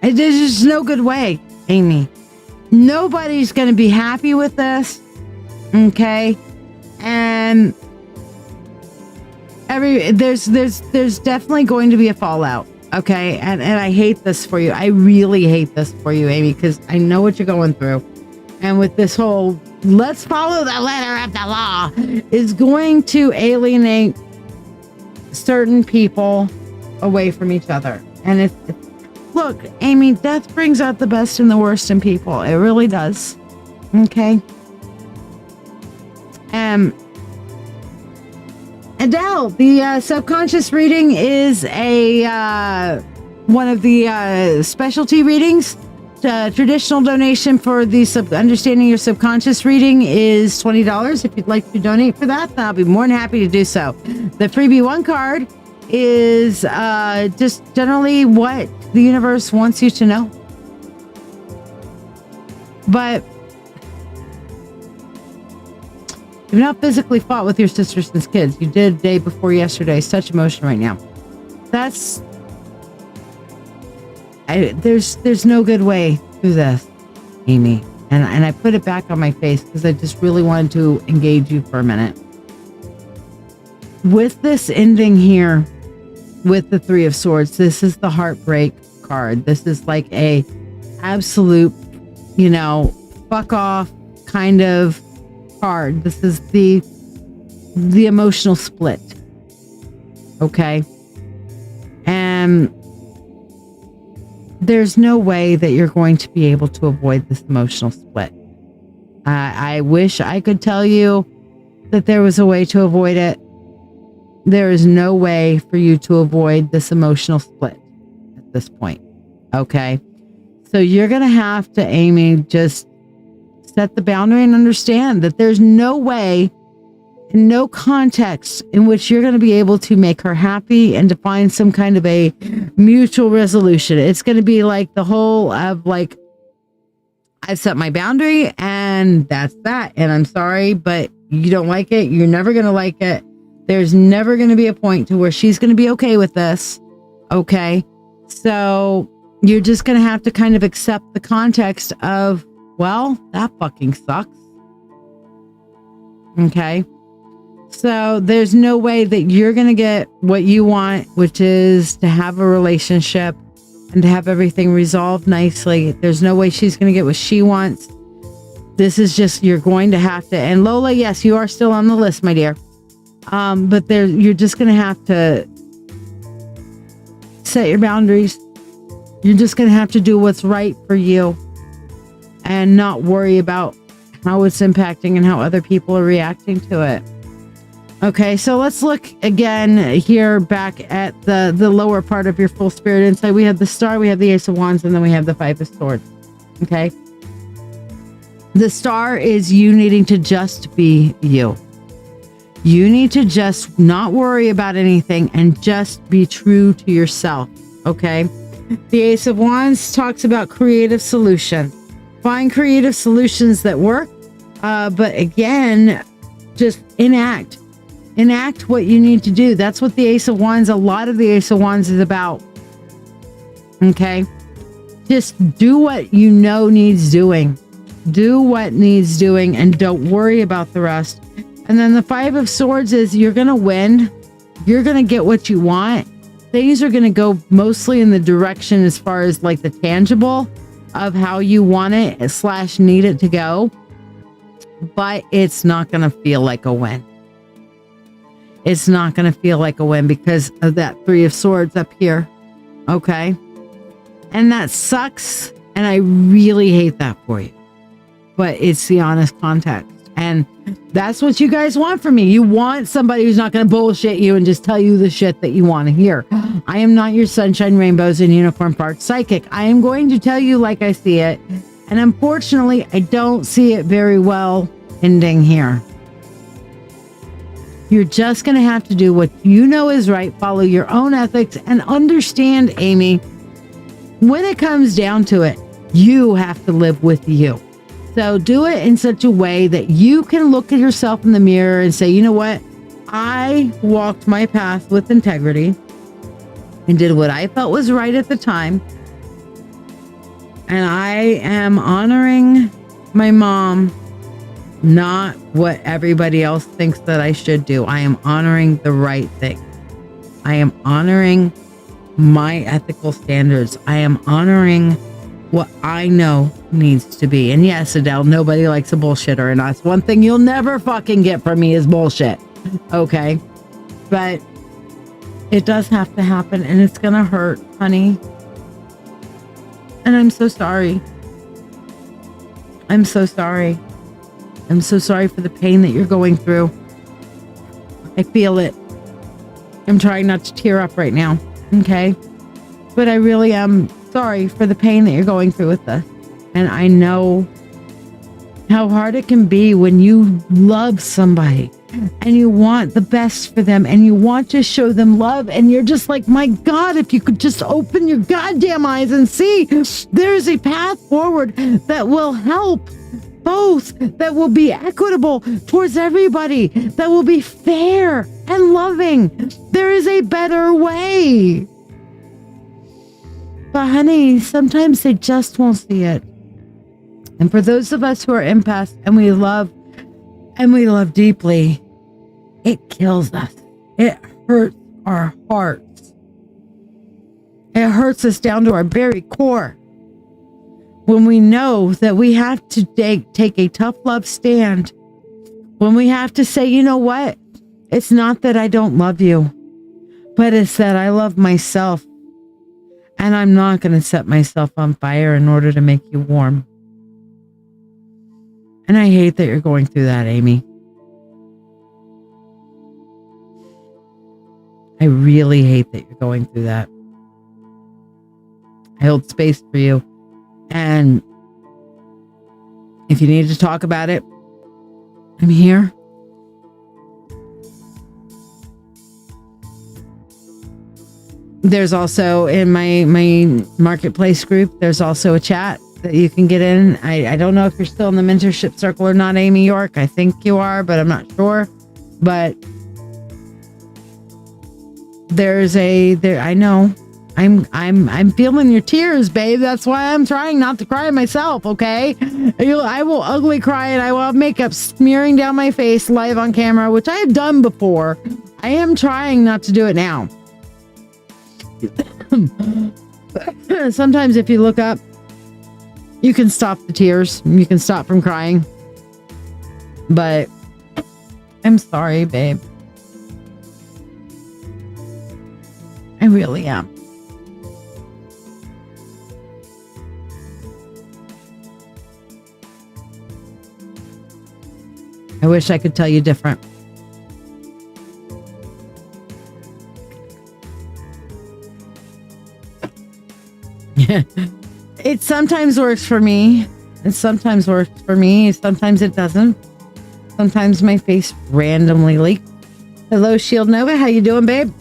There's just no good way, Amy. Nobody's going to be happy with this. Okay. And there's definitely going to be a fallout. Okay. And I hate this for you. I really hate this for you, Amy, because I know what you're going through. And with this whole, let's follow the letter of the law, is going to alienate certain people away from each other. And look, Amy, death brings out the best and the worst in people. It really does. Okay. And Adele, the subconscious reading is a one of the specialty readings. Traditional donation for the understanding your subconscious reading is $20. If you'd like to donate for that, then I'll be more than happy to do so. The freebie 1 card is just generally what the universe wants you to know. But you've not physically fought with your sister since kids. You did day before yesterday. Such emotion right now. There's no good way through this, Amy. And I put it back on my face because I just really wanted to engage you for a minute. With this ending here, with the 3 of Swords, this is the heartbreak card. This is like a absolute, fuck off kind of card. This is the emotional split. Okay. And there's no way that you're going to be able to avoid this emotional split. I wish I could tell you that there was a way to avoid it. There is no way for you to avoid this emotional split at this point. Okay. So you're going to have to, Amy, just set the boundary and understand that there's no way, no context in which you're going to be able to make her happy and to find some kind of a mutual resolution. It's going to be like the whole of like, I've set my boundary and that's that. And I'm sorry, but you don't like it. You're never going to like it. There's never going to be a point to where she's going to be okay with this. Okay. So you're just going to have to kind of accept the context of, well, that fucking sucks. Okay. So there's no way that you're going to get what you want, which is to have a relationship and to have everything resolved nicely. There's no way she's going to get what she wants. This is just, you're going to have to, and Lola, yes, you are still on the list, my dear. But you're just going to have to set your boundaries. You're just going to have to do what's right for you and not worry about how it's impacting and how other people are reacting to it. Okay, so let's look again here back at the lower part of your full spirit insight. We have the Star, we have the Ace of Wands, and then we have the 5 of Swords. Okay. The Star is you needing to just be you. You need to just not worry about anything and just be true to yourself. Okay. The Ace of Wands talks about creative solutions. Find creative solutions that work. But again, just enact what you need to do. That's what the Ace of Wands, a lot of the Ace of Wands is about. Okay. Just do what you know needs doing. Do what needs doing and don't worry about the rest. And then the 5 of Swords is you're going to win. You're going to get what you want. Things are going to go mostly in the direction as far as like the tangible of how you want it / need it to go. But it's not going to feel like a win. It's not going to feel like a win because of that 3 of Swords up here. Okay. And that sucks. And I really hate that for you. But it's the honest context. And that's what you guys want from me. You want somebody who's not going to bullshit you and just tell you the shit that you want to hear. I am not your sunshine, rainbows, and unicorn park psychic. I am going to tell you like I see it. And unfortunately, I don't see it very well ending here. You're just going to have to do what you know is right, follow your own ethics, and understand, Amy, when it comes down to it, you have to live with you. So do it in such a way that you can look at yourself in the mirror and say, you know what? I walked my path with integrity and did what I felt was right at the time. And I am honoring my mom, not what everybody else thinks that I should do. I am honoring the right thing. I am honoring my ethical standards. I am honoring what I know needs to be. And yes, Adele, nobody likes a bullshitter. And that's one thing you'll never fucking get from me is bullshit. Okay. But it does have to happen and it's going to hurt, honey. And I'm so sorry. I'm so sorry. I'm so sorry for the pain that you're going through. I feel it. I'm trying not to tear up right now, okay? But I really am sorry for the pain that you're going through with this. And I know how hard it can be when you love somebody and you want the best for them and you want to show them love and you're just like, my God, if you could just open your goddamn eyes and see there's a path forward that will help both, that will be equitable towards everybody, that will be fair and loving. There is a better way. But honey, sometimes they just won't see it. And for those of us who are empaths and we love deeply, it kills us. It hurts our hearts. It hurts us down to our very core. When we know that we have to take a tough love stand. When we have to say, you know what? It's not that I don't love you, but it's that I love myself. And I'm not going to set myself on fire in order to make you warm. And I hate that you're going through that, Amy. I really hate that you're going through that. I hold space for you. And if you need to talk about it, I'm here. There's also in my marketplace group, there's also a chat that you can get in. I don't know if you're still in the mentorship circle or not, Amy York. I think you are, but I'm not sure. But I know. I'm feeling your tears, babe. That's why I'm trying not to cry myself, okay? I will ugly cry and I will have makeup smearing down my face live on camera, which I have done before. I am trying not to do it now. Sometimes if you look up, you can stop the tears. You can stop from crying. But I'm sorry, babe. I really am. I wish I could tell you different. It sometimes works for me. It sometimes works for me. Sometimes it doesn't. Sometimes my face randomly leaks. Hello, Shield Nova. How you doing, babe?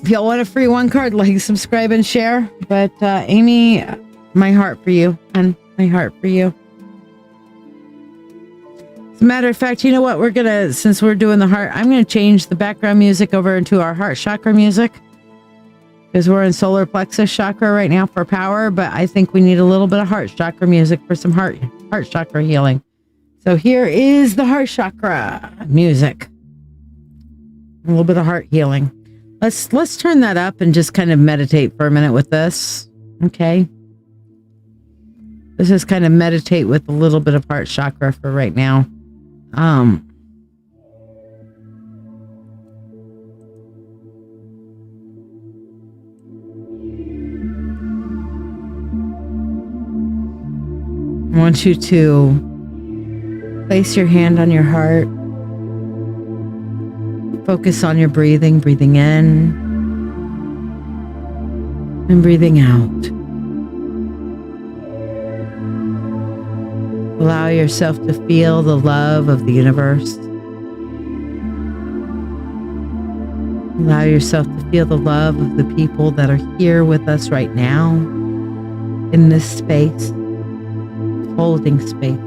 If y'all want a free one card, like, subscribe, and share. But Amy, my heart for you, and my heart for you. As a matter of fact, you know what? Since we're doing the heart, I'm gonna change the background music over into our heart chakra music. Because we're in solar plexus chakra right now for power, but I think we need a little bit of heart chakra music for some heart chakra healing. So here is the heart chakra music. A little bit of heart healing. Let's turn that up and just kind of meditate for a minute with this. Okay. Let's just kind of meditate with a little bit of heart chakra for right now. I want you to place your hand on your heart. Focus on your breathing in and breathing out. Allow yourself to feel the love of the universe. Allow yourself to feel the love of the people that are here with us right now in this space. Holding space,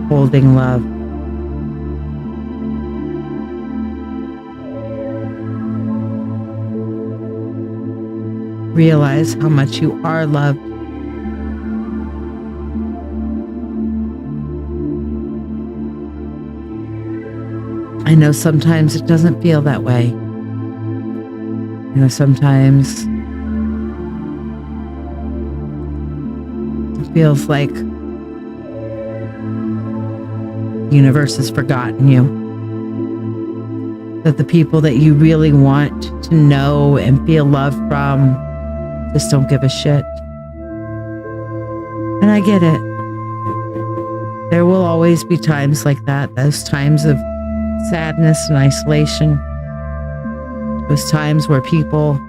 holding love. Realize how much you are loved. I know sometimes it doesn't feel that way. You know, sometimes feels like the universe has forgotten you. That the people that you really want to know and feel love from just don't give a shit. And I get it. There will always be times like that, those times of sadness and isolation, those times where people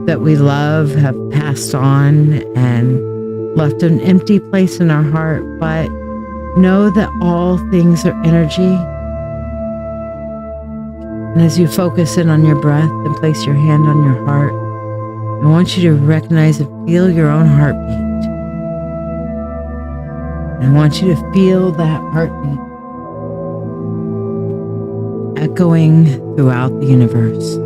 that we love have passed on and left an empty place in our heart. But know that all things are energy. And as you focus in on your breath and place your hand on your heart, I want you to recognize and feel your own heartbeat. I want you to feel that heartbeat echoing throughout the universe.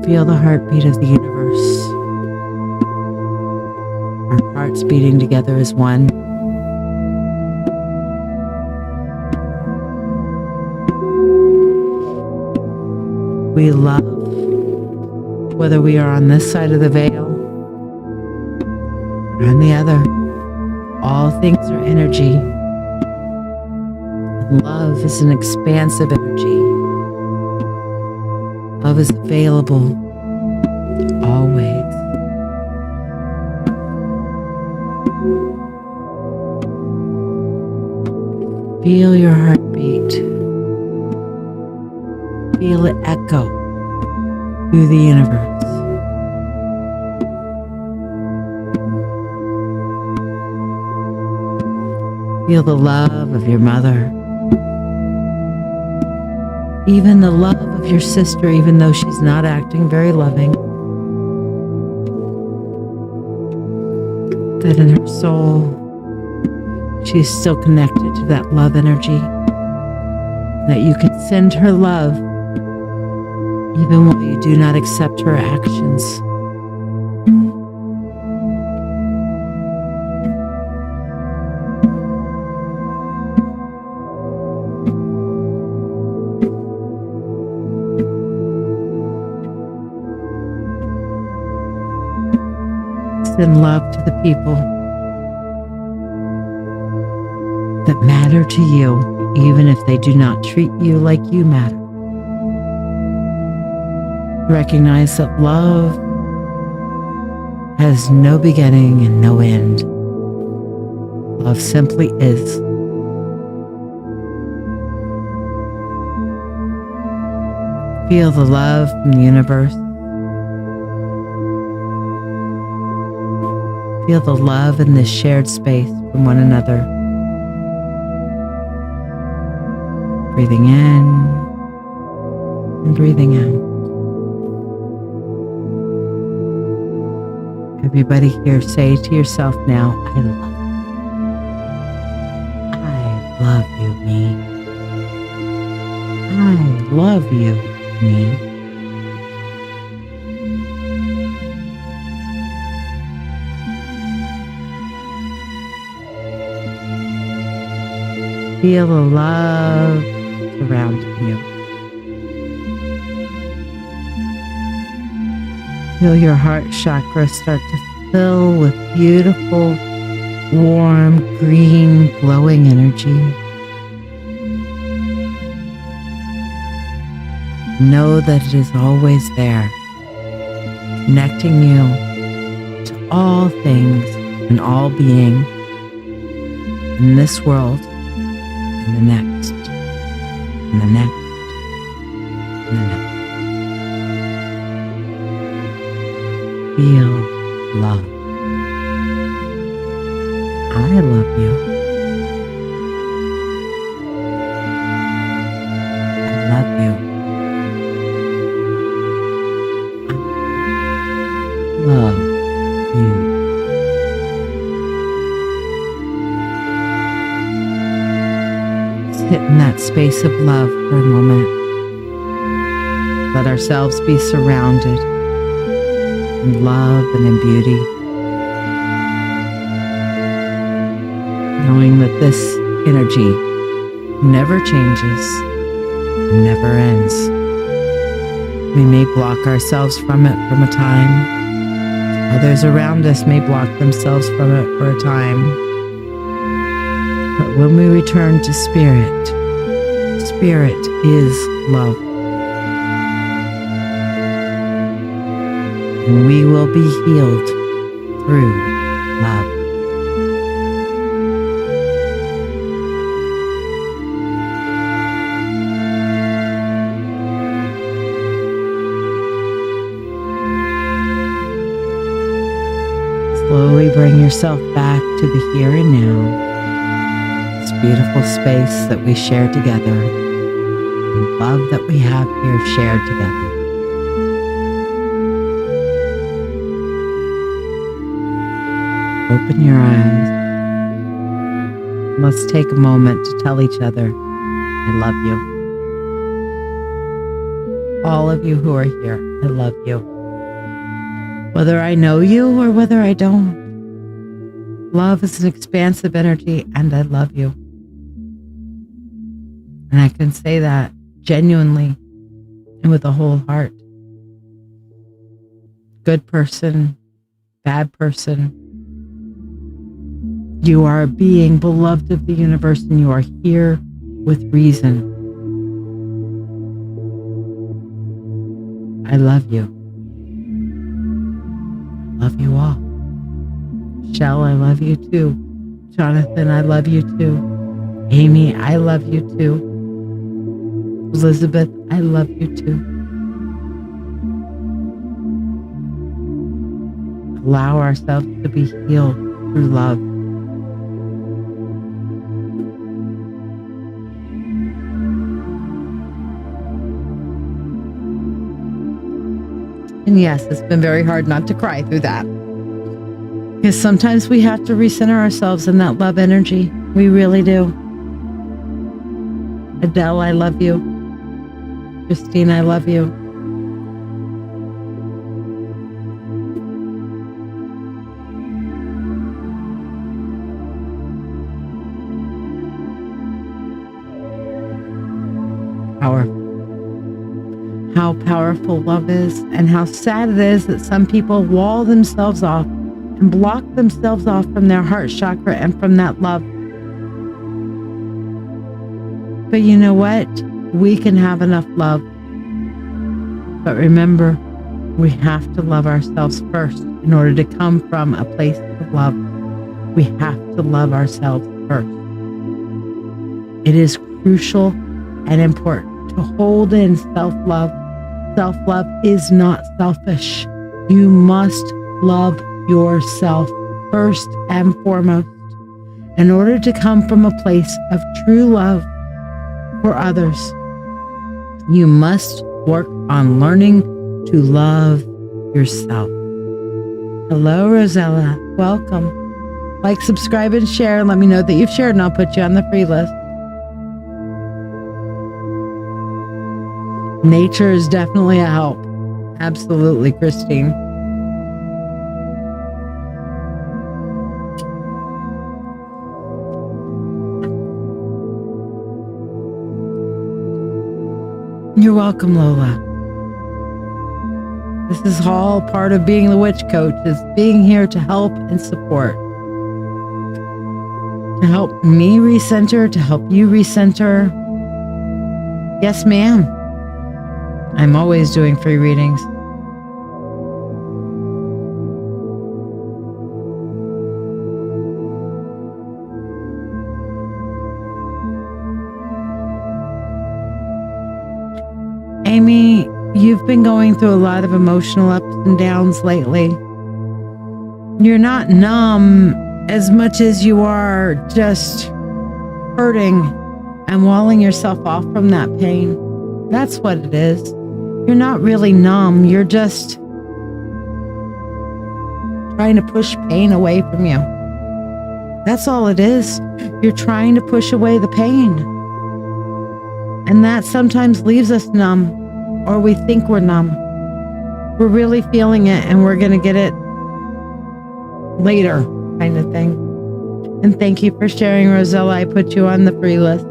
Feel the heartbeat of the universe. Our hearts beating together as one. We love, whether we are on this side of the veil or on the other. All things are energy. Love is an expansive energy. Love is available always. Feel your heartbeat. Feel it echo through the universe. Feel the love of your mother. Even the love of your sister, even though she's not acting very loving. That in her soul, she's still connected to that love energy. That you can send her love, even while you do not accept her actions. Send love to the people that matter to you, even if they do not treat you like you matter. Recognize that love has no beginning and no end. Love simply is. Feel the love from the universe. Feel the love in this shared space from one another. Breathing in and breathing out. Everybody here, say to yourself now, I love you, me. I love you, me. Feel the love surrounding you. Feel your heart chakra start to fill with beautiful, warm, green, glowing energy. Know that it is always there, connecting you to all things and all being in this world, in the next, in the next, in the next. Feel love. I love you. I love you. I love you. Sit in that space of love for a moment. Let ourselves be surrounded in love and in beauty. Knowing that this energy never changes, never ends. We may block ourselves from it from a time. Others around us may block themselves from it for a time. But when we return to Spirit, Spirit is love. and we will be healed through love. Slowly bring yourself back to the here and now, this beautiful space that we share together, and love that we have here shared together. Open your eyes. Let's take a moment to tell each other, I love you. All of you who are here, I love you. Whether I know you or whether I don't. Love is an expansive energy, and I love you. And I can say that genuinely and with a whole heart. Good person, bad person. You are a being beloved of the universe, and you are here with reason. I love you. I love you all. Shell, I love you too. Jonathan, I love you too. Amy, I love you too. Elizabeth, I love you too. Allow ourselves to be healed through love. And yes, it's been very hard not to cry through that. Because sometimes we have to recenter ourselves in that love energy. We really do. Adele, I love you. Christine, I love you. How powerful love is, and how sad it is that some people wall themselves off and block themselves off from their heart chakra and from that love. But you know what? We can have enough love. But remember, we have to love ourselves first in order to come from a place of love. We have to love ourselves first. It is crucial and important to hold in self-love. Self-love is not selfish. You must love yourself first and foremost in order to come from a place of true love for others. You must work on learning to love yourself. Hello, Rosella. Welcome. Like, subscribe, and share, and let me know that you've shared, and I'll put you on the free list. Nature is definitely a help. Absolutely, Christine. You're welcome, Lola. This is all part of being the witch coach, is being here to help and support. To help me recenter, to help you recenter. Yes, ma'am. I'm always doing free readings. Amy, you've been going through a lot of emotional ups and downs lately. You're not numb as much as you are just hurting and walling yourself off from that pain. That's what it is. You're not really numb. You're just trying to push pain away from you. That's all it is. You're trying to push away the pain. And that sometimes leaves us numb, or we think we're numb. We're really feeling it, and we're going to get it later, kind of thing. And thank you for sharing, Rosella. I put you on the free list.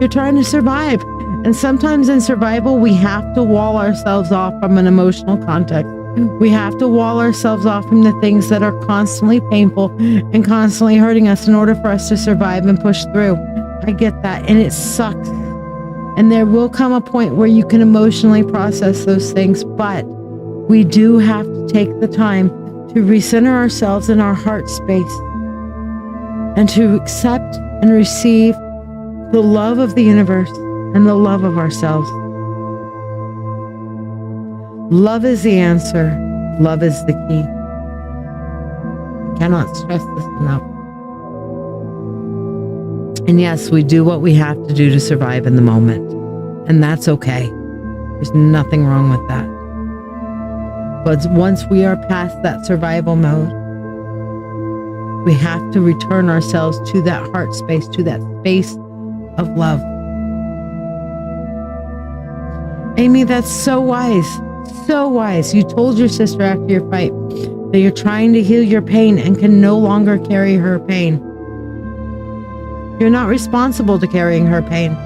You're trying to survive. And sometimes in survival, we have to wall ourselves off from an emotional context. We have to wall ourselves off from the things that are constantly painful and constantly hurting us in order for us to survive and push through. I get that. And it sucks. And there will come a point where you can emotionally process those things. But we do have to take the time to recenter ourselves in our heart space and to accept and receive the love of the universe and the love of ourselves. Love is the answer. Love is the key. I cannot stress this enough. And yes, we do what we have to do to survive in the moment. And that's okay. There's nothing wrong with that. But once we are past that survival mode, we have to return ourselves to that heart space, to that space of love. Amy, that's so wise. So wise. You told your sister after your fight that you're trying to heal your pain and can no longer carry her pain. You're not responsible to carrying her pain.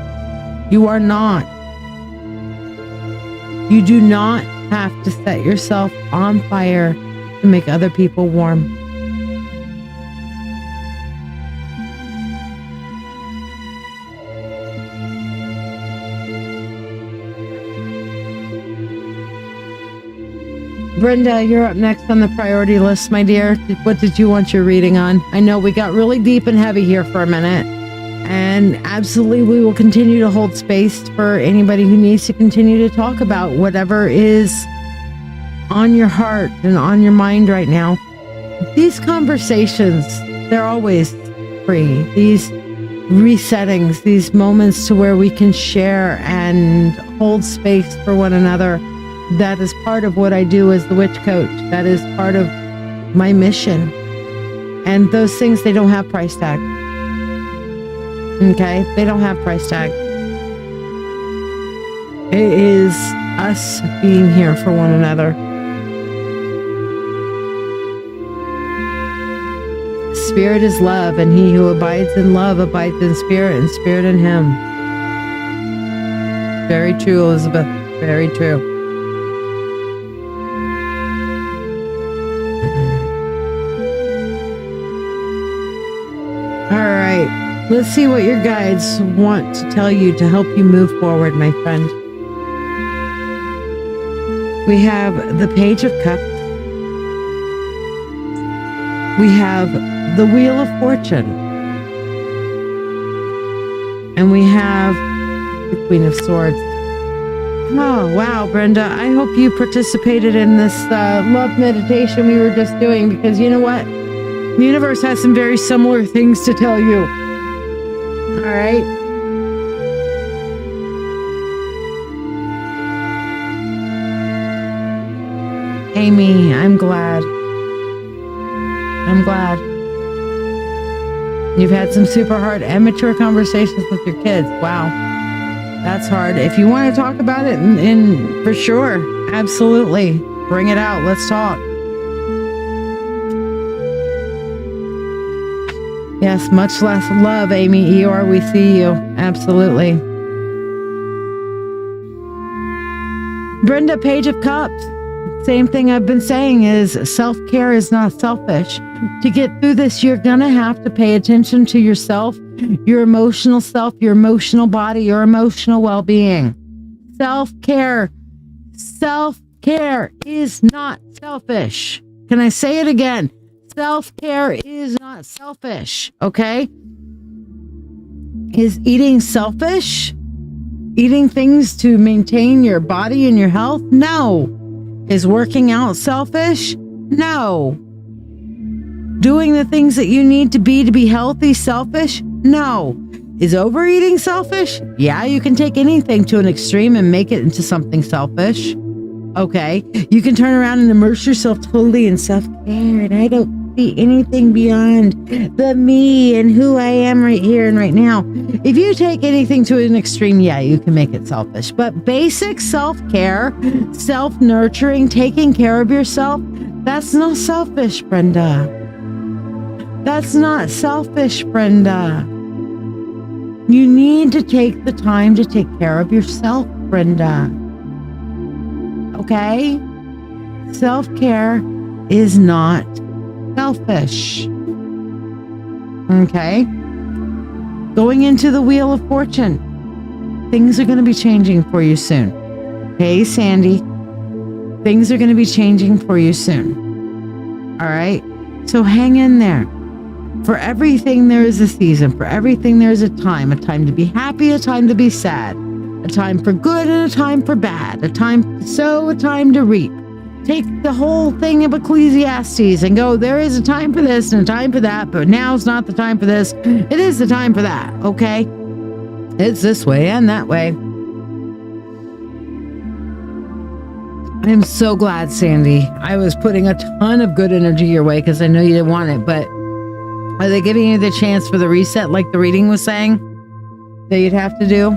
You are not. You do not have to set yourself on fire to make other people warm. Brenda, you're up next on the priority list, my dear. What did you want your reading on? I know we got really deep and heavy here for a minute. And absolutely, we will continue to hold space for anybody who needs to continue to talk about whatever is on your heart and on your mind right now. These conversations, they're always free. These resettings, these moments to where we can share and hold space for one another. That is part of what I do as the witch coach. That is part of my mission. And those things, they don't have price tag. Okay? They don't have price tag. It is us being here for one another. Spirit is love, and he who abides in love abides in spirit, and spirit in him. Very true, Elizabeth. Very true. All right. Let's see what your guides want to tell you to help you move forward, my friend. We have the Page of Cups. We have the Wheel of Fortune. And we have the Queen of Swords. Oh, wow, Brenda. I hope you participated in this love meditation we were just doing, because you know what? The universe has some very similar things to tell you. All right. Amy, I'm glad. I'm glad. You've had some super hard and mature conversations with your kids. Wow. That's hard. If you want to talk about it, and for sure, absolutely. Bring it out. Let's talk. Yes, much less love, Amy Eeyore. We see you. Absolutely. Brenda, Page of Cups. Same thing I've been saying is self-care is not selfish. To get through this, you're going to have to pay attention to yourself, your emotional self, your emotional body, your emotional well-being. Self-care. Self-care is not selfish. Can I say it again? Self-care is not selfish, okay? Is eating selfish? Eating things to maintain your body and your health? No. Is working out selfish? No. Doing the things that you need to be healthy selfish? No. Is overeating selfish? Yeah, you can take anything to an extreme and make it into something selfish. Okay. You can turn around and immerse yourself totally in self-care, and I don't see anything beyond the me and who I am right here and right now. If you take anything to an extreme, yeah, you can make it selfish. But basic self-care, self-nurturing, taking care of yourself, that's not selfish, Brenda. That's not selfish, Brenda. You need to take the time to take care of yourself, Brenda. Okay? Self-care is not selfish. Okay? Going into the Wheel of Fortune. Things are going to be changing for you soon. Hey, Sandy. Things are going to be changing for you soon. All right? So hang in there. For everything, there is a season. For everything, there is a time to be happy, a time to be sad, a time for good and a time for bad, a time to sow, a time to reap. Take the whole thing of Ecclesiastes and go, there is a time for this and a time for that, but now's not the time for this. It is the time for that, okay? It's this way and that way. I'm so glad, Sandy. I was putting a ton of good energy your way because I know you didn't want it, but are they giving you the chance for the reset like the reading was saying that you'd have to do?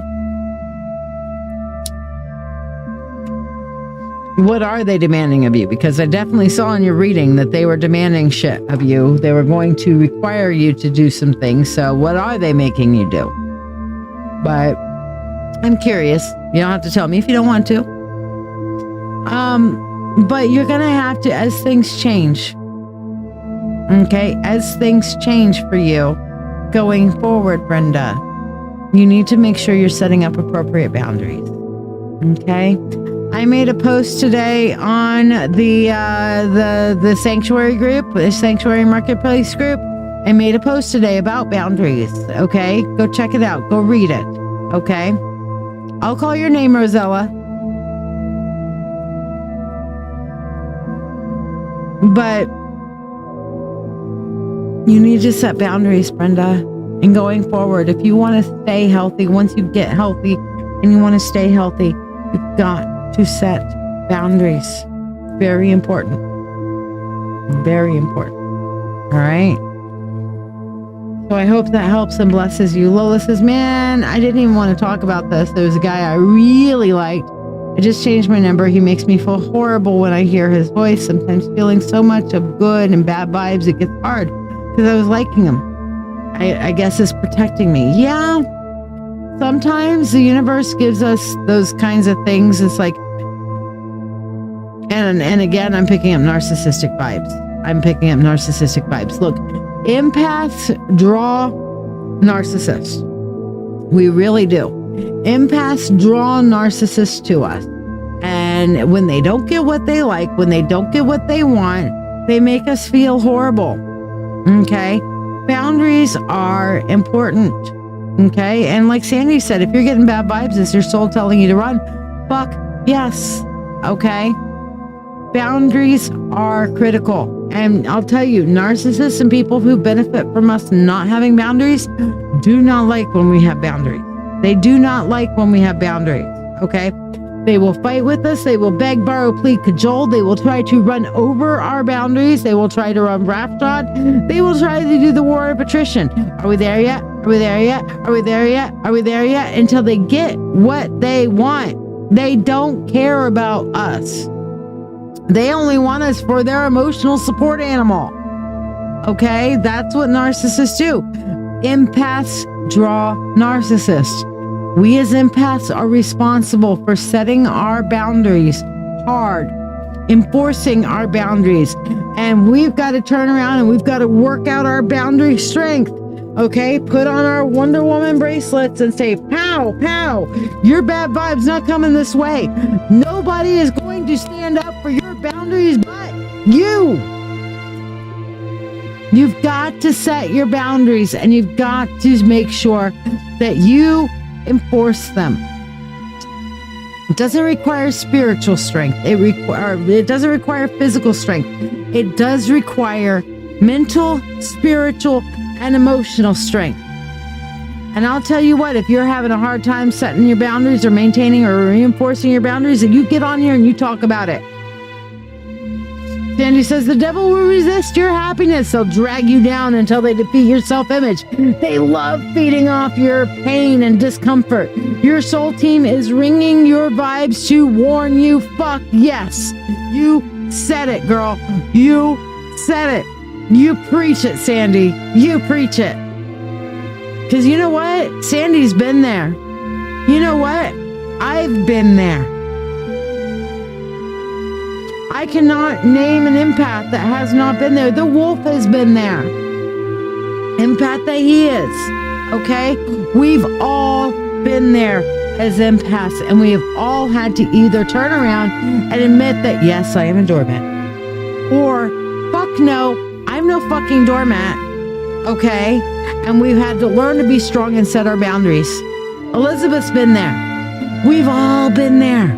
What are they demanding of you? Because I definitely saw in your reading that they were demanding shit of you. They were going to require you to do some things. So what are they making you do? But I'm curious. You don't have to tell me if you don't want to. But you're going to have to, as things change. Okay? As things change for you going forward, Brenda, you need to make sure you're setting up appropriate boundaries. Okay? I made a post today on the sanctuary group, the sanctuary marketplace group. I made a post today about boundaries. Okay, go check it out. Go read it. Okay, I'll call your name, Rosella. But you need to set boundaries, Brenda. And going forward, if you want to stay healthy, once you get healthy and you want to stay healthy, you've got to set boundaries. Very important. Very important. All right. So I hope that helps and blesses you. Lola says, man, I didn't even want to talk about this. There was a guy I really liked. I just changed my number. He makes me feel horrible when I hear his voice. Sometimes feeling so much of good and bad vibes, it gets hard because I was liking him. I guess it's protecting me. Yeah. Sometimes the universe gives us those kinds of things. It's like, and again, I'm picking up narcissistic vibes. Look, empaths draw narcissists. We really do. Empaths draw narcissists to us. And when they don't get what they like, when they don't get what they want, they make us feel horrible. Okay? Boundaries are important. Okay? And like Sandy said, if you're getting bad vibes, is your soul telling you to run? Fuck yes. Okay? Boundaries are critical. And I'll tell you, narcissists and people who benefit from us not having boundaries do not like when we have boundaries. They do not like when we have boundaries. Okay? They will fight with us. They will beg, borrow, plead, cajole. They will try to run over our boundaries. They will try to run raftod. They will try to do the war of attrition. Are we there yet? Are we there yet? Are we there yet? Are we there yet? Until they get what they want. They don't care about us. They only want us for their emotional support animal. Okay? That's what narcissists do. Empaths draw narcissists. We as empaths are responsible for setting our boundaries hard, enforcing our boundaries. And we've got to turn around and we've got to work out our boundary strength. Okay? Put on our Wonder Woman bracelets and say, pow, pow, your bad vibe's not coming this way. Nobody is going to stand up for your boundaries but you. You've got to set your boundaries and you've got to make sure that you enforce them. It doesn't require spiritual strength. It doesn't require physical strength. It does require mental, spiritual, and emotional strength. And I'll tell you what, if you're having a hard time setting your boundaries or maintaining or reinforcing your boundaries, then you get on here and you talk about it. Sandy says, the devil will resist your happiness. They'll drag you down until they defeat your self-image. They love feeding off your pain and discomfort. Your soul team is ringing your vibes to warn you. Fuck yes. You said it, girl. You said it. You preach it, Sandy. You preach it. Because you know what? Sandy's been there. You know what? I've been there. I cannot name an empath that has not been there. The wolf has been there. Empath that he is. Okay? We've all been there. as empaths, and we have all had to either turn around and admit that, yes, I am a doormat, or fuck no, I'm no fucking doormat, okay? And we've had to learn to be strong and set our boundaries. Elizabeth's been there. We've all been there.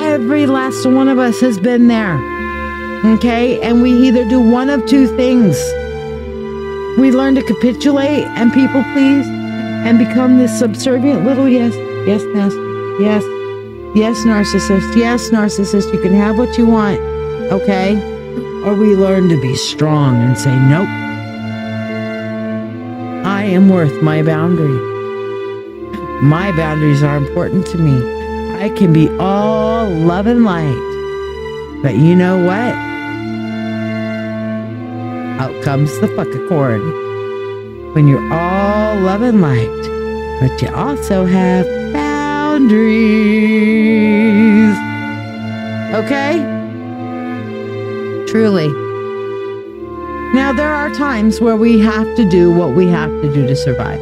Every last one of us has been there, okay? And we either do one of two things. We learn to capitulate and people please and become this subservient little yes master, yes narcissist, you can have what you want, okay? Or we learn to be strong and say, nope, I am worth my boundary. My boundaries are important to me. I can be all love and light, but you know what? Out comes the fuck-a-cord. When you're all love and light, but you also have boundaries. Okay? Truly. Now, there are times where we have to do what we have to do to survive.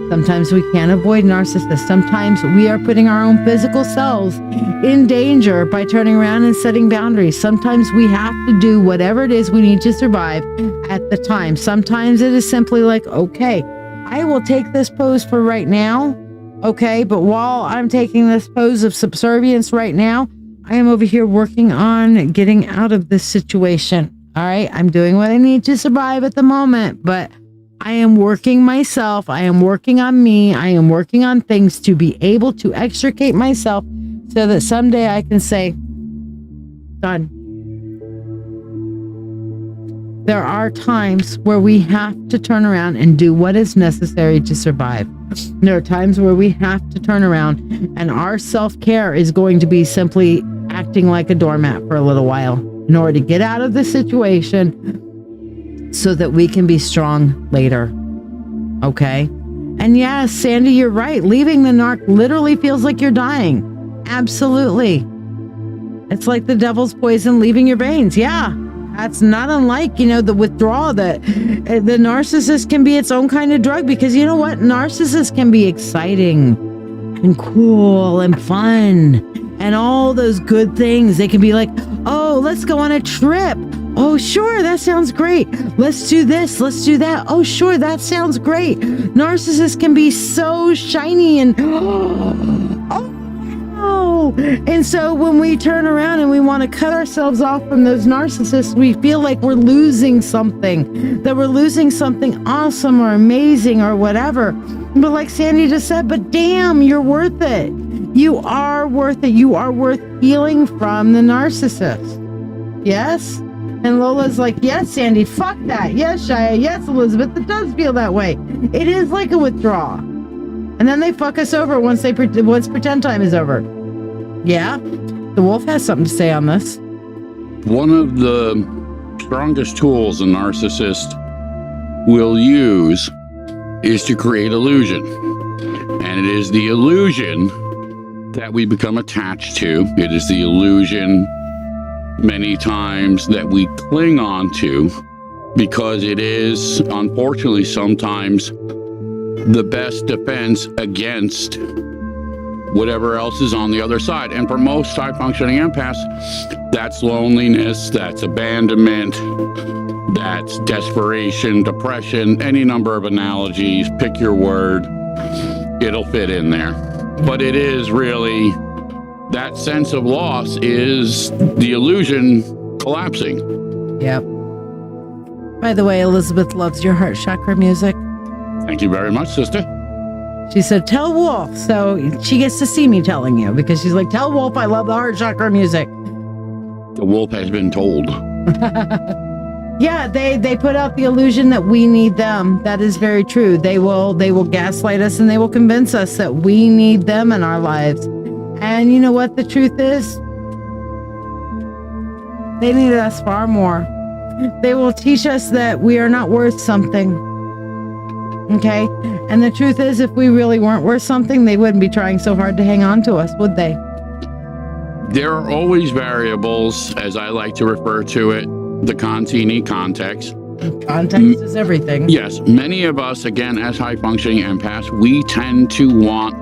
Sometimes we can't avoid narcissists. Sometimes we are putting our own physical selves in danger by turning around and setting boundaries. Sometimes we have to do whatever it is we need to survive at the time. Sometimes it is simply like, okay, I will take this pose for right now, okay? But while I'm taking this pose of subservience right now, I am over here working on getting out of this situation, all right? I'm doing what I need to survive at the moment, but I am working myself. I am working on me. I am working on things to be able to extricate myself so that someday I can say, done. There are times where we have to turn around and do what is necessary to survive. There are times where we have to turn around and our self-care is going to be simply acting like a doormat for a little while in order to get out of the situation so that we can be strong later. Okay? And yes, Sandy, you're right. Leaving the narc literally feels like you're dying. Absolutely. It's like the devil's poison leaving your veins. Yeah. That's not unlike, the withdrawal that the narcissist can be its own kind of drug, because you know what? Narcissists can be exciting and cool and fun and all those good things. They can be like, oh, let's go on a trip. Oh, sure, that sounds great. Let's do this. Let's do that. Oh, sure, that sounds great. Narcissists can be so shiny and and so when we turn around and we want to cut ourselves off from those narcissists, we feel like we're losing something, that we're losing something awesome or amazing or whatever. But like Sandy just said, but damn, you're worth it. You are worth it. You are worth healing from the narcissist. Yes? And Lola's like, yes, Sandy, fuck that. Yes, Shiya. Yes, Elizabeth. It does feel that way. It is like a withdrawal. And then they fuck us over once pretend time is over. Yeah? The wolf has something to say on this. One of the strongest tools a narcissist will use is to create illusion. And it is the illusion that we become attached to. It is the illusion many times that we cling on to, because it is, unfortunately, sometimes the best defense against whatever else is on the other side. And for most high-functioning empaths, that's loneliness, that's abandonment, that's desperation, depression, any number of analogies, pick your word, it'll fit in there. But it is really, that sense of loss is the illusion collapsing. Yep. By the way, Elizabeth loves your heart chakra music. Thank you very much, sister. She said, tell Wolf. So she gets to see me telling you, because she's like, tell Wolf I love the heart chakra music. The wolf has been told. Yeah, they put out the illusion that we need them. That is very true. They will gaslight us, and they will convince us that we need them in our lives. And you know what the truth is? They need us far more. They will teach us that we are not worth something. Okay? And the truth is, if we really weren't worth something, they wouldn't be trying so hard to hang on to us, would they? There are always variables, as I like to refer to it, the Contini context. Context is everything. Yes. Many of us, again, as high-functioning empaths, we tend to want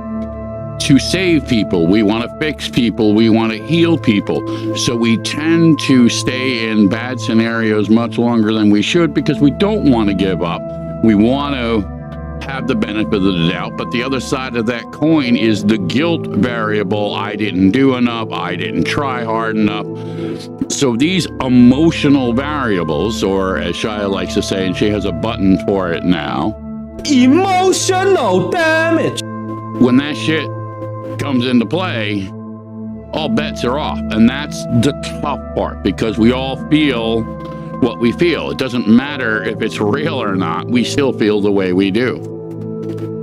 to save people. We want to fix people. We want to heal people. So we tend to stay in bad scenarios much longer than we should because we don't want to give up. We want to have the benefit of the doubt, but the other side of that coin is the guilt variable. I didn't do enough. I didn't try hard enough. So these emotional variables, or as Shiya likes to say, and she has a button for it now, Emotional damage. when that shit comes into play, all bets are off. And that's the tough part, because we all feel what we feel. It doesn't matter if it's real or not. We still feel the way we do.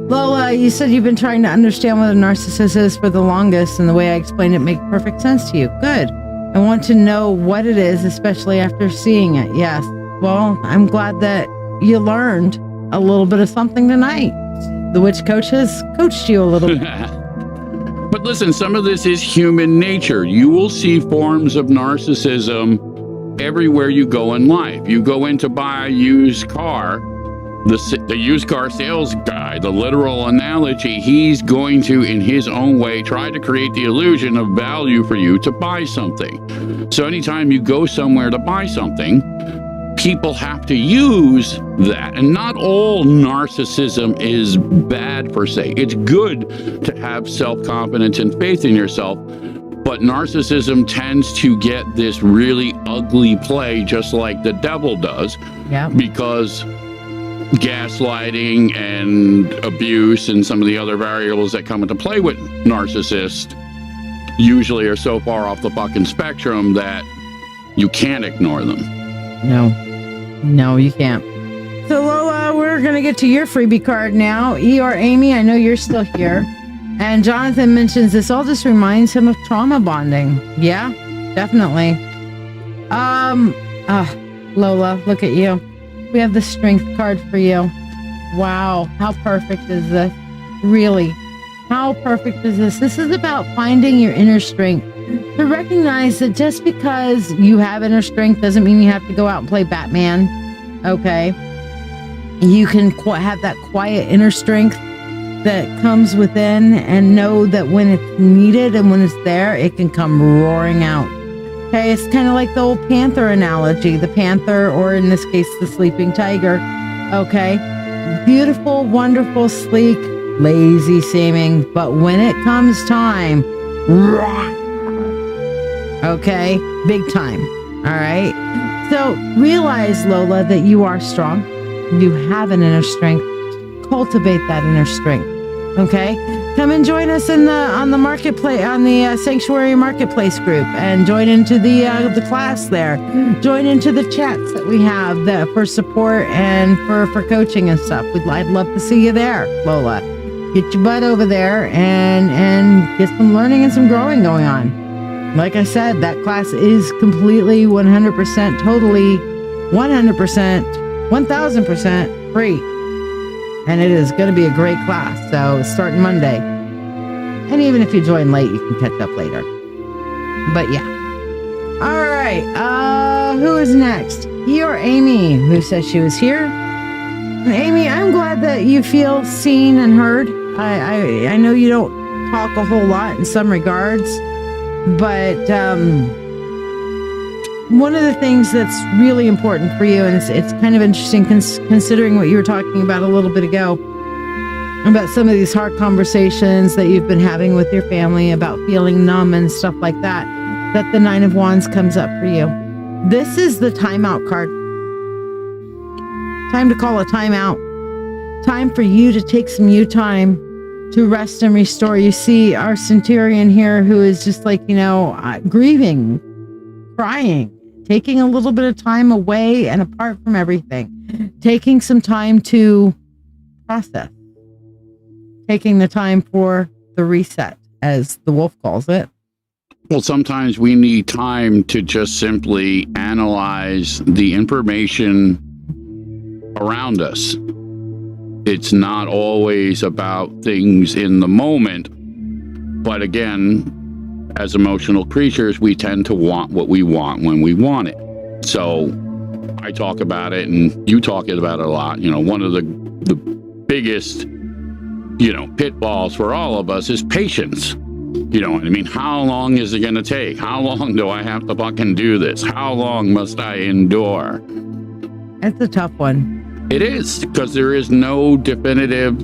Lola, you said you've been trying to understand what a narcissist is for the longest, and the way I explained it made perfect sense to you. Good. I want to know what it is, especially after seeing it. Yes. Well, I'm glad that you learned a little bit of something tonight. The witch coach has coached you a little bit. But listen, some of this is human nature. You will see forms of narcissism everywhere you go in life. You go in to buy a used car, the used car sales guy, the literal analogy, he's going to, in his own way, try to create the illusion of value for you to buy something. So anytime you go somewhere to buy something, people have to use that. And not all narcissism is bad per se. It's good to have self-confidence and faith in yourself. But narcissism tends to get this really ugly play, just like the devil does. Yeah. Because gaslighting and abuse and some of the other variables that come into play with narcissists usually are so far off the fucking spectrum that you can't ignore them. No, you can't. So Lola, we're going to get to your freebie card now. Eeyore Amy, I know you're still here. And Jonathan mentions this all just reminds him of trauma bonding. Yeah, definitely. Lola, look at you. We have the strength card for you. Wow, how perfect is this? Really, how perfect is this? This is about finding your inner strength. To recognize that just because you have inner strength doesn't mean you have to go out and play Batman. Okay? You can have that quiet inner strength that comes within, and know that when it's needed and when it's there, it can come roaring out. Okay, it's kind of like the old panther analogy, the panther, or in this case, the sleeping tiger. Okay, beautiful, wonderful, sleek, lazy seeming, but when it comes time, okay, big time. All right, so realize, Lola, that you are strong. You have an inner strength. Cultivate that inner strength. Okay, come and join us in on the marketplace, on the Sanctuary Marketplace group, and join into the class there. Join into the chats that we have for support and for coaching and stuff. I'd love to see you there, Lola. Get your butt over there and get some learning and some growing going on. Like I said, that class is completely 100%, totally 100%, 1000% free. And it is going to be a great class. So it's starting Monday. And even if you join late, you can catch up later. But yeah. All right. Who is next? You're Amy, who says she was here. And Amy, I'm glad that you feel seen and heard. I know you don't talk a whole lot in some regards. But one of the things that's really important for you, and it's kind of interesting considering what you were talking about a little bit ago, about some of these hard conversations that you've been having with your family about feeling numb and stuff like that, that the Nine of Wands comes up for you. This is the timeout card. Time to call a timeout. Time for you to take some you time to rest and restore. You see our centurion here who is just like, grieving, crying, taking a little bit of time away and apart from everything, taking some time to process, taking the time for the reset, as the wolf calls it. Well, sometimes we need time to just simply analyze the information around us. It's not always about things in the moment, but again, as emotional creatures, we tend to want what we want when we want it. So I talk about it and you talk about it a lot. One of the biggest pitfalls for all of us is patience. You know what I mean? How long is it going to take? How long do I have to fucking do this? How long must I endure? That's a tough one. It is, because there is no definitive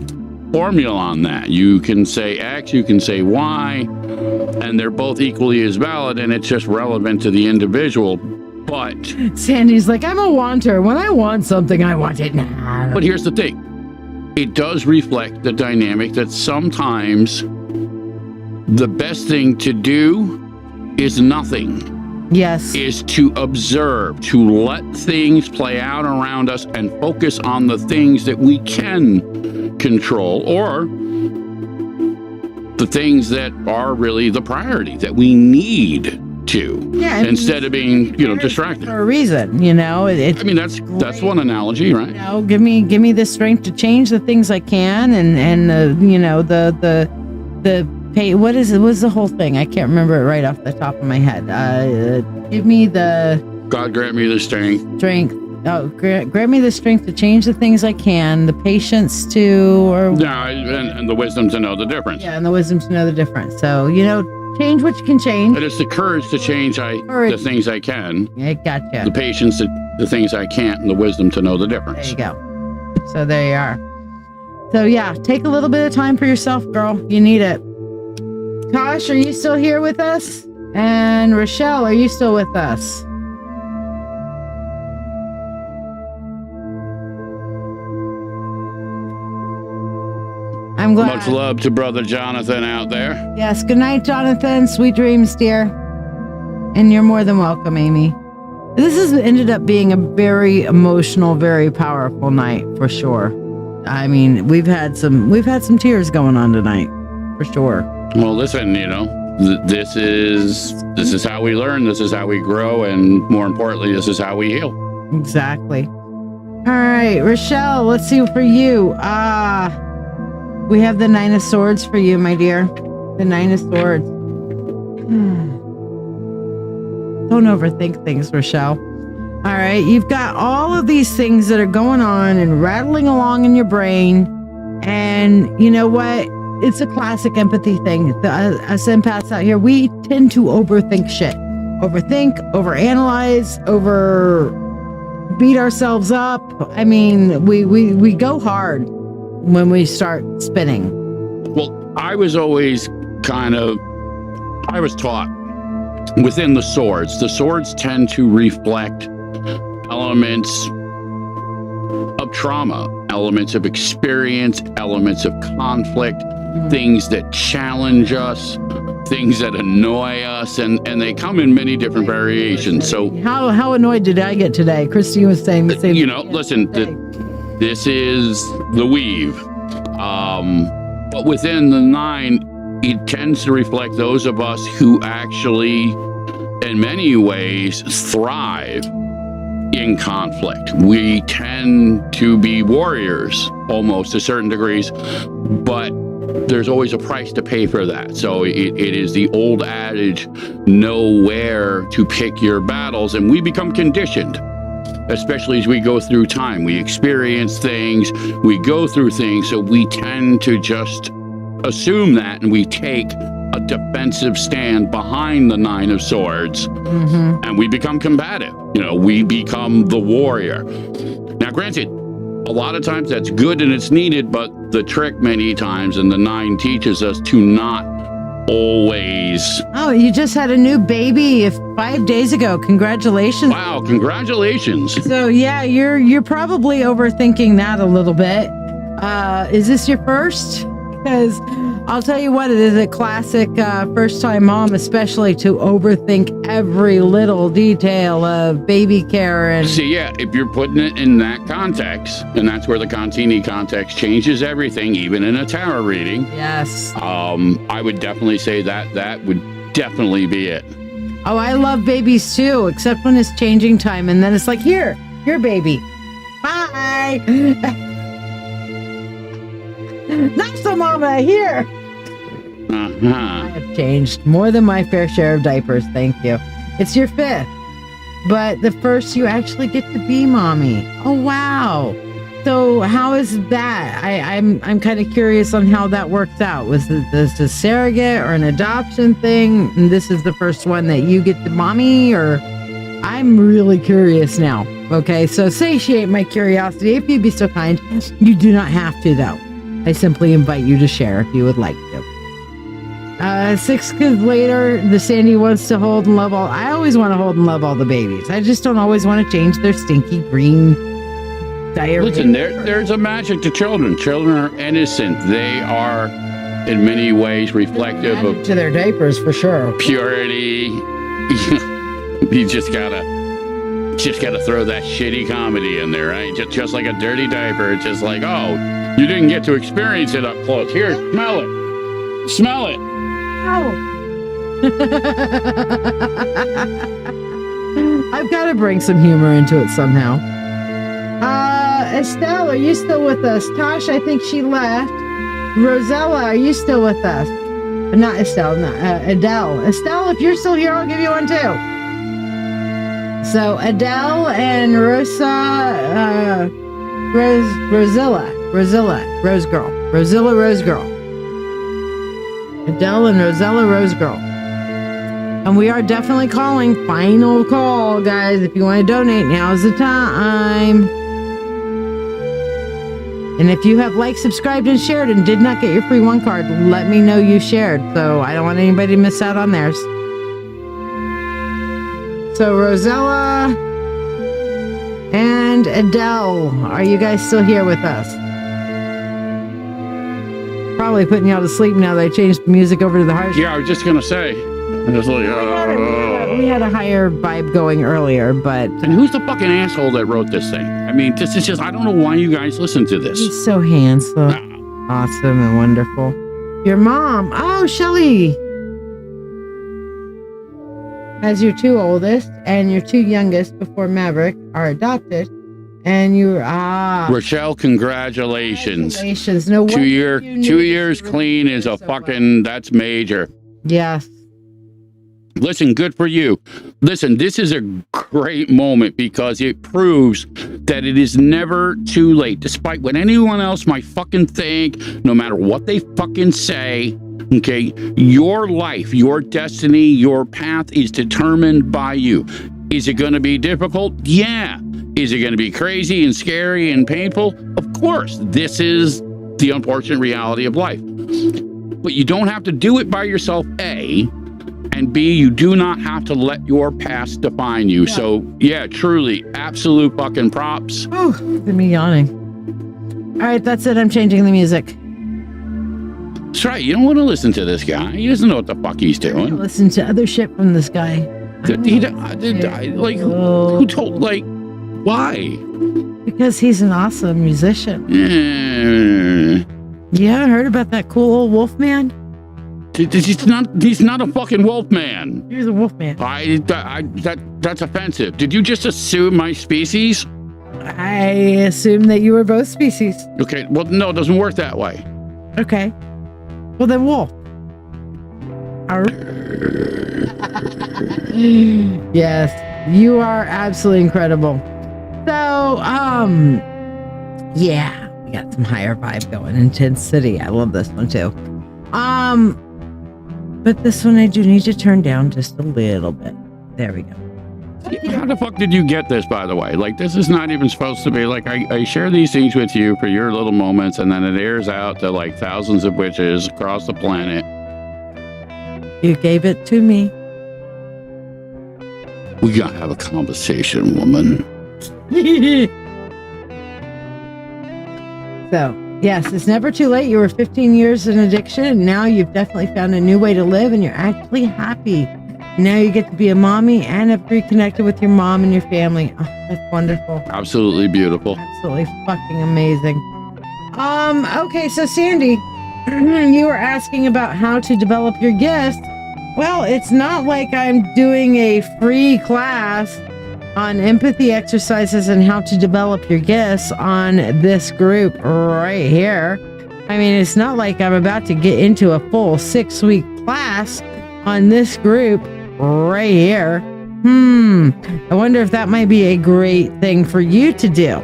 formula on that. You can say X, you can say Y, and they're both equally as valid, and it's just relevant to the individual. But Sandy's like, I'm a wanter. When I want something, I want it now. But here's the thing. It does reflect the dynamic that sometimes the best thing to do is nothing. Yes. Is to observe, to let things play out around us and focus on the things that we can control, or the things that are really the priority that we need to, instead of being, distracted. For a reason, I mean, that's one analogy, right? Give me the strength to change the things I can, and the pay. What's the whole thing? I can't remember it right off the top of my head. Give me the God grant me the strength. Oh, grant me the strength to change the things I can, the patience to, and the wisdom to know the difference. Yeah, and the wisdom to know the difference. So, change what you can change. And it's the courage to change the things I can. I gotcha. The patience to the things I can't, and the wisdom to know the difference. There you go. So there you are. So yeah, take a little bit of time for yourself, girl. You need it. Tosh, are you still here with us? And Rochelle, are you still with us? I'm glad. Much love to Brother Jonathan out there. Yes, good night, Jonathan. Sweet dreams, dear. And you're more than welcome, Amy. This has ended up being a very emotional, very powerful night, for sure. I mean, we've had some tears going on tonight, for sure. Well, listen, this is how we learn, this is how we grow, and more importantly, this is how we heal. Exactly. All right, Rochelle, let's see for you. We have the Nine of Swords for you, my dear. The Nine of Swords. Don't overthink things, Rochelle. All right, you've got all of these things that are going on and rattling along in your brain. And you know what? It's a classic empathy thing. Us empaths out here, we tend to overthink shit. Overthink, overanalyze, beat ourselves up. I mean, we go hard when we start spinning. Well, I was always I was taught within the swords tend to reflect elements of trauma, elements of experience, elements of conflict, things that challenge us, things that annoy us, and they come in many different variations. So how annoyed did I get today? Christine was saying the same. Listen, this is the weave. But within the nine, it tends to reflect those of us who actually, in many ways, thrive in conflict. We tend to be warriors, almost to certain degrees, but there's always a price to pay for that. So it is the old adage, know where to pick your battles, and we become conditioned, especially as we go through time. We experience things, we go through things, so we tend to just assume that, and we take a defensive stand behind the Nine of Swords, and we become combative. We become the warrior. Now, granted, a lot of times that's good and it's needed, but the trick many times, and the nine teaches us to not always. Oh, you just had a new baby 5 days ago. Congratulations. Wow, congratulations. So yeah, you're probably overthinking that a little bit. Is this your first? Because I'll tell you what, it is a classic first-time mom, especially, to overthink every little detail of baby care. And see, yeah, if you're putting it in that context, and that's where the Contini context changes everything, even in a tarot reading. Yes. I would definitely say that would definitely be it. Oh, I love babies too, except when it's changing time, and then it's like, here, baby. Bye. Not so, Mama, here. I have changed more than my fair share of diapers, thank you. It's your fifth, but the first you actually get to be Mommy. Oh, wow. So how is that? I'm kind of curious on how that works out. Was this a surrogate or an adoption thing? And this is the first one that you get the mommy, or I'm really curious now. Okay, so satiate my curiosity if you'd be so kind. You do not have to, though. I simply invite you to share if you would like to. 6 kids later, the Sandy wants to hold and love all. I always want to hold and love all the babies. I just don't always want to change their stinky green diarrhea. Listen, there's a magic to children. Children are innocent. They are, in many ways, reflective of to their diapers for sure. Purity. You just gotta throw that shitty comedy in there, right? Just like a dirty diaper. It's just like, oh, you didn't get to experience it up close. Here, smell it. Smell it. Ow. I've got to bring some humor into it somehow. Estelle, are you still with us? Tosh, I think she left. Rosella, are you still with us? Not Estelle, Adele. Estelle, if you're still here, I'll give you one too. So Adele and Rosilla, Rose Girl. Rosilla, Rose Girl. Adele and Rosella, Rose Girl. And we are definitely calling. Final call, guys. If you want to donate, now's the time. And if you have liked, subscribed, and shared and did not get your free one card, let me know you shared. So I don't want anybody to miss out on theirs. So Rosella and Adele, are you guys still here with us? Probably putting you all to sleep now that I changed the music over to the hard. Yeah, I was just gonna say. Just like, we had a higher vibe going earlier, but... And who's the fucking asshole that wrote this thing? I mean, this is just, I don't know why you guys listen to this. He's so handsome, awesome, and wonderful. Your mom, oh, Shelly, as your 2 oldest and your 2 youngest before Maverick are adopted, and you Rochelle, congratulations. No, 2 years clean is a fucking, that's major. Yes. Listen, good for you. Listen, this is a great moment because it proves that it is never too late. Despite what anyone else might fucking think, no matter what they fucking say, okay, your life, your destiny, your path is determined by you. Is it going to be difficult? Yeah. Is it going to be crazy and scary and painful? Of course. This is the unfortunate reality of life. But you don't have to do it by yourself, A. And B, you do not have to let your past define you. Yeah. So, yeah, truly, absolute fucking props. Oh, look at me yawning. All right, that's it. I'm changing the music. That's right. You don't want to listen to this guy. He doesn't know what the fuck he's doing. Listen to other shit from this guy. Who told, like, why? Because he's an awesome musician. Yeah. You haven't heard about that cool old wolf man? He's not a fucking wolf man. He's a wolf man. That's offensive. Did you just assume my species? I assume that you were both species. Okay, well, no, it doesn't work that way. Okay. Well, then wolf. Yes, you are absolutely incredible. So, yeah, we got some higher vibe going. Intensity. I love this one too. But this one I do need to turn down just a little bit. There we go. How the fuck did you get this, by the way? Like, this is not even supposed to be, like, I share these things with you for your little moments, and then it airs out to, like, thousands of witches across the planet. You gave it to me. We gotta have a conversation, woman. So, yes, it's never too late. You were 15 years in addiction, and now you've definitely found a new way to live, and you're actually happy. Now you get to be a mommy and have reconnected with your mom and your family. Oh, that's wonderful. Absolutely beautiful. Absolutely fucking amazing. Okay, so Sandy, you were asking about how to develop your gifts. Well, it's not like I'm doing a free class on empathy exercises and how to develop your gifts on this group right here. I mean, it's not like I'm about to get into a full 6-week class on this group right here. I wonder if that might be a great thing for you to do.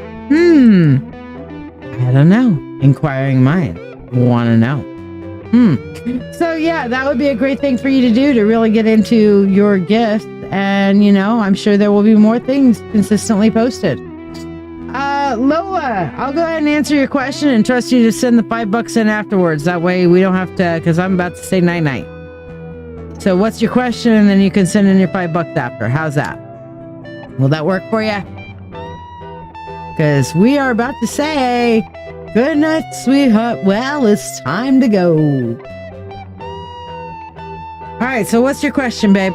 I don't know. Inquiring minds want to know. So yeah, that would be a great thing for you to do to really get into your gifts. And, I'm sure there will be more things consistently posted. Lola, I'll go ahead and answer your question and trust you to send the $5 in afterwards. That way we don't have to, because I'm about to say night-night. So what's your question? And then you can send in your $5 after. How's that? Will that work for you? Because we are about to say good night, sweetheart. Well, it's time to go. All right, so what's your question, babe?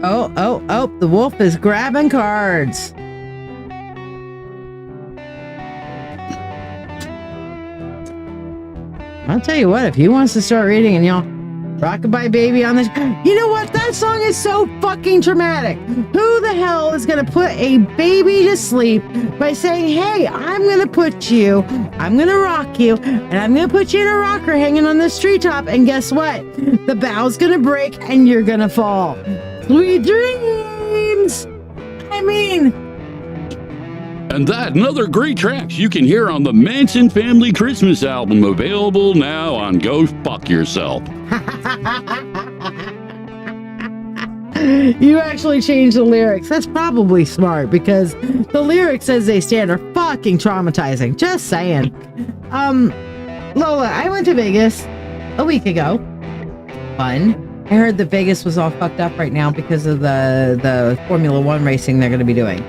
Oh, the wolf is grabbing cards. I'll tell you what, if he wants to start reading and y'all Rockabye Baby on this. You know what? That song is so fucking traumatic. Who the hell is going to put a baby to sleep by saying, hey, I'm going to rock you, and I'm going to put you in a rocker hanging on this treetop, and guess what? The bough's going to break and you're going to fall. Sweet dreams. I mean. And that and other great tracks you can hear on the Manson Family Christmas album, available now on Go Fuck Yourself. You actually changed the lyrics. That's probably smart because the lyrics as they stand are fucking traumatizing. Just saying. Lola, I went to Vegas a week ago. Fun. I heard that Vegas was all fucked up right now because of the Formula One racing they're going to be doing.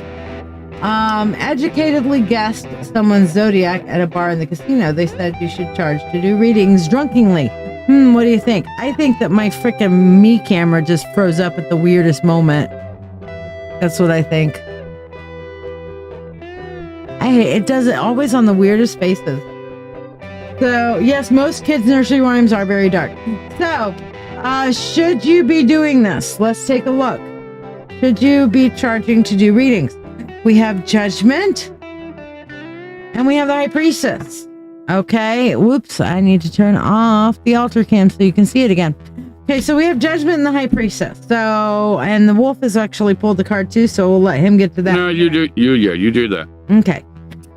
Educatedly guessed someone's zodiac at a bar in the casino. They said you should charge to do readings drunkenly. What do you think? I think that my frickin' me camera just froze up at the weirdest moment. That's what I think. It does it always on the weirdest faces. So, yes, most kids' nursery rhymes are very dark. So, should you be doing this? Let's take a look. Should you be charging to do readings? We have Judgment, and we have the High Priestess. Okay, whoops, I need to turn off the altar cam so you can see it again. Okay, so we have Judgment and the High Priestess. So, and the wolf has actually pulled the card too, so we'll let him get to that. No, you do that. Okay.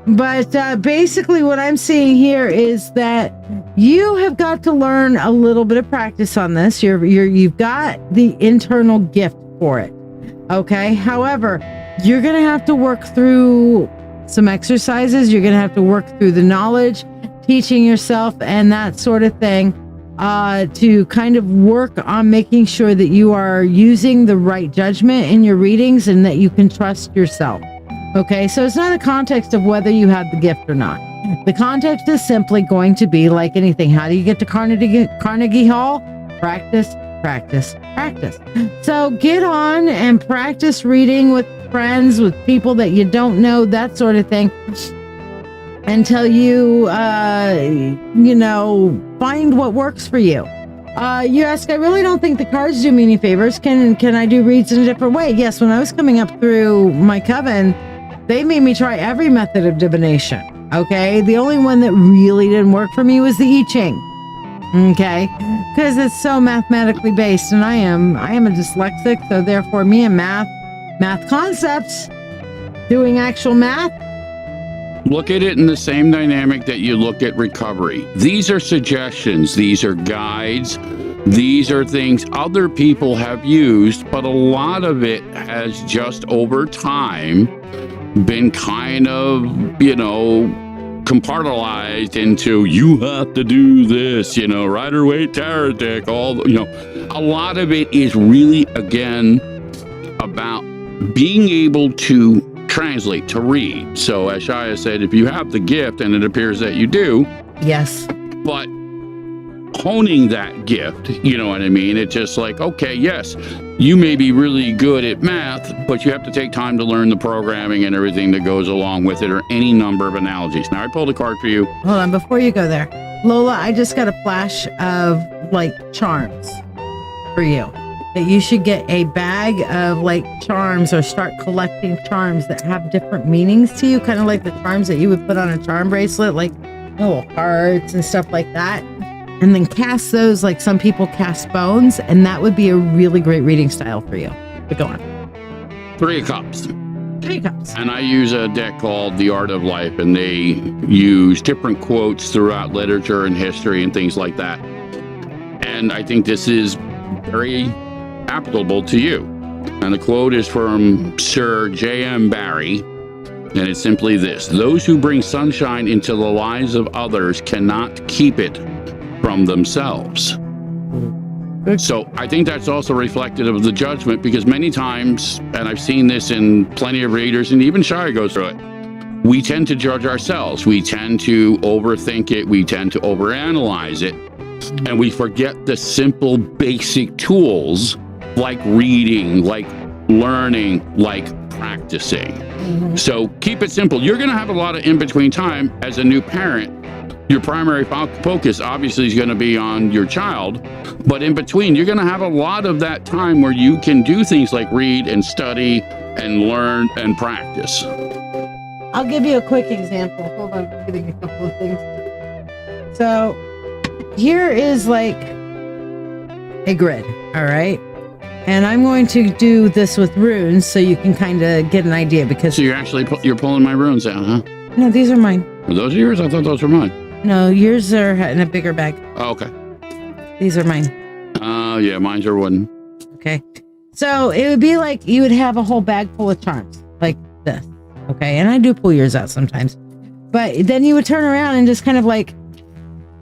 But basically what I'm seeing here is that you have got to learn a little bit of practice on this. You've got the internal gift for it. Okay, however, you're going to have to work through some exercises. You're going to have to work through the knowledge, teaching yourself and that sort of thing, to kind of work on making sure that you are using the right judgment in your readings and that you can trust yourself. Okay, so it's not a context of whether you have the gift or not. The context is simply going to be like anything. How do you get to Carnegie Hall? Practice, practice, practice. So get on and practice reading with friends, with people that you don't know, that sort of thing, until you find what works for you. You ask, I really don't think the cards do me any favors. Can I do reads in a different way? Yes, when I was coming up through my coven, they made me try every method of divination. Okay, the only one that really didn't work for me was the I Ching. Okay, because it's so mathematically based, and I am a dyslexic, so therefore me and math concepts, doing actual math. Look at it in the same dynamic that you look at recovery. These are suggestions, these are guides, these are things other people have used, but a lot of it has just over time been kind of, compartmentalized into, you have to do this, Rider-Waite tarot deck, a lot of it is really, again, about being able to translate, to read. So as Shiya said, if you have the gift, and it appears that you do, yes, but honing that gift, you know what I mean? It's just like, okay, yes, you may be really good at math, but you have to take time to learn the programming and everything that goes along with it, or any number of analogies. Now I pulled a card for you. Hold on, before you go there, Lola, I just got a flash of charms for you. That you should get a bag of charms, or start collecting charms that have different meanings to you, kind of like the charms that you would put on a charm bracelet, like little hearts and stuff like that, and then cast those like some people cast bones, and that would be a really great reading style for you. But go on. Three of Cups. 3 cups. And I use a deck called The Art of Life, and they use different quotes throughout literature and history and things like that. And I think this is very applicable to you. And the quote is from Sir J.M. Barrie, and it's simply this: those who bring sunshine into the lives of others cannot keep it from themselves. So I think that's also reflective of the judgment, because many times, and I've seen this in plenty of readers, and even Shiya goes through it, we tend to judge ourselves. We tend to overthink it. We tend to overanalyze it. And we forget the simple, basic tools like reading, like learning, like practicing. So keep it simple. You're going to have a lot of in-between time as a new parent. Your primary focus obviously is going to be on your child, but in between, you're going to have a lot of that time where you can do things like read and study and learn and practice. I'll give you a quick example. Hold on, I'm getting a couple of things. So here is like a grid, all right? And I'm going to do this with runes so you can kind of get an idea, because... So you're actually you're pulling my runes out, huh? No, these are mine. Are those yours? I thought those were mine. No, yours are in a bigger bag. Oh, okay. These are mine. Yeah, mine's are wooden. Okay. So it would be like you would have a whole bag full of charms, like this. Okay. And I do pull yours out sometimes. But then you would turn around and just kind of like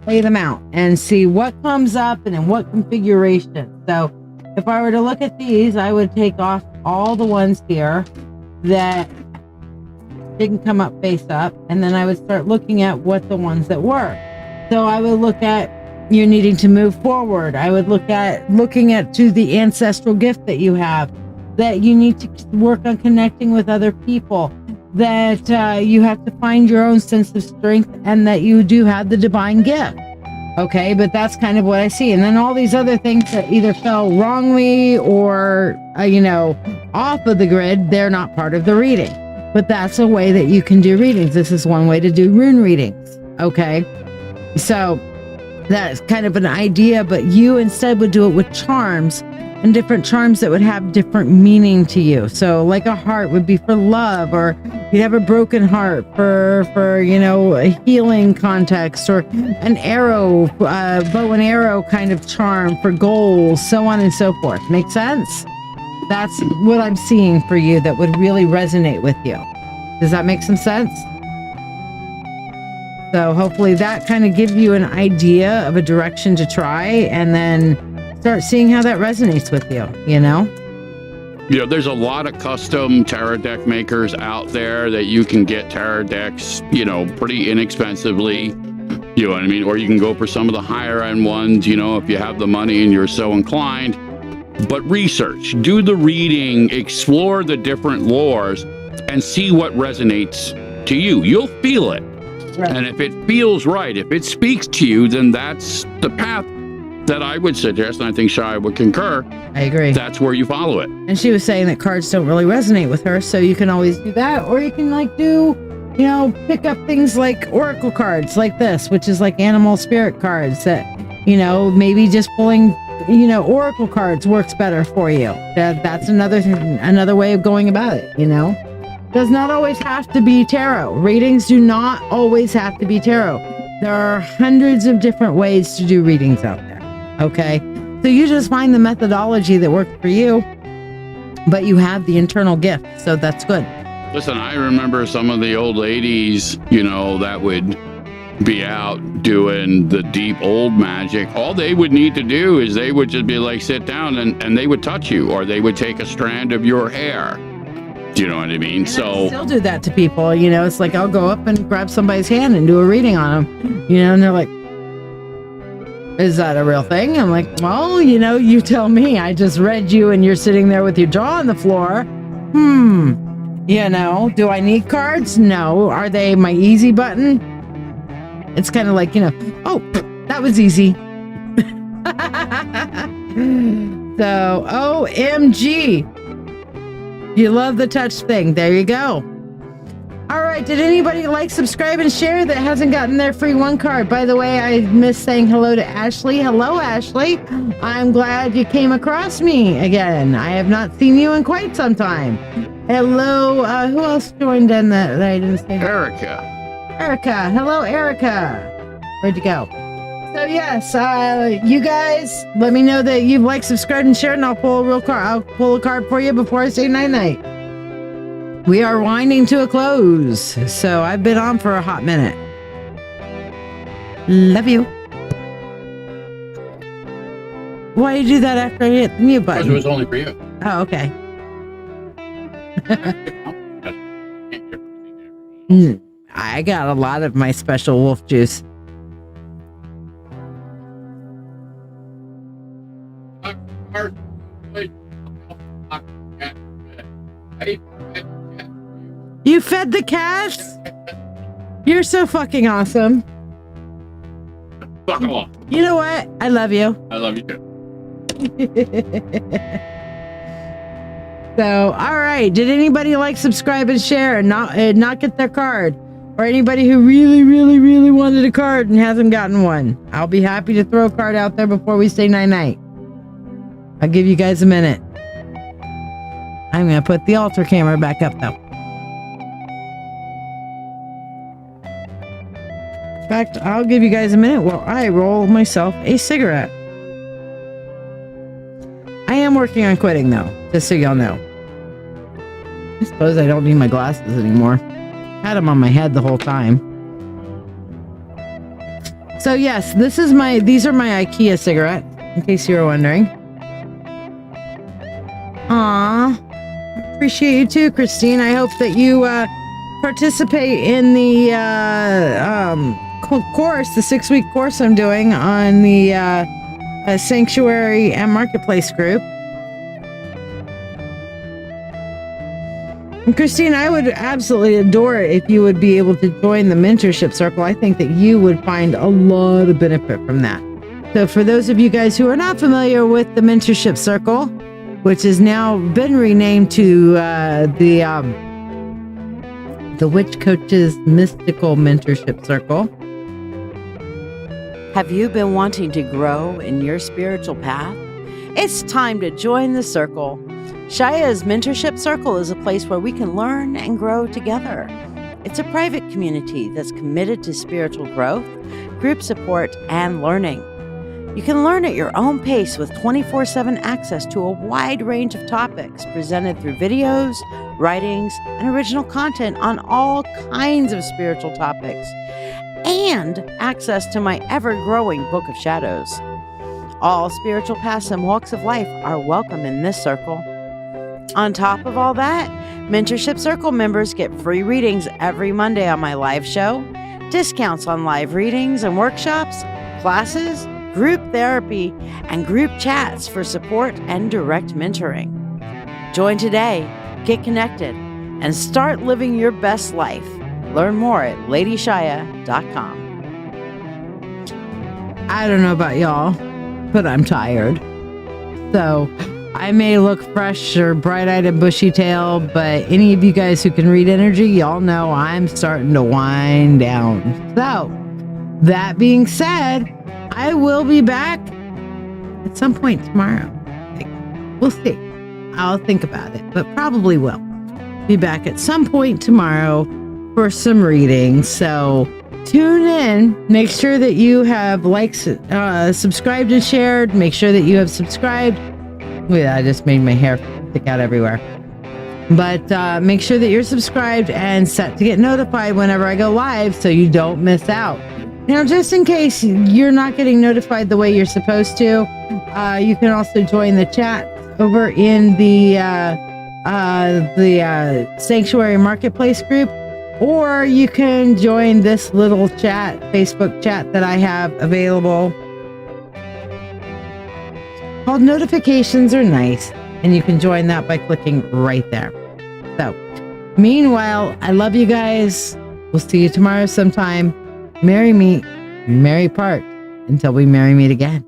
lay them out and see what comes up and in what configuration. So if I were to look at these, I would take off all the ones here that didn't come up face up, and then I would start looking at what the ones that were. So I would look at you're needing to move forward. I would look at to the ancestral gift that you have, that you need to work on connecting with other people, that you have to find your own sense of strength, and that you do have the divine gift. Okay, but that's kind of what I see. And then all these other things that either fell wrongly or, off of the grid, they're not part of the reading. But that's a way that you can do readings. This is one way to do rune readings. Okay. So that's kind of an idea, but you instead would do it with charms, and different charms that would have different meaning to you. So like a heart would be for love, or you'd have a broken heart for a healing context, or an arrow, bow and arrow kind of charm for goals, so on and so forth. Make sense? That's what I'm seeing for you that would really resonate with you. Does that make some sense? So hopefully that kind of gives you an idea of a direction to try, and then start seeing how that resonates with you, there's a lot of custom tarot deck makers out there that you can get tarot decks, pretty inexpensively. You know what I mean? Or you can go for some of the higher end ones, if you have the money and you're so inclined. But research, do the reading, explore the different lores, and see what resonates to you. You'll feel it. Right. And if it feels right, if it speaks to you, then that's the path that I would suggest, and I think Shiya would concur. I agree. That's where you follow it. And she was saying that cards don't really resonate with her, so you can always do that, or you can pick up things like oracle cards like this, which is like animal spirit cards that, maybe just pulling oracle cards works better for you. That's another way of going about it, Does not always have to be tarot. Readings do not always have to be tarot. There are hundreds of different ways to do readings out there. Okay? So you just find the methodology that works for you, but you have the internal gift, so that's good. Listen, I remember some of the old ladies, that would be out doing the deep old magic. All they would need to do is they would just be like, sit down, and they would touch you, or they would take a strand of your hair. Do you know what I mean? And I still do that to people. It's like I'll go up and grab somebody's hand and do a reading on them, and they're like, is that a real thing? I'm like, well, you tell me. I just read you and you're sitting there with your jaw on the floor. Do I need cards? No. Are they my easy button? It's kind of like, oh, that was easy. So, OMG. You love the touch thing. There you go. All right. right. Did anybody like, subscribe, and share that hasn't gotten their free one card? By the way, I missed saying hello to Ashley. Hello, Ashley. I'm glad you came across me again. I have not seen you in quite some time. Hello. Who else joined in that I didn't say? Erica. Erica. Hello, Erica. Where'd you go? So yes, you guys, let me know that you've liked, subscribed, and shared, and I'll pull a card for you before I say night-night. We are winding to a close, so I've been on for a hot minute. Love you. Why did you do that after I hit the mute button? Because it was only for you. Oh, okay. I got a lot of my special wolf juice. You fed the cats? You're so fucking awesome. Fuck off. You know what? I love you. I love you too. So, all right. Did anybody like, subscribe, and share and not get their card? Or anybody who really, really, really wanted a card and hasn't gotten one? I'll be happy to throw a card out there before we say night-night. I'll give you guys a minute. I'm going to put the altar camera back up, though. In fact, I'll give you guys a minute while I roll myself a cigarette. I am working on quitting, though, just so y'all know. I suppose I don't need my glasses anymore. Had them on my head the whole time. So yes, these are my IKEA cigarettes, in case you were wondering. Aw, appreciate you too, Christine. I hope that you participate in the course, the 6-week course I'm doing on the Sanctuary and Marketplace group. And Christine, I would absolutely adore it if you would be able to join the mentorship circle. I think that you would find a lot of benefit from that. So for those of you guys who are not familiar with the mentorship circle, which has now been renamed to the Witch Coaches Mystical Mentorship Circle. Have you been wanting to grow in your spiritual path? It's time to join the circle. Shiya's Mentorship Circle is a place where we can learn and grow together. It's a private community that's committed to spiritual growth, group support, and learning. You can learn at your own pace with 24/7 access to a wide range of topics presented through videos, writings, and original content on all kinds of spiritual topics, and access to my ever-growing Book of Shadows. All spiritual paths and walks of life are welcome in this circle. On top of all that, Mentorship Circle members get free readings every Monday on my live show, discounts on live readings and workshops, classes, group therapy, and group chats for support and direct mentoring. Join today, get connected, and start living your best life. Learn more at LadyShiya.com. I don't know about y'all, but I'm tired. So I may look fresh or bright-eyed and bushy-tailed, but any of you guys who can read energy, y'all know I'm starting to wind down. So that being said, I will be back at some point tomorrow. We'll see. I'll think about it, but probably will. Be back at some point tomorrow for some readings. So tune in. Make sure that you have subscribed and shared. Make sure that you have subscribed. Wait, I just made my hair stick out everywhere. But make sure that you're subscribed and set to get notified whenever I go live so you don't miss out. Now, just in case you're not getting notified the way you're supposed to, you can also join the chat over in the Sanctuary Marketplace group, or you can join this little chat, Facebook chat that I have available called Notifications Are Nice, and you can join that by clicking right there. So, meanwhile, I love you guys. We'll see you tomorrow sometime. Merry meet, merry part, until we merry meet again.